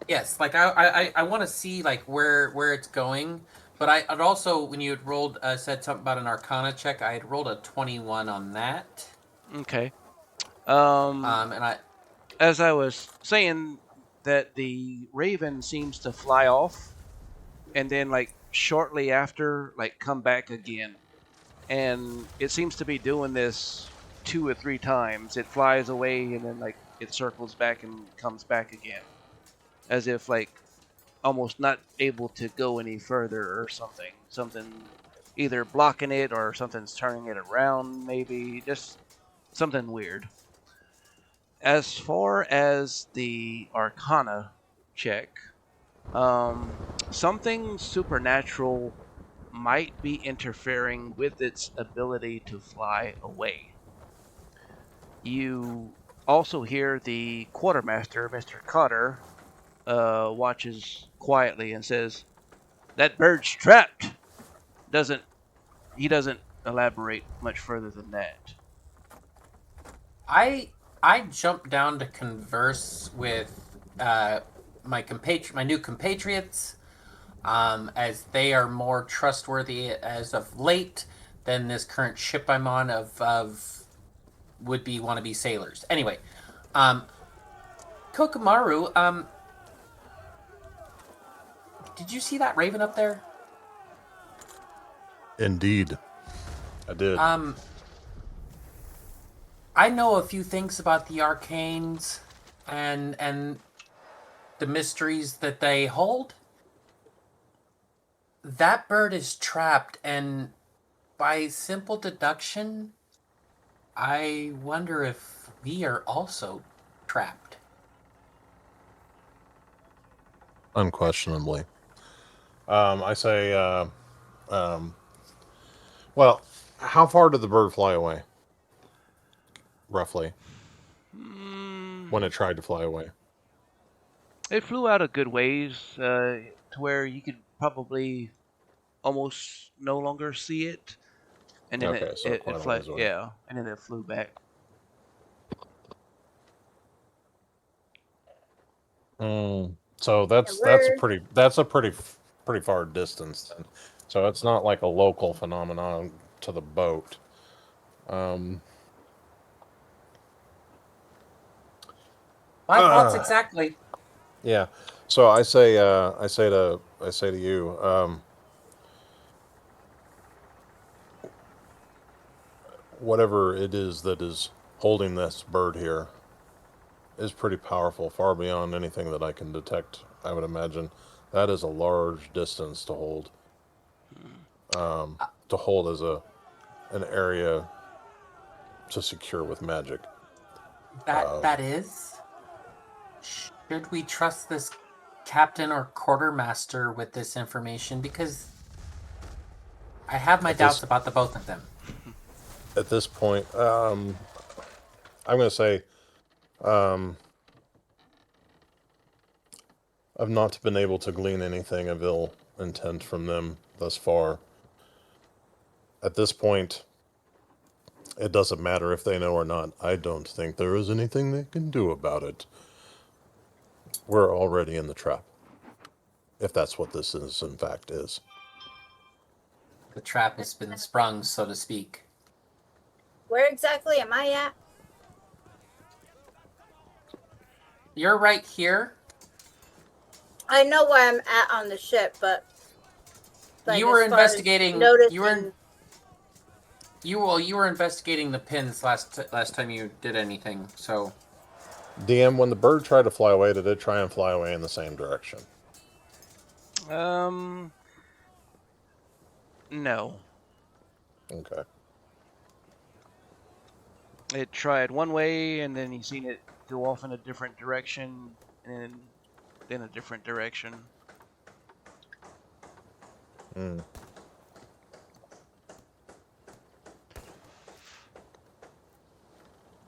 Yes, like I want to see like where it's going, but I'd also, when you had rolled said something about an Arcana check, I had rolled a 21 on that. Okay. And as I was saying, that the raven seems to fly off, and then like shortly after, like come back again, and it seems to be doing this 2 or 3 times. It flies away and then like it circles back and comes back again, as if like almost not able to go any further or something. Something either blocking it or something's turning it around, maybe. Just something weird. As far as the Arcana check, something supernatural might be interfering with its ability to fly away. You also hear the quartermaster, Mr. Cotter, watches quietly and says, "That bird's trapped." Doesn't He doesn't elaborate much further than that. I I jumped down to converse with my new compatriots, as they are more trustworthy as of late than this current ship I'm on of would be wannabe sailors. Anyway, um, Kokomaru, did you see that raven up there? Indeed, I did. I know a few things about the arcanes and the mysteries that they hold. That bird is trapped, and by simple deduction, I wonder if we are also trapped. Unquestionably. I say, well, how far did the bird fly away? Roughly, when it tried to fly away. It flew out a good ways to where you could probably almost no longer see it, and then Okay, so quite a ways away. yeah, and then it flew back. So that's a pretty far distance then. So it's not like a local phenomenon to the boat. My thoughts exactly. Yeah. So I say to you, whatever it is that is holding this bird here is pretty powerful, far beyond anything that I can detect. I would imagine that is a large distance to hold. To hold as an area to secure with magic. That is. Should we trust this captain or quartermaster with this information? Because I have my doubts about the both of them. At this point, I'm going to say, I've not been able to glean anything of ill intent from them thus far. At this point, it doesn't matter if they know or not. I don't think there is anything they can do about it. We're already in the trap. If that's what this is, in fact, is. The trap has been sprung, so to speak. Where exactly am I at? You're right here. I know where I'm at on the ship, but you were investigating. Noticing... You were investigating the pins last time you did anything. So, DM, when the bird tried to fly away, did it try and fly away in the same direction? No. Okay. It tried one way, and then you seen it go off in a different direction, and then a different direction.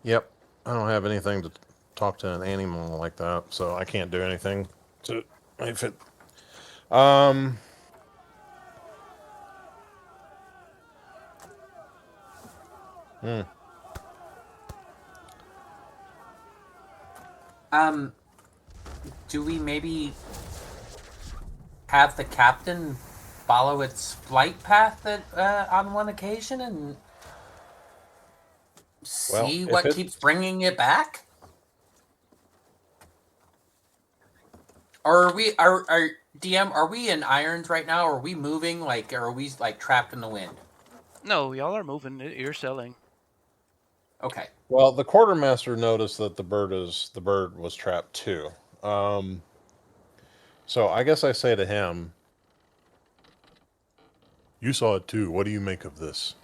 Yep. I don't have anything to talk to an animal like that, so I can't do anything to if it. Do we maybe have the captain follow its flight path on one occasion and see what keeps bringing it back? Or are we are DM? Are we in irons right now? Or are we moving? Like, are we like trapped in the wind? No, y'all are moving. You're selling. Okay. Well, the quartermaster noticed that the bird was trapped too. So I guess I say to him, you saw it too. What do you make of this?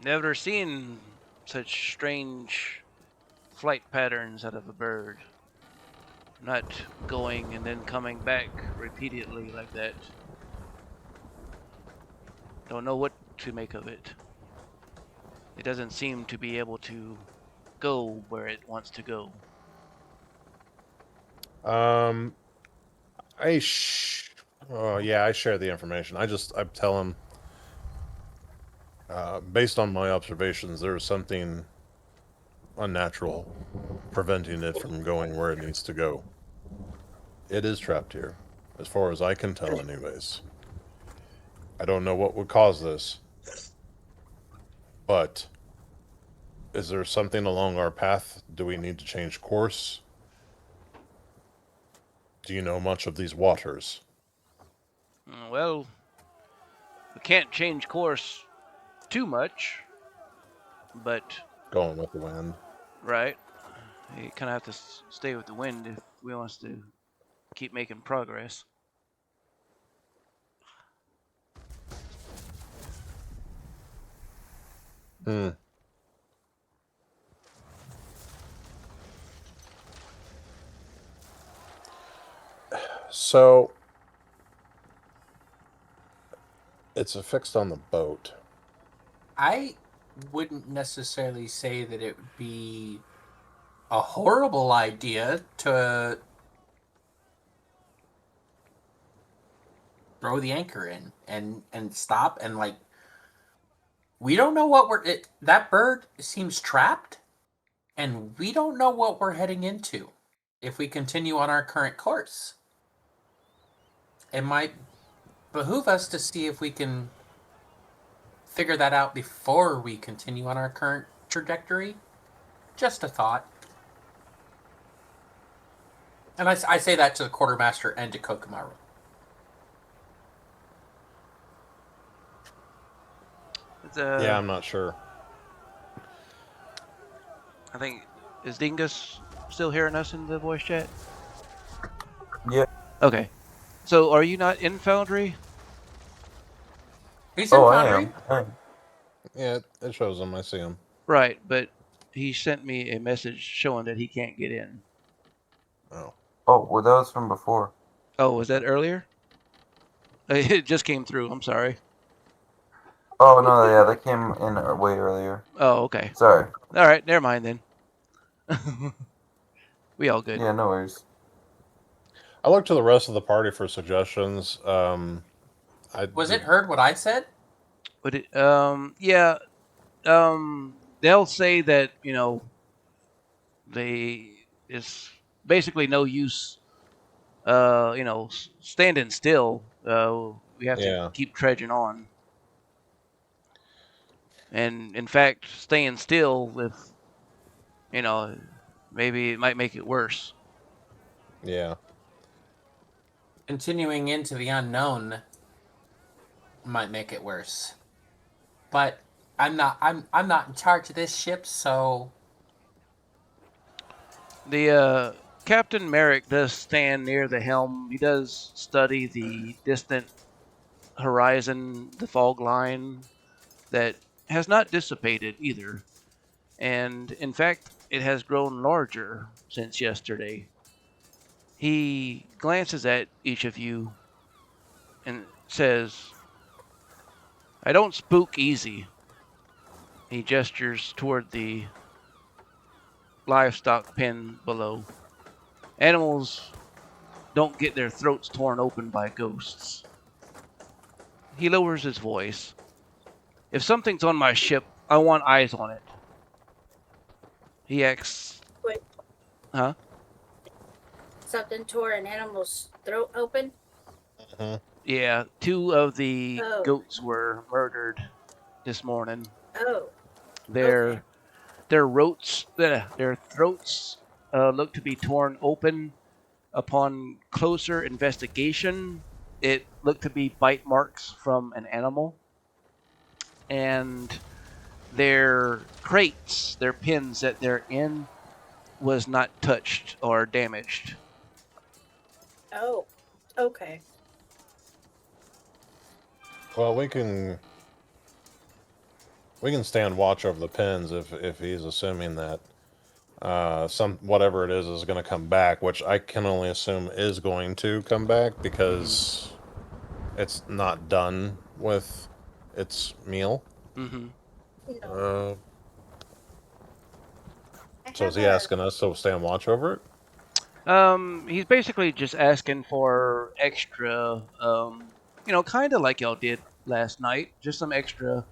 Never seen such strange flight patterns out of a bird. Not going and then coming back repeatedly like that. Don't know what to make of it. It doesn't seem to be able to go where it wants to go. I share the information. I tell him, based on my observations, there's something unnatural preventing it from going where it needs to go. It is trapped here, as far as I can tell, anyways. I don't know what would cause this, but is there something along our path? Do we need to change course? Do you know much of these waters? Well, we can't change course too much, but Going with the wind. right, you kind of have to stay with the wind if we want to keep making progress. So it's affixed on the boat. I wouldn't necessarily say that it would be a horrible idea to throw the anchor in and stop and like we don't know what that bird seems trapped and we don't know what we're heading into if we continue on our current course. It might behoove us to see if we can figure that out before we continue on our current trajectory. Just a thought. And I say that to the quartermaster and to Kokomaru. Yeah, I'm not sure. I think, is Dingus still hearing us in the voice chat? Yeah. Okay. So, are you not in Foundry? He's in Foundry. I am. Yeah, it shows him. I see him. Right, but he sent me a message showing that he can't get in. Oh. Oh, well, that was from before. Oh, was that earlier? It just came through. I'm sorry. Oh, no, yeah, that came in way earlier. Oh, okay. Sorry. All right, never mind then. We all good. Yeah, no worries. I looked to the rest of the party for suggestions. Was it heard what I said? But it, yeah, they'll say that it's basically no use, standing still. We have to keep trudging on. And in fact, staying still, maybe it might make it worse. Yeah. Continuing into the unknown might make it worse. But I'm not in charge of this ship, so The Captain Merrick does stand near the helm. He does study the distant horizon, the fog line that has not dissipated either. And in fact, it has grown larger since yesterday. He glances at each of you and says, "I don't spook easy." He gestures toward the livestock pen below. Animals don't get their throats torn open by ghosts. He lowers his voice. "If something's on my ship, I want eyes on it." He asks, Wait. Huh? Something tore an animal's throat open? Yeah, 2 of the goats were murdered this morning. Oh. Their throats look to be torn open. Upon closer investigation, it looked to be bite marks from an animal. And their crates, their pens that they're in, was not touched or damaged. Oh, okay. Well, we can stand watch over the pins if he's assuming that some whatever it is going to come back, which I can only assume is going to come back because it's not done with its meal. Mm-hmm. No. Uh, I so is have he a asking us to stand watch over it? He's basically just asking for extra, kind of like y'all did last night, just some extra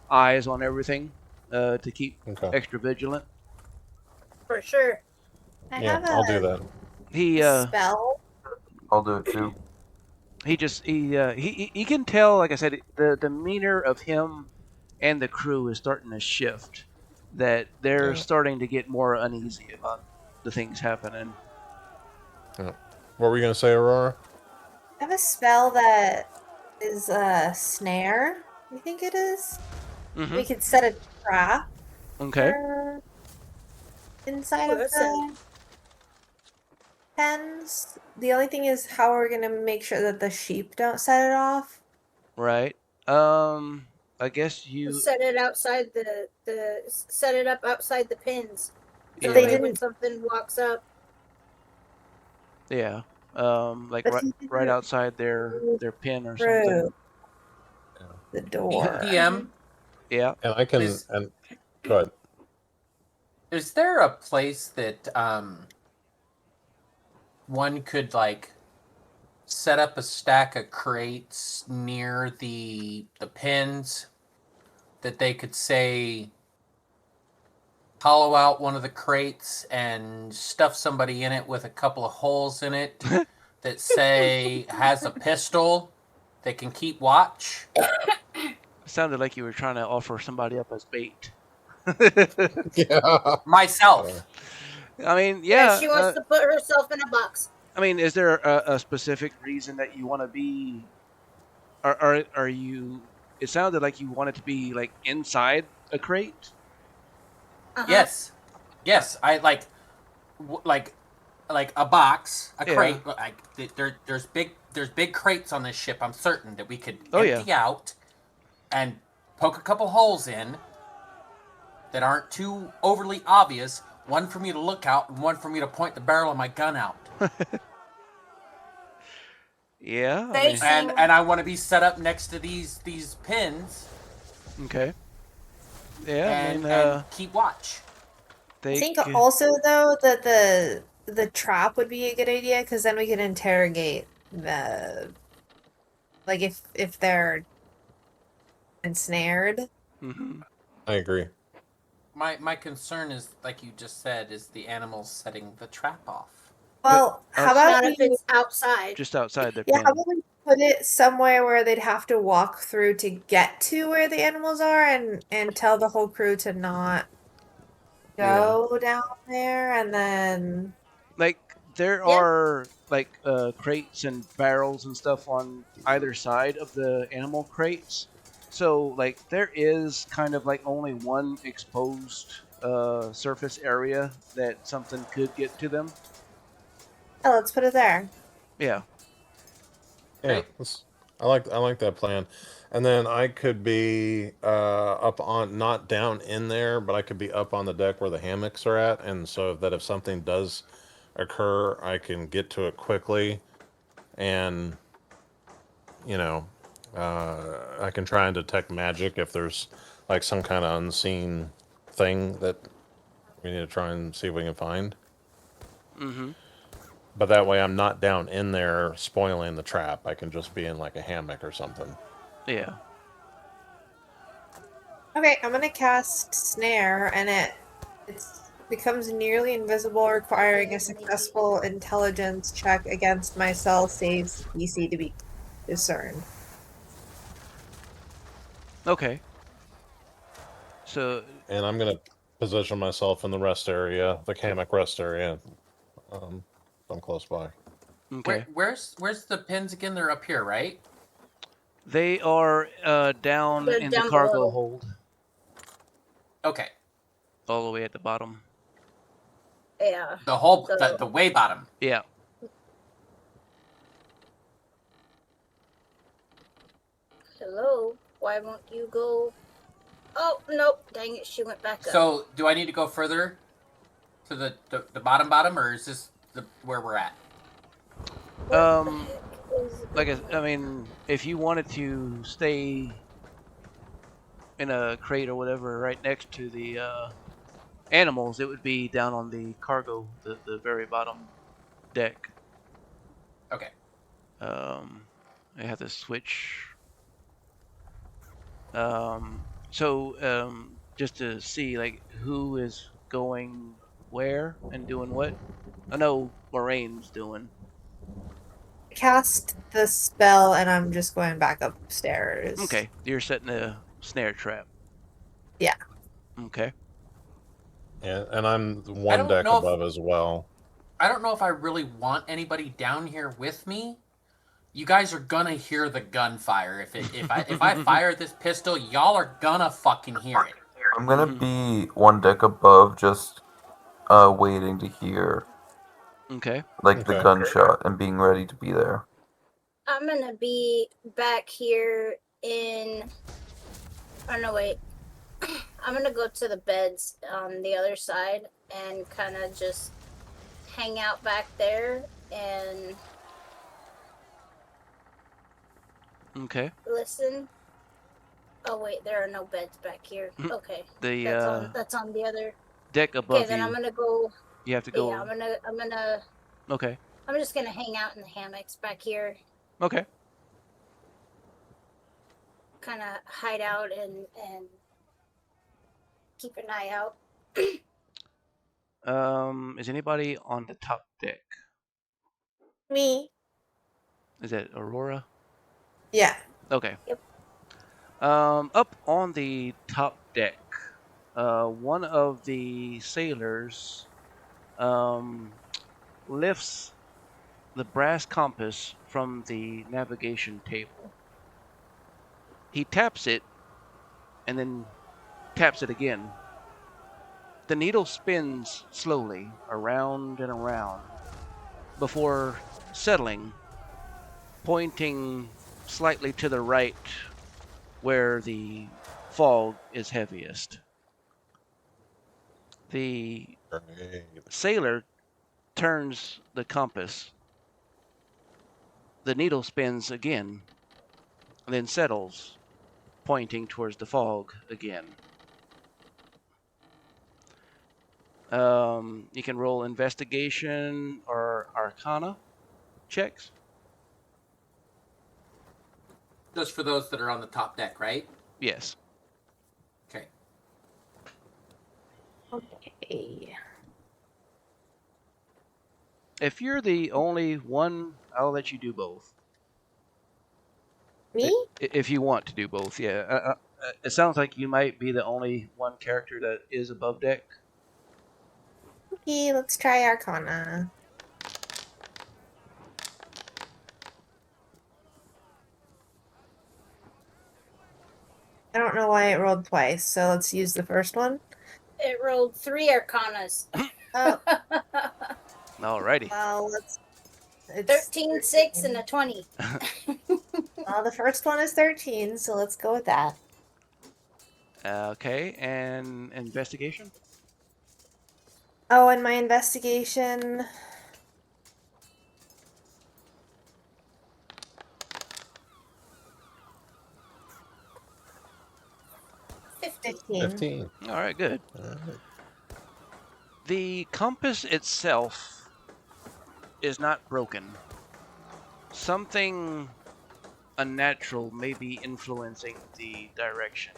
eyes on everything, to keep Okay. extra vigilant. For sure. I Yeah, have I'll do that. He, spell. I'll do it too. he can tell, like I said, the demeanor of him and the crew is starting to shift. That they're Yeah. starting to get more uneasy about the things happening. Yeah. What were you going to say, Aurora? I have a spell that is a snare. I think it is. Mm-hmm. We could set a trap Okay. for inside Ooh, of that's the pens. The only thing is how we're gonna make sure that the sheep don't set it off. Right. I guess you. set it outside set it up outside the pins. So Yeah. They that way when didn't. something walks up. Yeah. Like But right he right didn't outside their go pin or something. through Yeah. the door. PM, Yeah. And I can is and go ahead. is there a place that one could like set up a stack of crates near the pins that they could say hollow out one of the crates and stuff somebody in it with a couple of holes in it that say has a pistol that can keep watch? Sounded like you were trying to offer somebody up as bait. Yeah. Myself. I mean, Yeah, yeah. she wants to put herself in a box. I mean, is there a specific reason that you want to be? Are you? It sounded like you wanted to be like inside a crate. Uh-huh. Yes. I like a box, a Yeah. crate. Like there's big crates on this ship. I'm certain that we could Oh, empty out and poke a couple holes in that aren't too overly obvious. One for me to look out, and one for me to point the barrel of my gun out. Yeah. I mean, Facing. And I want to be set up next to these pins okay. Yeah. and, I mean, and keep watch. I think could- also though that the trap would be a good idea because then we could interrogate the like if they're ensnared. Mhm. I agree. My concern is, like you just said, is the animals setting the trap off. Well, how about Not if we it's outside. Just outside the yeah, pin. how about we put it somewhere where they'd have to walk through to get to where the animals are and tell the whole crew to not go down there and then Like there Yeah. are like crates and barrels and stuff on either side of the animal crates. So like there is kind of like only one exposed surface area that something could get to them. oh, let's put it there. Yeah. Yeah, I like that plan. And then I could be up on not down in there, but I could be up on the deck where the hammocks are at, and so that if something does occur, I can get to it quickly, and you know, I can try and detect magic if there's like some kind of unseen thing that we need to try and see if we can find. Mm-hmm. But that way, I'm not down in there spoiling the trap. I can just be in like a hammock or something. Yeah. Okay, I'm gonna cast snare and it becomes nearly invisible, requiring a successful intelligence check against my cell saves DC to be discerned. Okay. So And I'm gonna position myself in the rest area, the hammock rest area. I'm close by. okay. Where's the pins again? They're up here, right? They are down They're in the down cargo below. hold, Okay. all the way at the bottom. Yeah. The whole So- the way bottom. Yeah. Hello? Why won't you go? Oh, nope. Dang it, she went back up. So, do I need to go further to the bottom, or is this where we're at? What the Um, heck is like going I on? mean, if you wanted to stay in a crate or whatever right next to the animals, it would be down on the cargo, the very bottom deck. Okay. I have to switch. So just to see like who is going where and doing what. I know Lorraine's doing. Cast the spell, and I'm just going back upstairs. Okay, you're setting a snare trap. Yeah. Okay. And I'm I one don't deck know if above as well. I don't know if I really want anybody down here with me. You guys are gonna hear the gunfire. If I fire this pistol, y'all are gonna fucking hear it. I'm gonna be one deck above, just waiting to hear Okay. like the Okay. gunshot and being ready to be there. I'm gonna be back here in. Oh no, wait. I'm gonna go to the beds on the other side and kind of just hang out back there and Okay. listen. Oh wait, there are no beds back here. Mhm. Okay, The that's on the other. deck Okay, above then you. I'm gonna go. You have to go. Yeah, Okay. I'm just gonna hang out in the hammocks back here, Okay. kind of hide out and keep an eye out. Is anybody on the top deck? Me? Is that Aurora? Yeah. Okay. Yep. Up on the top deck, one of the sailors lifts the brass compass from the navigation table. He taps it and then taps it again. The needle spins slowly around and around before settling, pointing slightly to the right where the fog is heaviest. The Great. sailor turns the compass. The needle spins again, then settles, pointing towards the fog again. You can roll investigation or arcana checks. Just for those that are on the top deck, right? Yes. Okay. Okay. If you're the only one, I'll let you do both. Me? If you want to do both, yeah. It sounds like you might be the only one character that is above deck. Okay, let's try Arcana. I don't know why it rolled twice, so let's use the first one. It rolled 3 arcanas. Oh, Alrighty. well, it's 13, 6, and a 20. Well, the first one is 13, so let's go with that. Okay, and investigation? Oh, and my investigation. Fifteen. 15. Alright, good. All right. The compass itself is not broken. Something unnatural may be influencing the direction.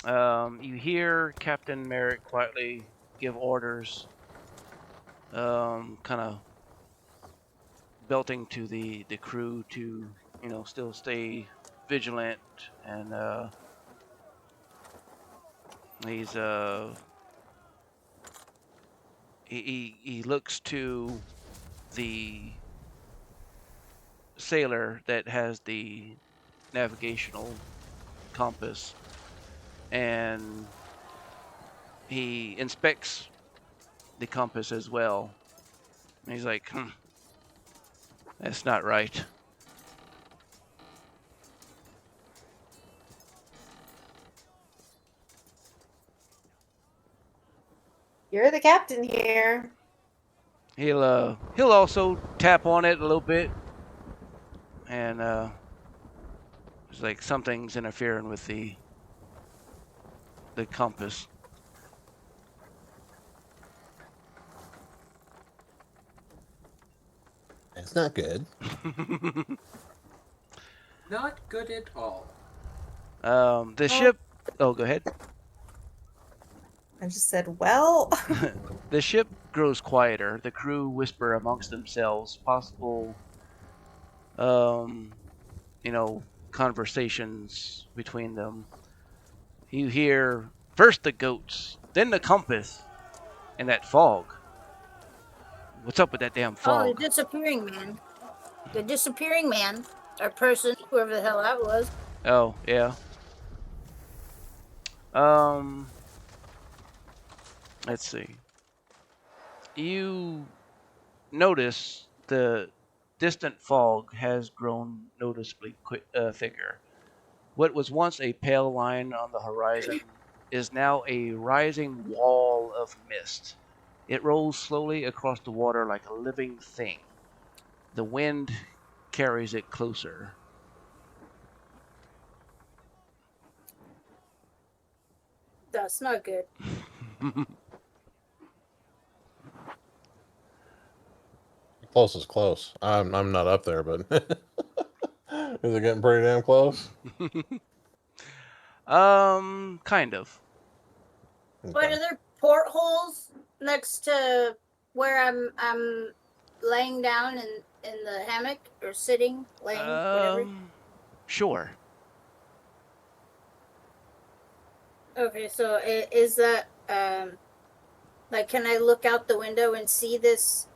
You hear Captain Merrick quietly give orders, kind of belting to the crew to, still stay vigilant, and he's he looks to the sailor that has the navigational compass, and he inspects the compass as well. And he's like, that's not right. You're the captain here. He'll also tap on it a little bit, and it's like something's interfering with the compass. It's not good. Not good at all. The ship. Oh, go ahead. I just said, well. The ship grows quieter. The crew whisper amongst themselves possible, conversations between them. You hear first the goats, then the compass, and that fog. What's up with that damn Oh, the fog? disappearing man. The disappearing man, or person, whoever the hell that was. Oh, yeah. Let's see. You notice the distant fog has grown noticeably thicker. What was once a pale line on the horizon is now a rising wall of mist. It rolls slowly across the water like a living thing. The wind carries it closer. That's not good. Close is close. I'm not up there, but is it getting pretty damn close? Kind of. But are there portholes next to where I'm laying down in the hammock or sitting, laying, whatever? Sure. Okay, so is that like, can I look out the window and see this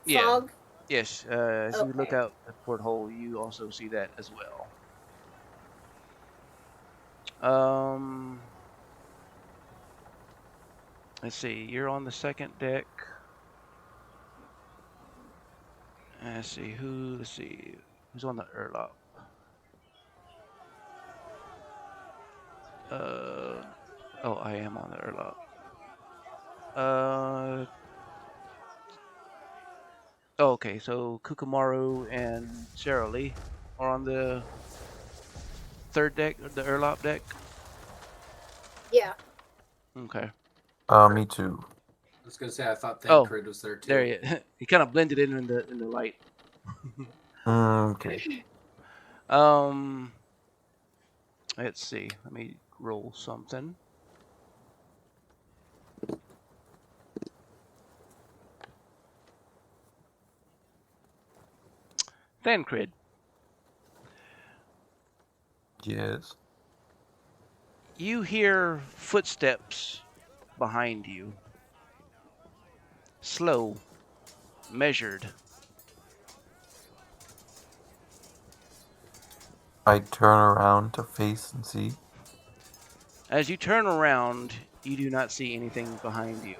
Yeah. fog? Yes. As you look Okay. out the porthole, you also see that as well. Let's see. You're on the second deck. Let's see who's on the airlock. Oh, I am on the airlock. Okay, so Kukamaru and Sarah Lee are on the third deck, the airlock deck. Yeah. Okay. Me too. I was gonna say I thought Thancred was there too. There he kind of blended in the light. Okay. Let's see. Let me roll something. Thancred. Yes. You hear footsteps behind you. Slow, measured. I turn around to face and see. As you turn around, you do not see anything behind you.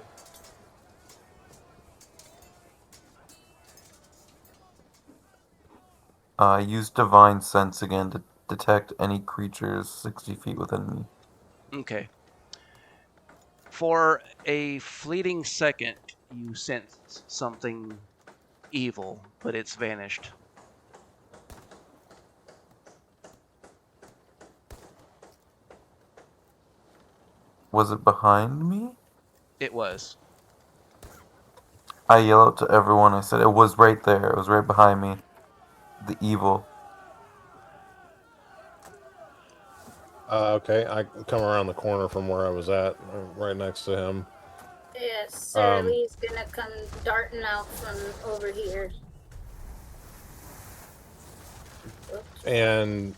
I use divine sense again to detect any creatures 60 feet within me. Okay. For a fleeting second, you sense something evil, but it's vanished. Was it behind me? It was. I yell out to everyone. I said it was right there. It was right behind me. The evil. Okay, I come around the corner from where I was at, right next to him. Yes, Sarah Lee's gonna come darting out from over here. Oops. And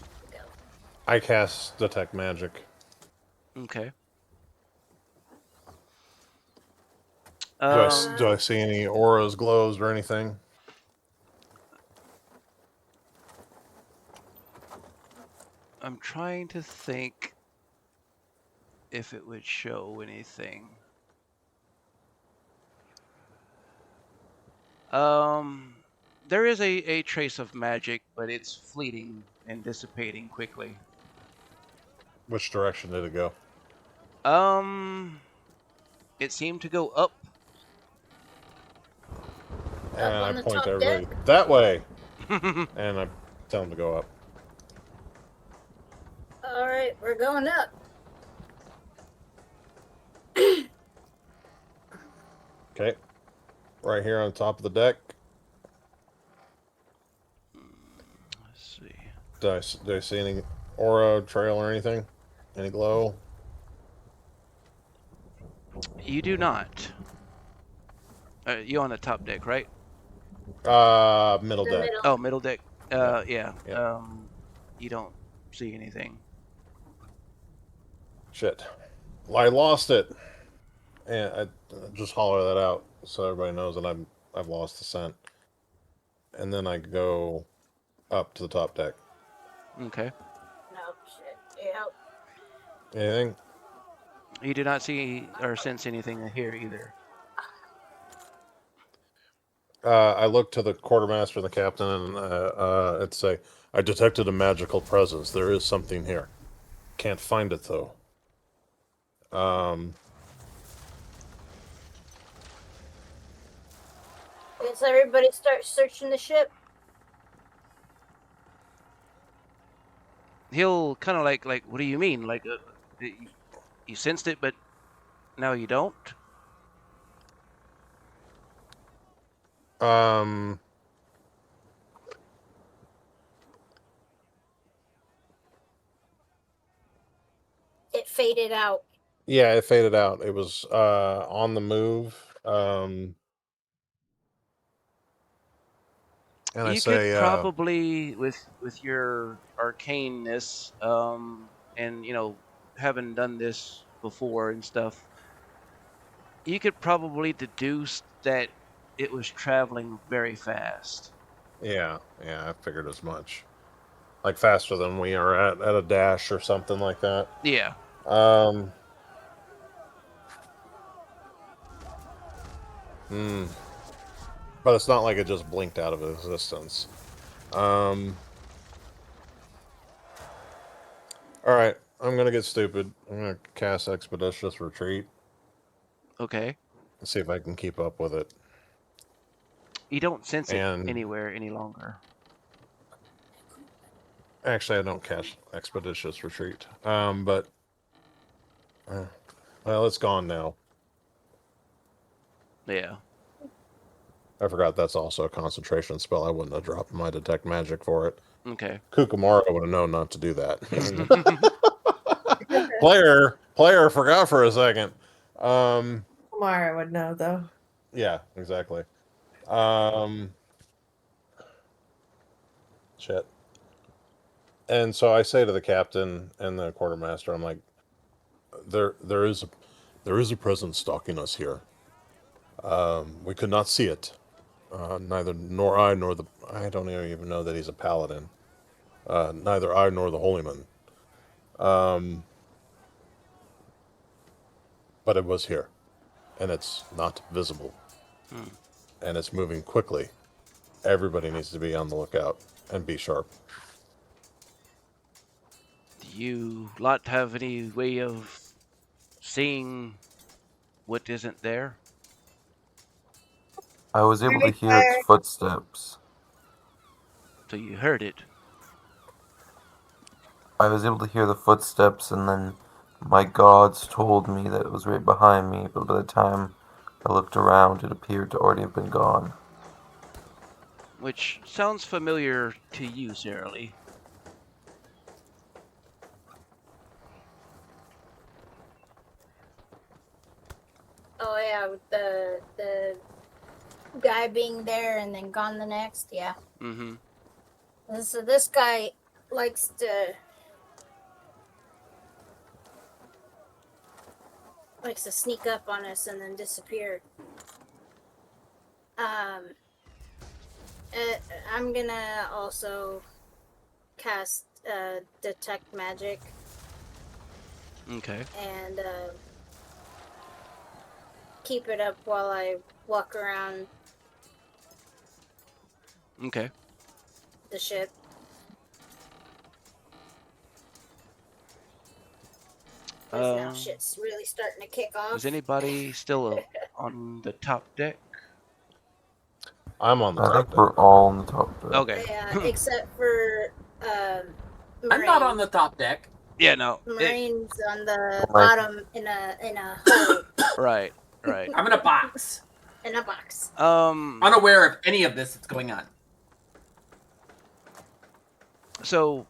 I cast Detect Magic. Okay. Do I see any auras, glows, or anything? I'm trying to think if it would show anything. There is a trace of magic, but it's fleeting and dissipating quickly. Which direction did it go? It seemed to go up And on I the point to top everybody, deck? that way! And I tell them to go up. All right, we're going up. Okay. Right here on top of the deck. Let's see. Do I see any aura trail or anything? Any glow? You do not. You on the top deck, right? Middle The deck. middle. Oh, middle deck. Yeah. Yeah. You don't see anything. Shit. Well, I lost it. And I just holler that out so everybody knows that I've lost the scent. And then I go up to the top deck. Okay. No shit. Yeah. Anything? You do not see or sense anything here either. I look to the quartermaster and the captain, and it say, "I detected a magical presence. There is something here. Can't find it though." Guess everybody start searching the ship. He'll kind of like, what do you mean? Like, you sensed it, but now you don't? It faded out. Yeah, it faded out. It was on the move. And I You say, could probably, with your arcaneness, and having done this before and stuff, you could probably deduce that it was traveling very fast. yeah, I figured as much. Like faster than we are at a dash or something like that. Yeah. But it's not like it just blinked out of existence. Alright, I'm gonna get stupid. I'm gonna cast Expeditious Retreat. Okay. And see if I can keep up with it. You don't sense it And- anywhere any longer. Actually, I don't cast Expeditious Retreat. But... well, it's gone now. Yeah. I forgot that's also a concentration spell. I wouldn't have dropped my Detect Magic for it. Okay. Kukumara would have known not to do that. Player forgot for a second. Mara would know though. Yeah, exactly. Shit. And so I say to the captain and the quartermaster, I'm like, there is a presence stalking us here. We could not see it. Nor I nor the I don't even know that he's a paladin. Neither I nor the holyman. But it was here, and it's not visible, and it's moving quickly. Everybody needs to be on the lookout and be sharp. Do you lot have any way of seeing what isn't there? I was able to hear its footsteps. So you heard it. I was able to hear the footsteps, and then my gods told me that it was right behind me, but by the time I looked around, it appeared to already have been gone. Which sounds familiar to you, Sarah Lee. Oh yeah, with the guy being there and then gone the next. Yeah. Mm-hmm. So this guy likes to sneak up on us and then disappear. I'm gonna also cast detect magic Okay. and keep it up while I walk around Okay. the ship. Because now shit's really starting to kick off. Is anybody still on the top deck? I'm on the I top think deck. we're all on the top deck. Okay. Yeah, except for I'm not on the top deck. Yeah, no. Marine's on the Right. bottom in a hole Right, right. I'm in a box, in a box. unaware of any of this that's going on. So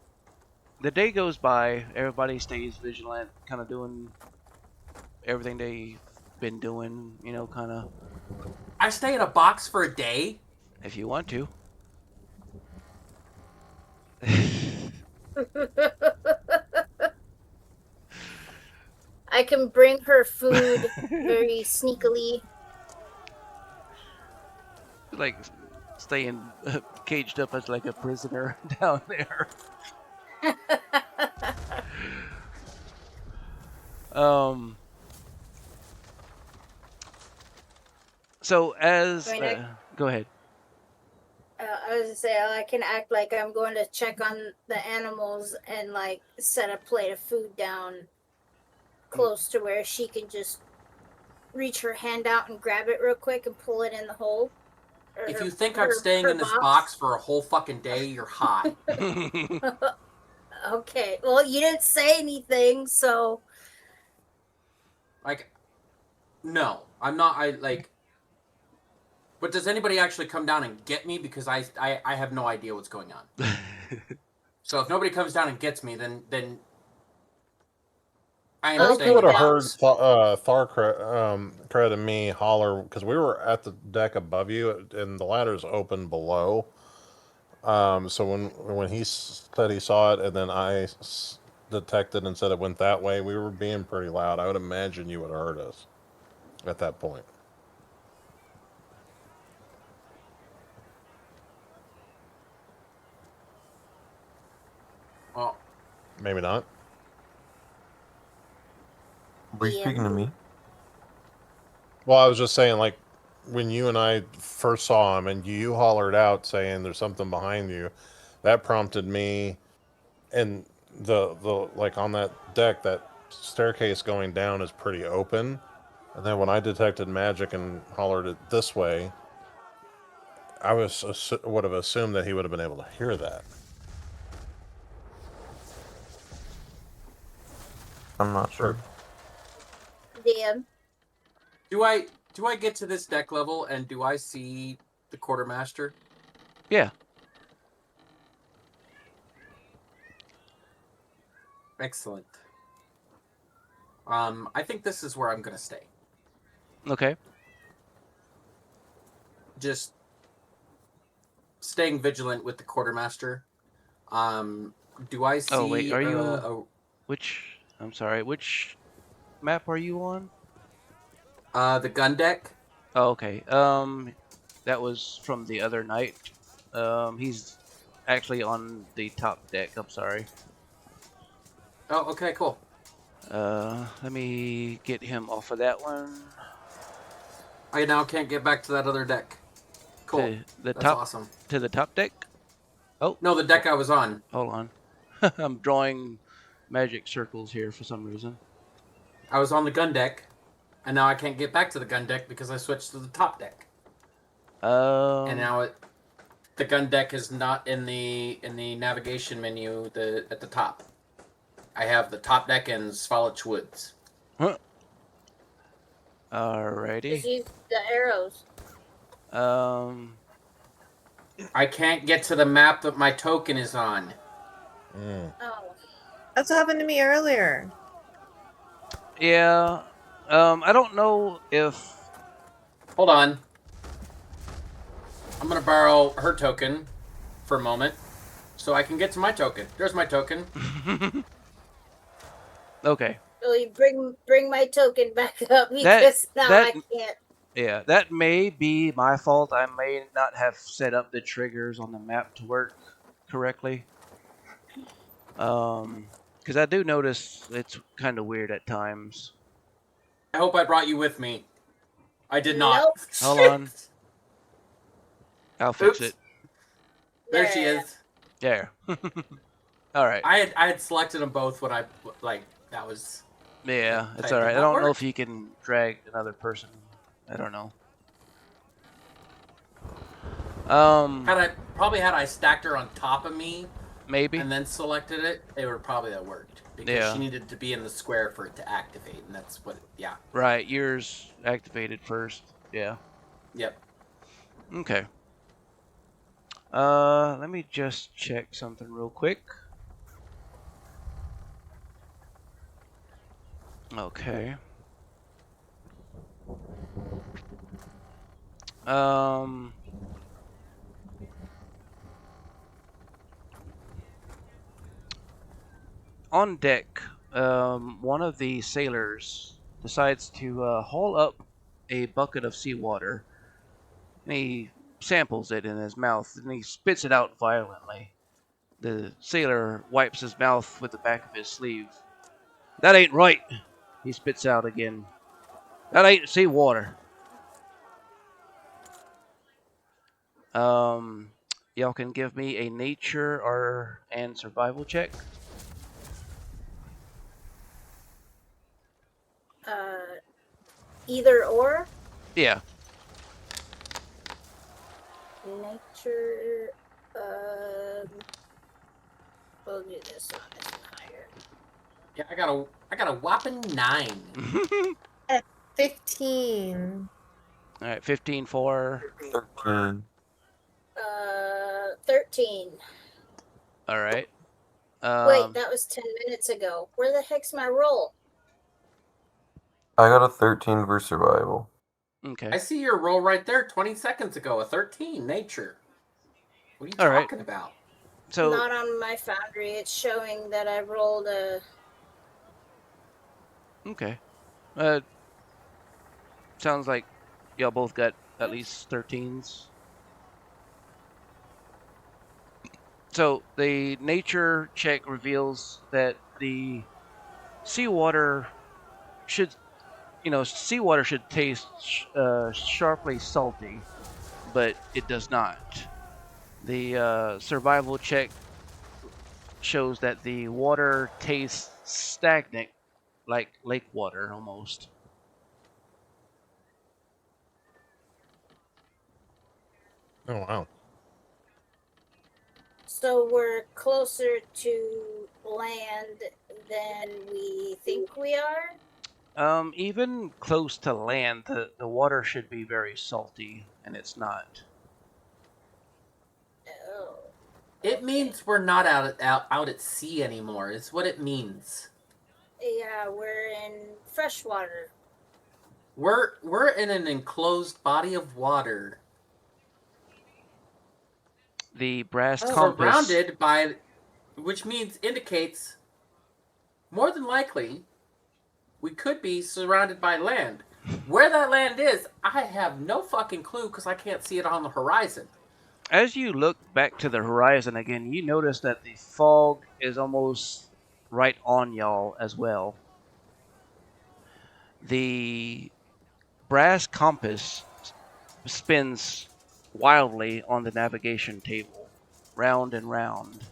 the day goes by, everybody stays vigilant, kind of doing everything they've been doing, you know, kind of, I stay in a box for a day. if you want to. I can bring her food very sneakily. Like staying caged up as like a prisoner down there. So as I mean, go ahead. I was gonna say I can act like I'm going to check on the animals and like set a plate of food down close to where she can just reach her hand out and grab it real quick and pull it in the hole. Or If you think I'm staying in this box for a whole fucking day, you're high. Okay, well you didn't say anything, so Like, no, I'm not. I like. But does anybody actually come down and get me? Because I have no idea what's going on. So if nobody comes down and gets me, then I I am think staying you would in have the heard box. Thar and me holler because we were at the deck above you and the ladder's open below. So when he said he saw it and then detected and said it went that way, we were being pretty loud. I would imagine you would have heard us at that point. Well, Maybe not. Were you Yeah. speaking to me? Well, I was just saying, like, when you and I first saw him and you hollered out saying there's something behind you, that prompted me, and the like on that deck, that staircase going down is pretty open. And then when I detected magic and hollered it this way, I would have assumed that he would have been able to hear that. I'm not sure. DM. do I get to this deck level and do I see the quartermaster? Yeah. Excellent. I think this is where I'm gonna stay. Okay. Just staying vigilant with the quartermaster. Do I see? Oh wait, are you I'm sorry, which map are you on? The gun deck? Oh, okay. That was from the other night. He's actually on the top deck. I'm sorry. Oh, okay, cool. Let me get him off of that one. I now can't get back to that other deck. Cool. To the That's top, awesome. to the top deck. Oh No, the deck I was on. hold on. I'm drawing magic circles here for some reason. I was on the gun deck, and now I can't get back to the gun deck because I switched to the top deck. And now the gun deck is not in the navigation menu at the top. I have the top deck in Svalich Woods. Huh. Just Alrighty. use the arrows. I can't get to the map that my token is on. Mm. Oh. That's what happened to me earlier. Yeah. I don't know if. Hold on. I'm gonna borrow her token for a moment so I can get to my token. There's my token. Okay. Really bring my token back up because now I can't. Yeah, that may be my fault. I may not have set up the triggers on the map to work correctly. Because I do notice it's kind of weird at times. I hope I brought you with me. I did not. Nope. Hold on. I'll fix Oops. it. There she Yeah. is. There. All right. I had selected them both when I that was. Yeah, it's Type all right. did I not don't know work. if you can drag another person. I don't know. Had I stacked her on top of me Maybe. and then selected it, it would probably have worked because Yeah. she needed to be in the square for it to activate, and that's what. Yeah. Right. Yours activated first. Yeah. Yep. Okay. Let me just check something real quick. Okay. Um. On deck, one of the sailors decides to haul up a bucket of seawater, and he samples it in his mouth, and he spits it out violently. The sailor wipes his mouth with the back of his sleeve. That ain't right, he spits out again. That ain't seawater. Y'all can give me a nature and survival check. Either or. Yeah. Nature. We'll do this one. It's higher. Yeah, I got a whopping 9. 15. All right, 15 for 13. 13. All right. Wait, that was 10 minutes ago. Where the heck's my roll? I got a 13 for survival. Okay. I see your roll right there 20 seconds ago, a 13, nature. What are you All right. talking about? So Not on my foundry. It's showing that I rolled a... okay. Sounds like y'all both got at least 13s. So the nature check reveals that the seawater should, seawater should taste sharply salty, but it does not. The survival check shows that the water tastes stagnant, like lake water almost. Oh, wow. So we're closer to land than we think we are? Even close to land, the water should be very salty, and it's not. Oh. It means we're not out at sea anymore, is what it means. Yeah, we're in freshwater. We're in an enclosed body of water. The brass compass. Surrounded by, which indicates, more than likely, we could be surrounded by land. Where that land is, I have no fucking clue because I can't see it on the horizon. As you look back to the horizon again, you notice that the fog is almost right on y'all as well. The brass compass spins wildly on the navigation table, round and round.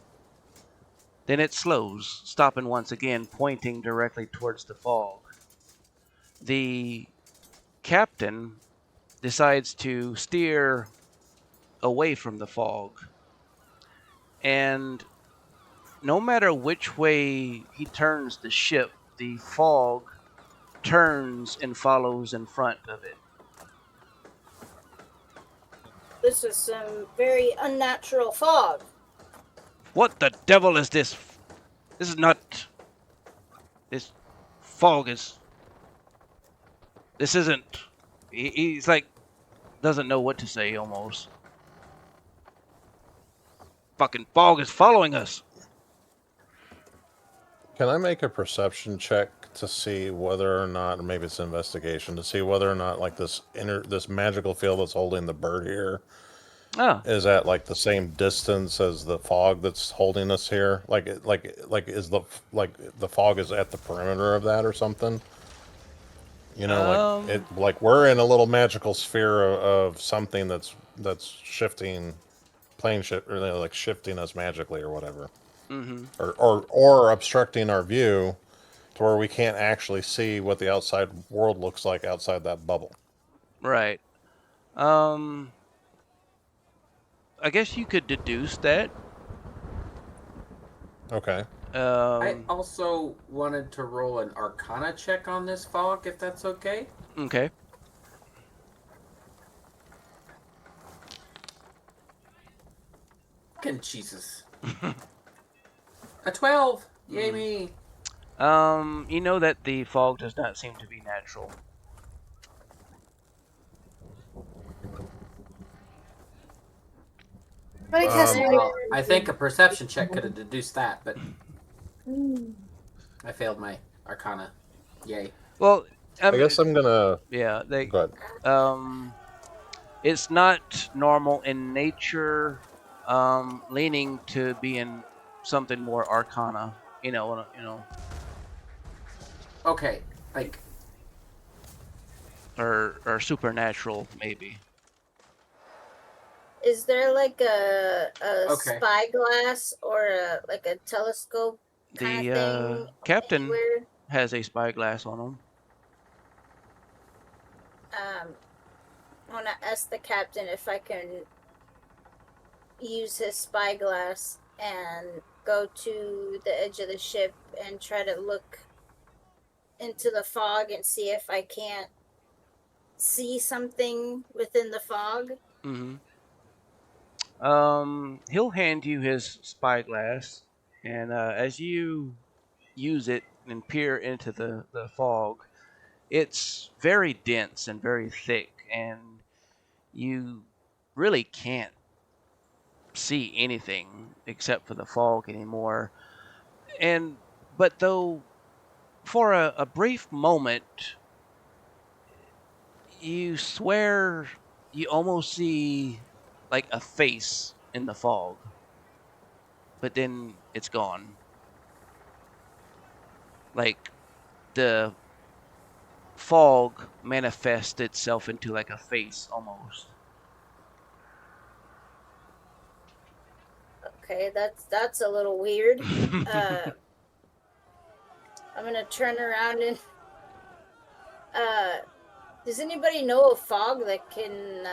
Then it slows, stopping once again, pointing directly towards the fog. The captain decides to steer away from the fog. And no matter which way he turns the ship, the fog turns and follows in front of it. This is some very unnatural fog. What the devil is this? This is not... This fog is... This isn't... He's like... Doesn't know what to say, almost. Fucking fog is following us. Can I make a perception check to see whether or not, or maybe it's an investigation, to see whether or not like this magical field that's holding the bird here is at like the same distance as the fog that's holding us here? Like is the fog is at the perimeter of that or something? You know, like we're in a little magical sphere of something that's shifting, or like shifting us magically or whatever. Mm-hmm. Or obstructing our view to where we can't actually see what the outside world looks like outside that bubble. Right. I guess you could deduce that. Okay. I Um, also wanted to roll an Arcana check on this fog, if that's okay. okay. Fucking Jesus. A 12! Yay me! You know that the fog does not seem to be natural. But it has Well, I think a perception check could have deduced that, but I failed my Arcana. Yay. Well, I guess I'm gonna yeah, go ahead. it's not normal in nature, leaning to being something more arcana. You know, Okay, like, or supernatural maybe. Is there like a Okay. spyglass or like a telescope kind The of thing captain anywhere? has a spyglass on him. I want to ask the captain if I can use his spyglass and go to the edge of the ship and try to look into the fog and see if I can't see something within the fog. Mm-hmm. He'll hand you his spyglass, and as you use it and peer into the fog, it's very dense and very thick, and you really can't see anything except for the fog anymore. And but though for a brief moment you swear you almost see like a face in the fog, but then it's gone. Like the fog manifests itself into like a face almost. Okay, that's a little weird. I'm gonna turn around and does anybody know a fog that can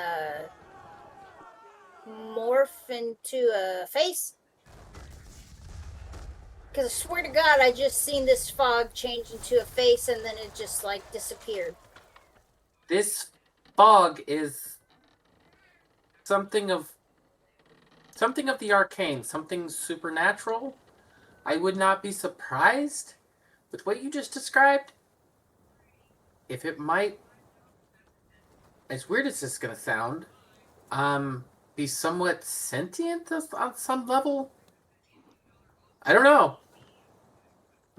morph into a face? Because I swear to God, I just seen this fog change into a face and then it just like disappeared. This fog is something of the arcane, something supernatural. I would not be surprised with what you just described if it might, as weird as this is gonna sound, be somewhat sentient on some level. I don't know.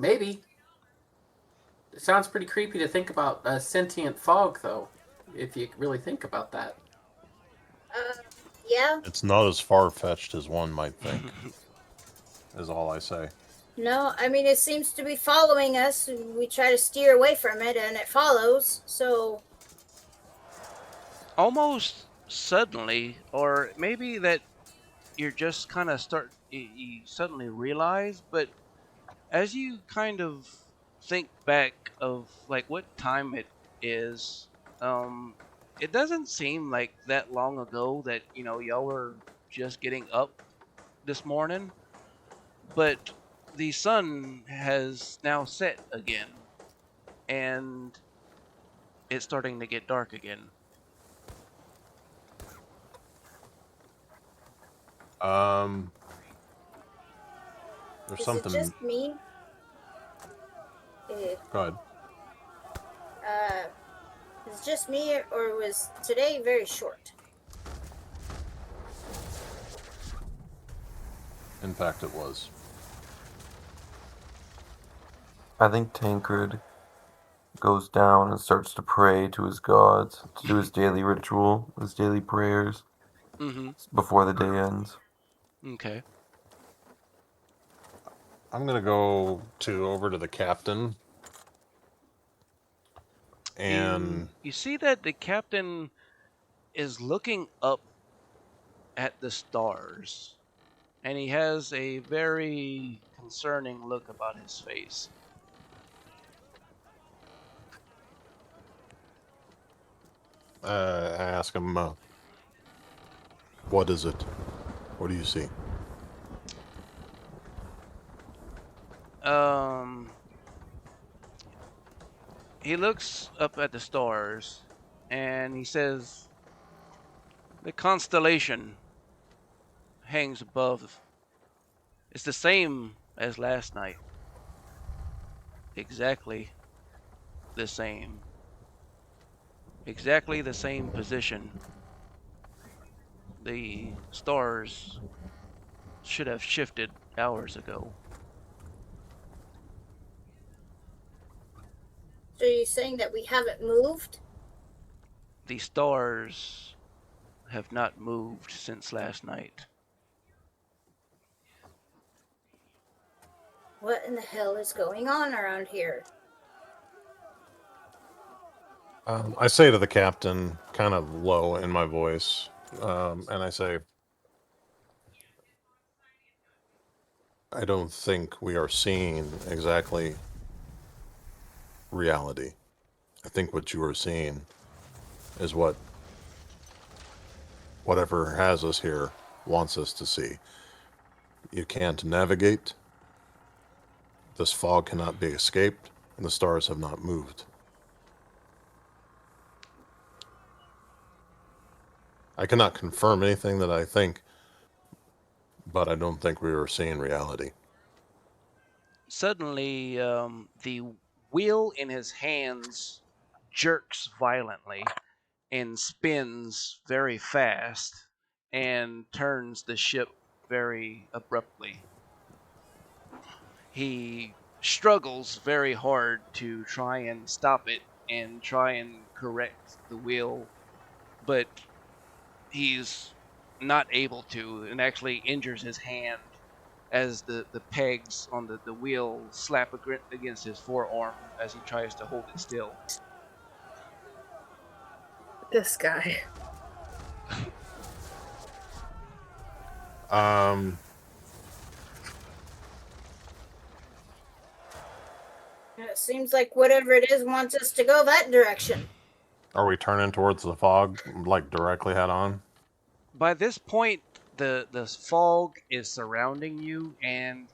Maybe. It sounds pretty creepy to think about a sentient fog, though, if you really think about that. Yeah. It's not as far fetched as one might think. Is all I say. No, I mean, it seems to be following us. We try to steer away from it and it follows, so. Almost suddenly, or maybe that you're just kind of you suddenly realize, but as you kind of think back of like what time it is, it doesn't seem like that long ago that y'all were just getting up this morning, but the sun has now set again, and it's starting to get dark again. There's Is something. it just me? Go ahead. Is it just me, or was today very short? In fact, it was. I think Tancred goes down and starts to pray to his gods, to do his daily ritual, his daily prayers, before the day ends. Okay. I'm gonna go over to the captain, and you see that the captain is looking up at the stars, and he has a very concerning look about his face. I ask him, "What is it?" What do you see? He looks up at the stars and he says, "The constellation hangs above. It's the same as last night. Exactly the same. Exactly the same position. The stars should have shifted hours ago." So you're saying that we haven't moved? The stars have not moved since last night. What in the hell is going on around here? I say to the captain, kind of low in my voice, and I say, I don't think we are seeing exactly reality. I think what you are seeing is what whatever has us here wants us to see. You can't navigate. This fog cannot be escaped, and the stars have not moved. I cannot confirm anything that I think, but I don't think we are seeing reality. Suddenly, the wheel in his hands jerks violently and spins very fast and turns the ship very abruptly. He struggles very hard to try and stop it and try and correct the wheel, but he's not able to and actually injures his hand as the pegs on the wheel slap against his forearm as he tries to hold it still. This guy. It seems like whatever it is wants us to go that direction. Are we turning towards the fog, like directly head on? By this point, the fog is surrounding you, and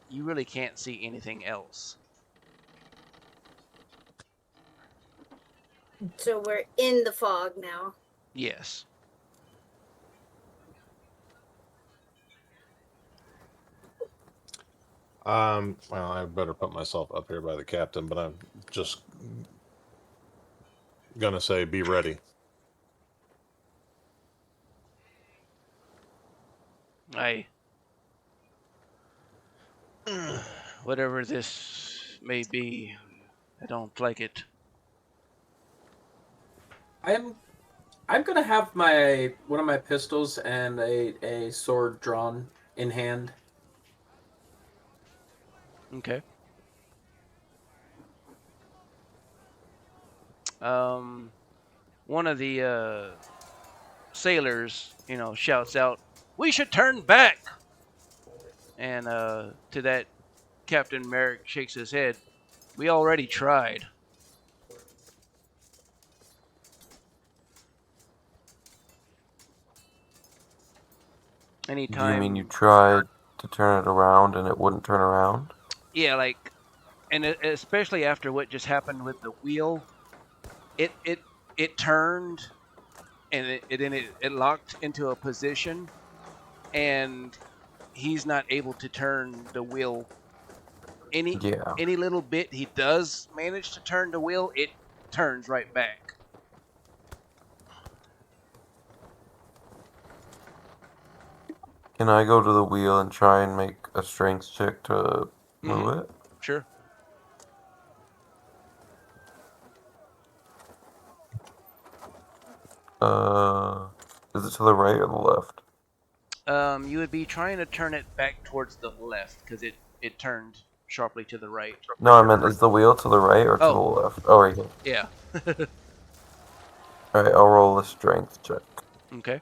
you really can't see anything else. So we're in the fog now. Yes. Well, I better put myself up here by the captain, but I'm just gonna say, be ready. Whatever this may be, I don't like it. I'm gonna have one of my pistols and a sword drawn in hand. Okay. One of the sailors, shouts out, "We should turn back!" And to that, Captain Merrick shakes his head. "We already tried." Anytime. Do you mean you tried to turn it around and it wouldn't turn around? Yeah, and especially after what just happened with the wheel, it turned, and it locked into a position, and he's not able to turn the wheel. Any little bit he does manage to turn the wheel, it turns right back. Can I go to the wheel and try and make a strength check to move it? Sure. Is it to the right or the left? You would be trying to turn it back towards the left because it turned sharply to the right. No, I meant, is the wheel to the right or to the left? Oh, right here. Yeah. Alright, I'll roll a strength check. Okay.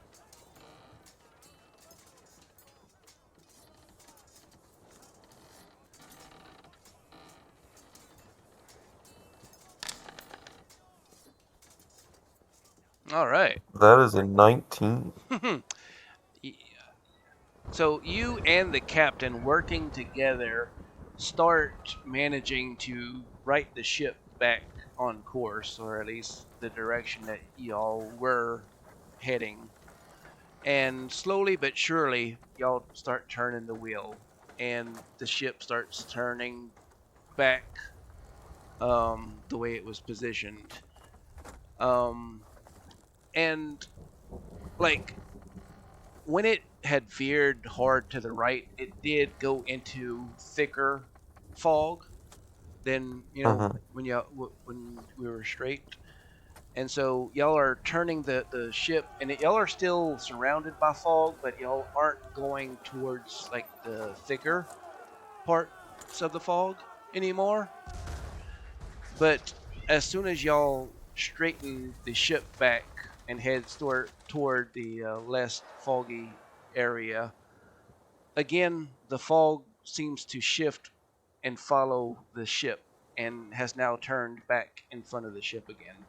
All right. That is a 19. So you and the captain working together start managing to right the ship back on course, or at least the direction that y'all were heading. And slowly but surely, y'all start turning the wheel, and the ship starts turning back the way it was positioned. Um, and like when it had veered hard to the right, it did go into thicker fog than Mm-hmm. when we were straight. And so y'all are turning the ship, and y'all are still surrounded by fog, but y'all aren't going towards like the thicker parts of the fog anymore. But as soon as y'all straighten the ship back and head toward the less foggy area, again the fog seems to shift and follow the ship, and has now turned back in front of the ship again.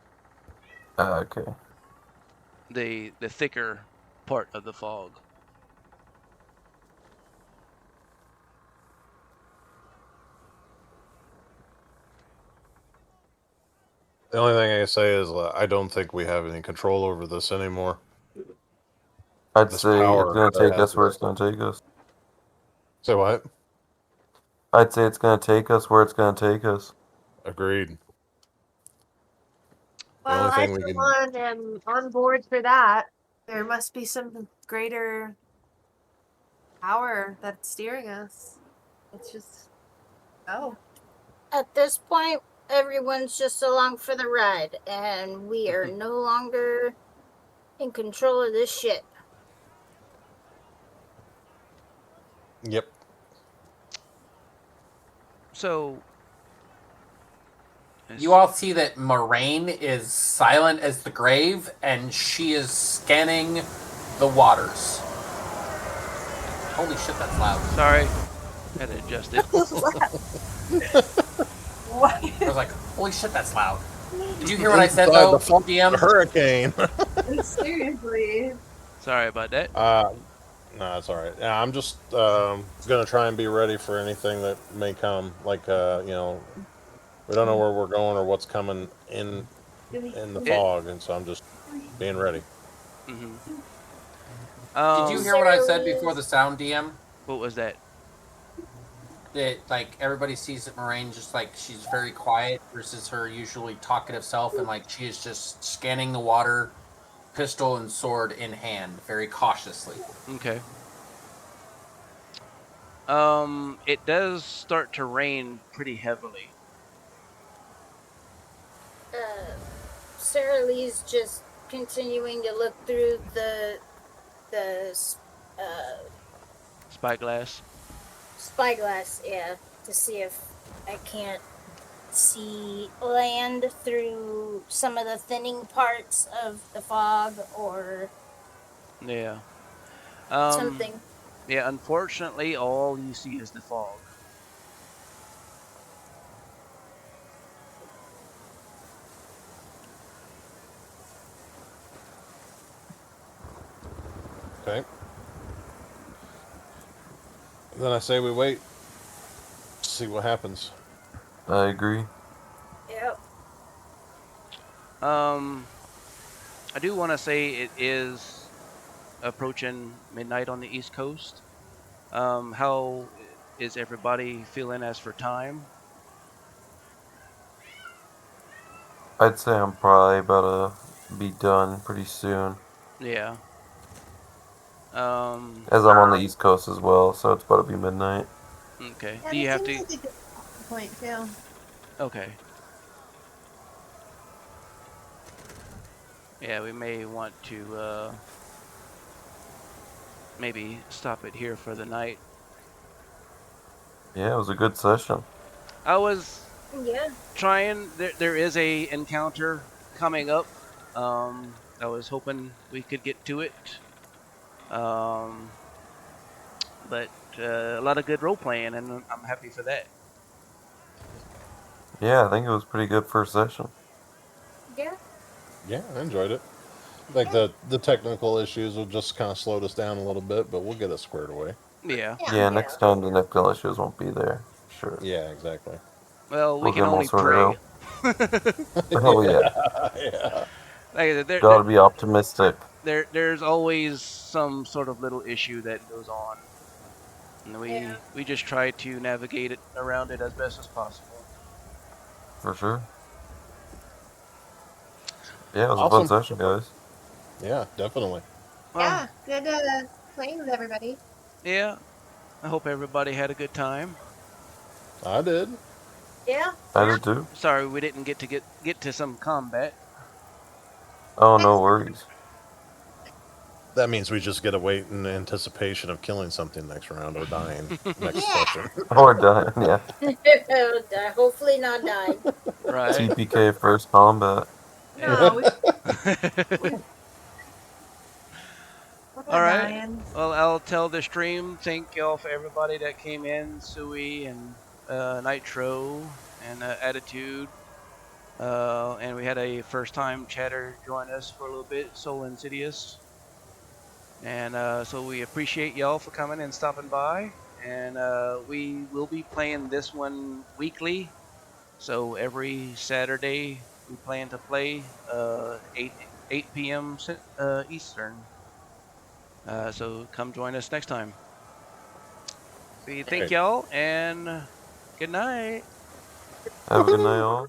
Okay. The thicker part of the fog. The only thing I can say is I don't think we have any control over this anymore. I'd This say it's power gonna that take has us where the. it's gonna take us. Say what? I'd say it's gonna take us where it's gonna take us. Agreed. The Well, only I thing we for can. one am on board for that. There must be some greater power that's steering us. Let's just go. At this point, everyone's just along for the ride, and we are no longer in control of this ship. Yep. So You all see that Moraine is silent as the grave, and she is scanning the waters. Holy shit, that's loud. sorry, had to adjust it. What? I was like, holy shit, that's loud. Did you hear what I said, Inside though, the fog, DM? hurricane. Seriously. Sorry about that. No, it's all right. Yeah, I'm just gonna try and be ready for anything that may come. Like we don't know where we're going or what's coming in the It. fog, and so I'm just being ready. Mm-hmm. Did you hear what I said Sarah before the sound, DM? What was that? That, like, everybody sees that Moraine just, like, she's very quiet versus her usually talkative self, and, like, she is just scanning the water, pistol and sword in hand, very cautiously. Okay. It does start to rain pretty heavily. Sarah Lee's just continuing to look through the Spyglass. spyglass, yeah, to see if I can't see land through some of the thinning parts of the fog or Yeah. something. Yeah, unfortunately, all you see is the fog. Okay. Then I say we wait, see what happens. I agree. Yep. I do want to say it is approaching midnight on the East Coast. How is everybody feeling as for time? I'd say I'm probably about to be done pretty soon. Yeah. As I'm on the East Coast as well, so it's about to be midnight. Okay. Yeah, Do you that have seems to? like a good point too. Okay. Yeah, we may want to maybe stop it here for the night. Yeah, it was a good session. I was Yeah. trying. There is a encounter coming up. I was hoping we could get to it. Um, but a lot of good role playing, and I'm happy for that. Yeah, I think it was pretty good first session. Yeah. Yeah, I enjoyed it. Like the technical issues will just kind of slow us down a little bit, but we'll get it squared away. Yeah. Yeah, next time the technical issues won't be there. Sure. Yeah, exactly. Well, we We'll get can them all only sorted pray. out. Oh yeah. Yeah. Like, Gotta be optimistic. there's always some sort of little issue that goes on, and Yeah. we just try to navigate it around it as best as possible. For sure. Yeah, it was a Awesome. fun session, guys. Yeah, definitely. Well, Yeah, good playing with everybody. yeah. I hope everybody had a good time. I did. Yeah. I did too. Sorry we didn't get to some combat. Oh, no worries. That means we just gotta wait in anticipation of killing something next round or dying next Yeah. session. Or done, yeah. Hopefully not die. Right. TPK first combat. No, All right. Well, I'll tell the stream. Thank y'all for everybody that came in, Sui and Nitro and Attitude. And we had a first-time chatter join us for a little bit, Soul Insidious. And so we appreciate y'all for coming and stopping by. And we will be playing this one weekly. So every Saturday we plan to play 8 p.m. Eastern. So come join us next time. We thank y'all and good night. Have a good night, all.